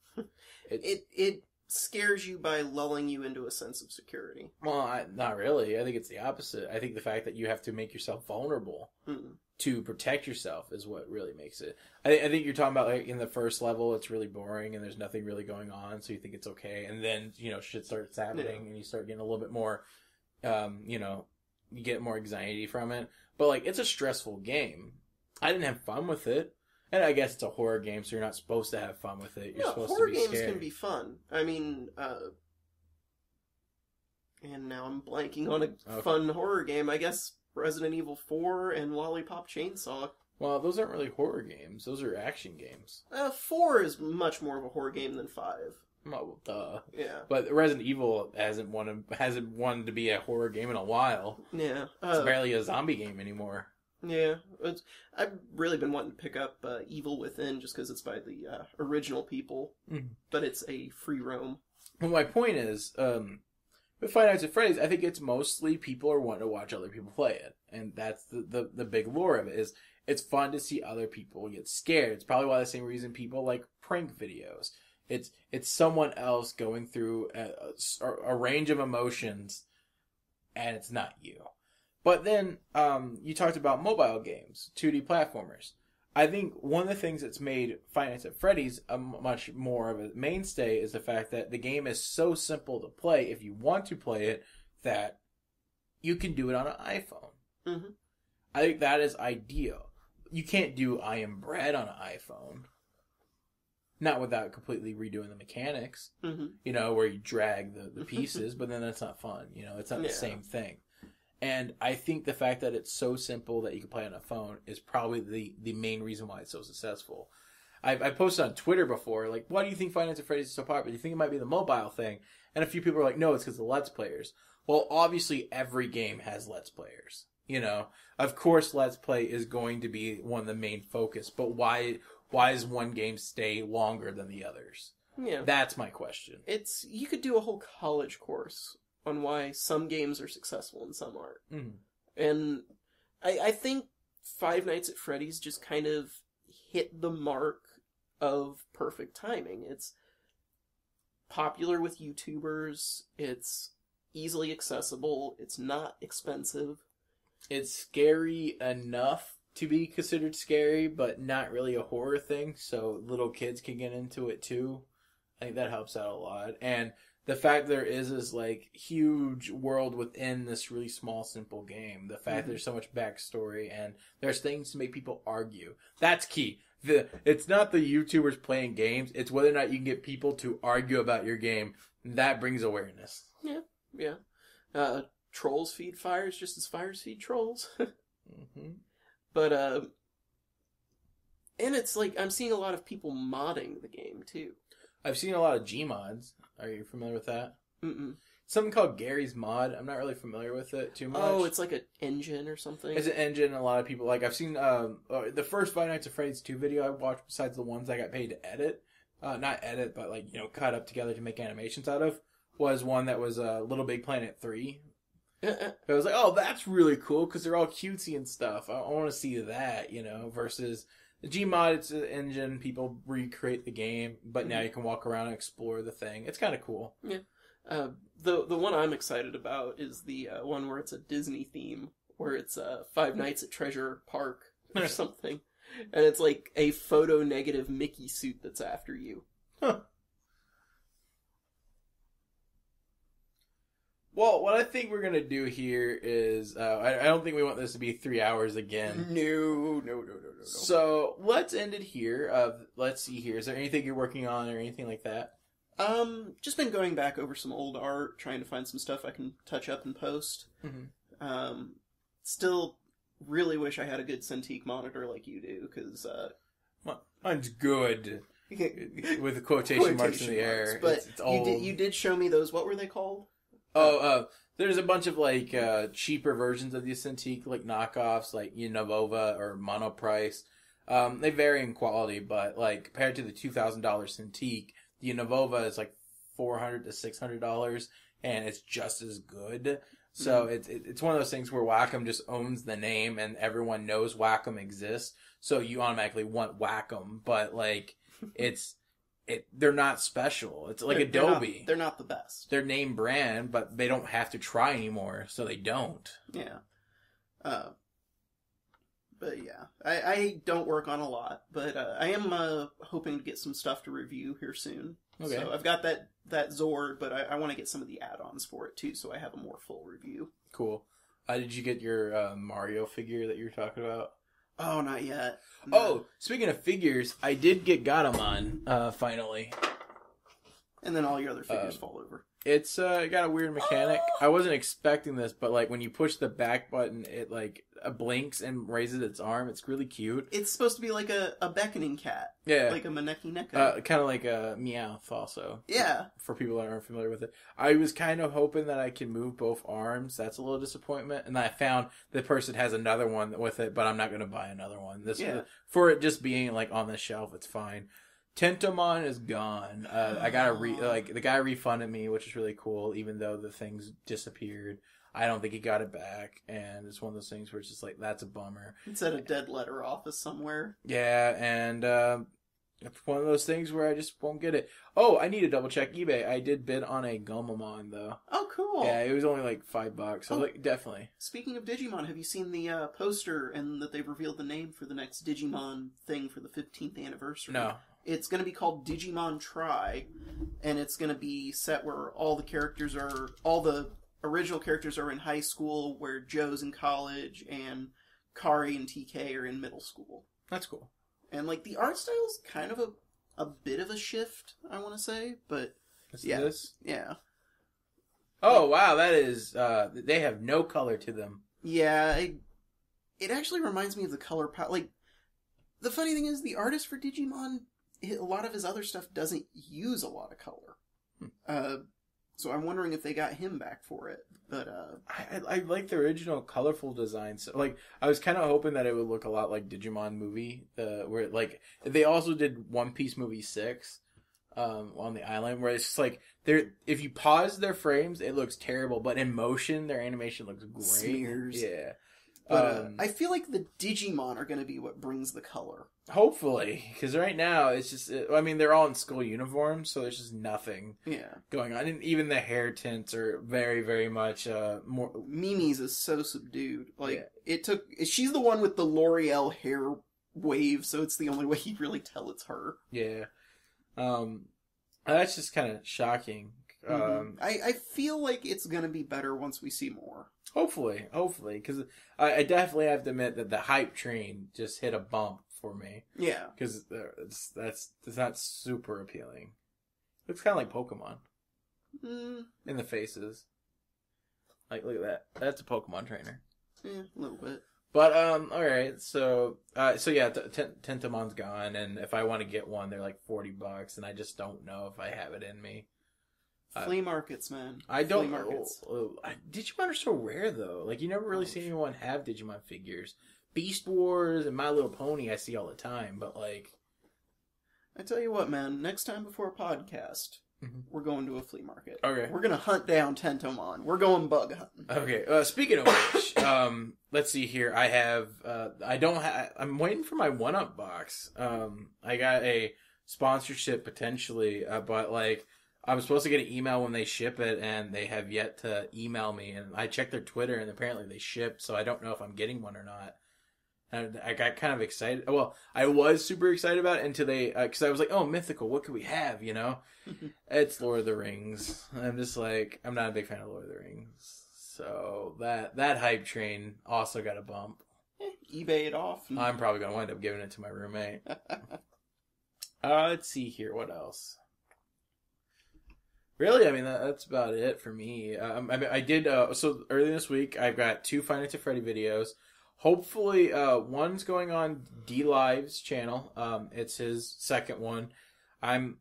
It scares you by lulling you into a sense of security. Well, not really. I think it's the opposite. I think the fact that you have to make yourself vulnerable to protect yourself is what really makes it. I think you're talking about like in the first level, it's really boring and there's nothing really going on, so you think it's okay. And then, shit starts happening and you start getting a little bit more, you get more anxiety from it. But like, it's a stressful game. I didn't have fun with it. And I guess it's a horror game, so you're not supposed to have fun with it. You're supposed horror to be games scared. can be fun. I mean, and now I'm blanking on a fun horror game. I guess Resident Evil 4 and Lollipop Chainsaw. Well, those aren't really horror games. Those are action games. 4 is much more of a horror game than 5. Well, duh. Yeah. But Resident Evil hasn't wanted to be a horror game in a while. Yeah. It's barely a zombie game anymore. Yeah, I've really been wanting to pick up Evil Within just because it's by the original people, but it's a free roam. Well, my point is, with Five Nights at Freddy's, I think it's mostly people are wanting to watch other people play it, and that's the big lore of it. Is it's fun to see other people get scared. It's probably why the same reason people like prank videos. It's someone else going through a range of emotions, and it's not you. But then, you talked about mobile games, 2D platformers. I think one of the things that's made Five Nights at Freddy's a much more of a mainstay is the fact that the game is so simple to play, if you want to play it, that you can do it on an iPhone. Mm-hmm. I think that is ideal. You can't do I Am Bread on an iPhone. Not without completely redoing the mechanics, where you drag the pieces, but then that's not fun. It's not the same thing. And I think the fact that it's so simple that you can play on a phone is probably the main reason why it's so successful. I posted on Twitter before, like, why do you think Five Nights at Freddy's is so popular? Do you think it might be the mobile thing? And a few people are like, no, it's because of the Let's Players. Well, obviously every game has Let's Players. Of course Let's Play is going to be one of the main focus, but why does one game stay longer than the others? Yeah. That's my question. You could do a whole college course on why some games are successful and some aren't. Mm. And I think Five Nights at Freddy's just kind of hit the mark of perfect timing. It's popular with YouTubers, it's easily accessible, it's not expensive. It's scary enough to be considered scary, but not really a horror thing, so little kids can get into it too. I think that helps out a lot. And the fact there is this, like, huge world within this really small, simple game. The fact there's so much backstory and there's things to make people argue. That's key. It's not the YouTubers playing games. It's whether or not you can get people to argue about your game. That brings awareness. Yeah. Trolls feed fires just as fires feed trolls. But, and it's like, I'm seeing a lot of people modding the game, too. I've seen a lot of Gmods. Are you familiar with that? Mm-mm. Something called Gary's Mod. I'm not really familiar with it too much. Oh, it's like an engine or something? It's an engine, and a lot of people, like, I've seen, the first Five Nights at Freddy's 2 video I watched, besides the ones I got paid to edit, not edit, but, like, cut up together to make animations out of, was one that was, Little Big Planet 3. I was like, oh, that's really cool, because they're all cutesy and stuff. I want to see that, versus the Gmod, it's an engine, people recreate the game, but now you can walk around and explore the thing. It's kind of cool. Yeah. The one I'm excited about is the one where it's a Disney theme, where it's Five Nights at Treasure Park or something. And it's like a photo-negative Mickey suit that's after you. Huh. Well, what I think we're going to do here is, I don't think we want this to be 3 hours again. No. So, let's end it here. Let's see here. Is there anything you're working on or anything like that? Just been going back over some old art, trying to find some stuff I can touch up and post. Mm-hmm. Still really wish I had a good Cintiq monitor like you do, because, mine's good. With the quotation marks in the air. But it's old. You did show me those, what were they called? There's a bunch of, like, cheaper versions of the Cintiq, like, knockoffs, like, Navova or Monoprice. They vary in quality, but, like, compared to the $2,000 Cintiq, the Navova is, like, $400 to $600, and it's just as good. So it's one of those things where Wacom just owns the name, and everyone knows Wacom exists. So you automatically want Wacom, but like they're not special. It's like Adobe. They're not the best. They're name brand, but they don't have to try anymore, so they don't. Yeah. But yeah, I don't work on a lot, but I am hoping to get some stuff to review here soon. Okay. So I've got that Zord, but I want to get some of the add-ons for it too, so I have a more full review. Cool. Did you get your Mario figure that you were talking about? Oh, not yet. No. Oh, speaking of figures, I did get Gatomon finally. And then all your other figures fall over. It's got a weird mechanic. I wasn't expecting this, but like when you push the back button, it like blinks and raises its arm. It's really cute. It's supposed to be like a beckoning cat. Yeah. Like a Maneki Neko. Kind of like a Meowth also. Yeah. For people that aren't familiar with it. I was kind of hoping that I could move both arms. That's a little disappointment. And I found the person has another one with it, but I'm not going to buy another one. For it just being like on the shelf, it's fine. Tentomon is gone. I got the guy refunded me, which is really cool, even though the things disappeared. I don't think he got it back, and it's one of those things where it's just like, that's a bummer. It's at a dead letter office somewhere. Yeah, and it's one of those things where I just won't get it. Oh, I need to double check eBay. I did bid on a Gomamon, though. Oh, cool. Yeah, it was only like $5, so like, definitely. Speaking of Digimon, have you seen the poster and that they've revealed the name for the next Digimon thing for the 15th anniversary? No. It's going to be called Digimon Tri, and it's going to be set where all the original characters are in high school, where Joe's in college, and Kari and TK are in middle school. That's cool. And, like, the art style's kind of a bit of a shift, I want to say, but... This? Yeah. Oh, wow, that is... they have no color to them. Yeah, it actually reminds me of the color palette. Like, the funny thing is, the artist for Digimon... a lot of his other stuff doesn't use a lot of color. So I'm wondering if they got him back for it. But I like the original colorful designs. So, like, I was kind of hoping that it would look a lot like Digimon movie, where like they also did One Piece movie 6 on the island, where it's just like if you pause their frames, it looks terrible, but in motion, their animation looks great. Smears. Yeah. But I feel like the Digimon are going to be what brings the color. Hopefully, because right now it's just, I mean, they're all in school uniforms, so there's just nothing going on. And even the hair tints are very, very much more... Mimi's is so subdued. Like, she's the one with the L'Oreal hair wave, so it's the only way you'd really tell it's her. Yeah. That's just kind of shocking. I feel like it's going to be better once we see more. Hopefully, because I definitely have to admit that the hype train just hit a bump for me. Yeah. Because that's not super appealing. Looks kind of like Pokemon. In the faces. Like, look at that. That's a Pokemon trainer. Yeah, a little bit. But, alright, so yeah, Tentomon's gone, and if I want to get one, they're like $40, and I just don't know if I have it in me. Flea markets, man. I don't know. Digimon are so rare, though. Like, you never really see anyone have Digimon figures. Beast Wars and My Little Pony I see all the time, but, like... I tell you what, man. Next time before a podcast, we're going to a flea market. Okay. We're going to hunt down Tentomon. We're going bug hunting. Okay. Speaking of which, let's see here. I have... I'm waiting for my 1-Up box. I got a sponsorship, potentially, but, like... I'm supposed to get an email when they ship it, and they have yet to email me. And I checked their Twitter, and apparently they shipped, so I don't know if I'm getting one or not. And I got kind of excited. Well, I was super excited about it until they... Because I was like, oh, Mythical, what could we have, you know? It's Lord of the Rings. I'm just like, I'm not a big fan of Lord of the Rings. So that hype train also got a bump. eBay it off. I'm probably going to wind up giving it to my roommate. Let's see here. What else? Really, I mean, that's about it for me. I did, so earlier this week, I've got 2 Five Nights at Freddy videos. Hopefully, one's going on D-Live's channel. It's his second one. I'm,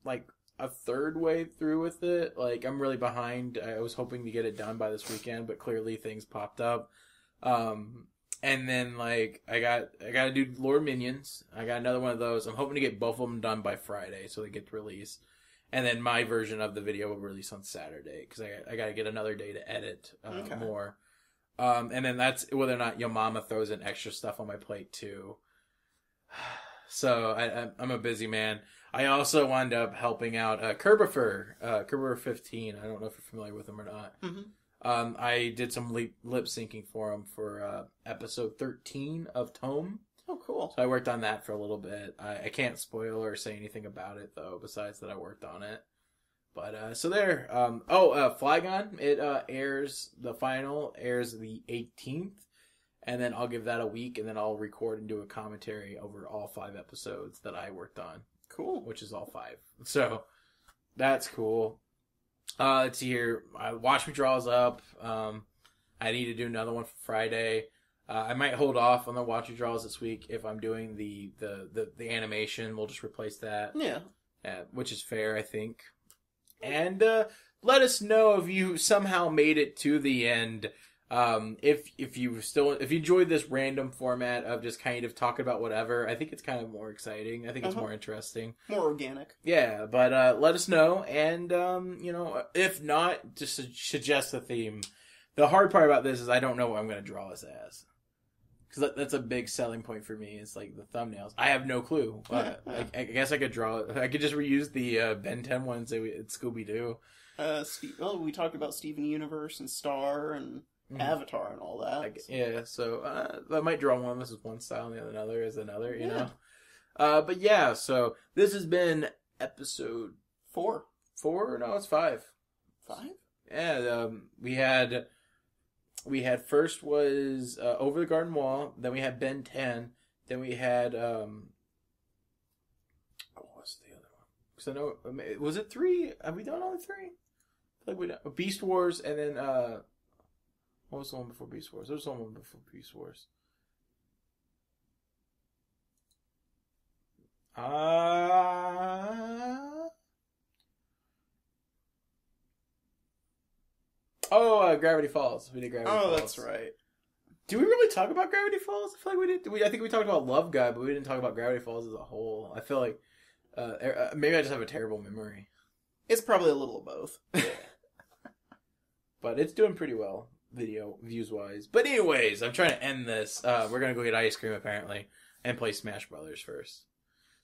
like, a third way through with it. Like, I'm really behind. I was hoping to get it done by this weekend, but clearly things popped up. And then, like, I gotta do Lord Minions. I got another one of those. I'm hoping to get both of them done by Friday, so they get released. And then my version of the video will release on Saturday because I got to get another day to edit more. And then that's whether or not your mama throws in extra stuff on my plate too. So I'm a busy man. I also wound up helping out Kerbifer 15. I don't know if you're familiar with him or not. Mm-hmm. I did some lip syncing for him for episode 13 of Tome. Oh, cool. So I worked on that for a little bit. I can't spoil or say anything about it, though, besides that I worked on it. But, so there. Flygon, it airs, the final airs the 18th. And then I'll give that a week, and then I'll record and do a commentary over all 5 episodes that I worked on. Cool. Which is all 5. So, that's cool. Let's see here. Watch Me Draw's up. I need to do another one for Friday. I might hold off on the Watch Me Draws this week if I'm doing the animation. We'll just replace that. Yeah. Which is fair, I think. And let us know if you somehow made it to the end. If you enjoyed this random format of just kind of talking about whatever, I think it's kind of more exciting. I think it's more interesting. More organic. Yeah, but let us know. And, if not, just suggest a theme. The hard part about this is I don't know what I'm going to draw this as. Because that's a big selling point for me. It's like the thumbnails. I have no clue. I guess I could draw. I could just reuse the Ben 10 ones at Scooby-Doo. We talked about Steven Universe and Star and Avatar and all that. So I might draw one. This is one style and the other is another, you know. But yeah, so this has been episode 4. 4? No, it's 5. 5? Yeah, we had first was Over the Garden Wall, then we had Ben 10, then we had what's the other one? Because I know, was it 3? Have we done only 3? I feel like Beast Wars, and then what was the one before Beast Wars? There was one before Beast Wars. Gravity Falls. We did Gravity Falls. Oh, that's right. Do we really talk about Gravity Falls? I feel like we did. I think we talked about Love Guy, but we didn't talk about Gravity Falls as a whole. I feel like maybe I just have a terrible memory. It's probably a little of both. But it's doing pretty well, video views wise. But anyways, I'm trying to end this. We're gonna go get ice cream apparently and play Smash Brothers first.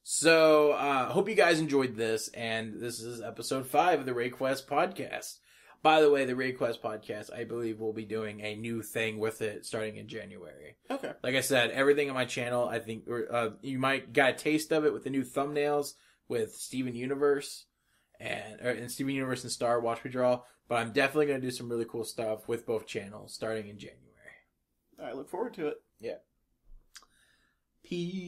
So hope you guys enjoyed this, and this is episode 5 of the RayQuest Podcast. By the way, the RayQuest Podcast, I believe, will be doing a new thing with it starting in January. Okay. Like I said, everything on my channel, I think, you might got a taste of it with the new thumbnails with Steven Universe and Steven Universe and Star Watch Me Draw. But I'm definitely going to do some really cool stuff with both channels starting in January. I look forward to it. Yeah. Peace.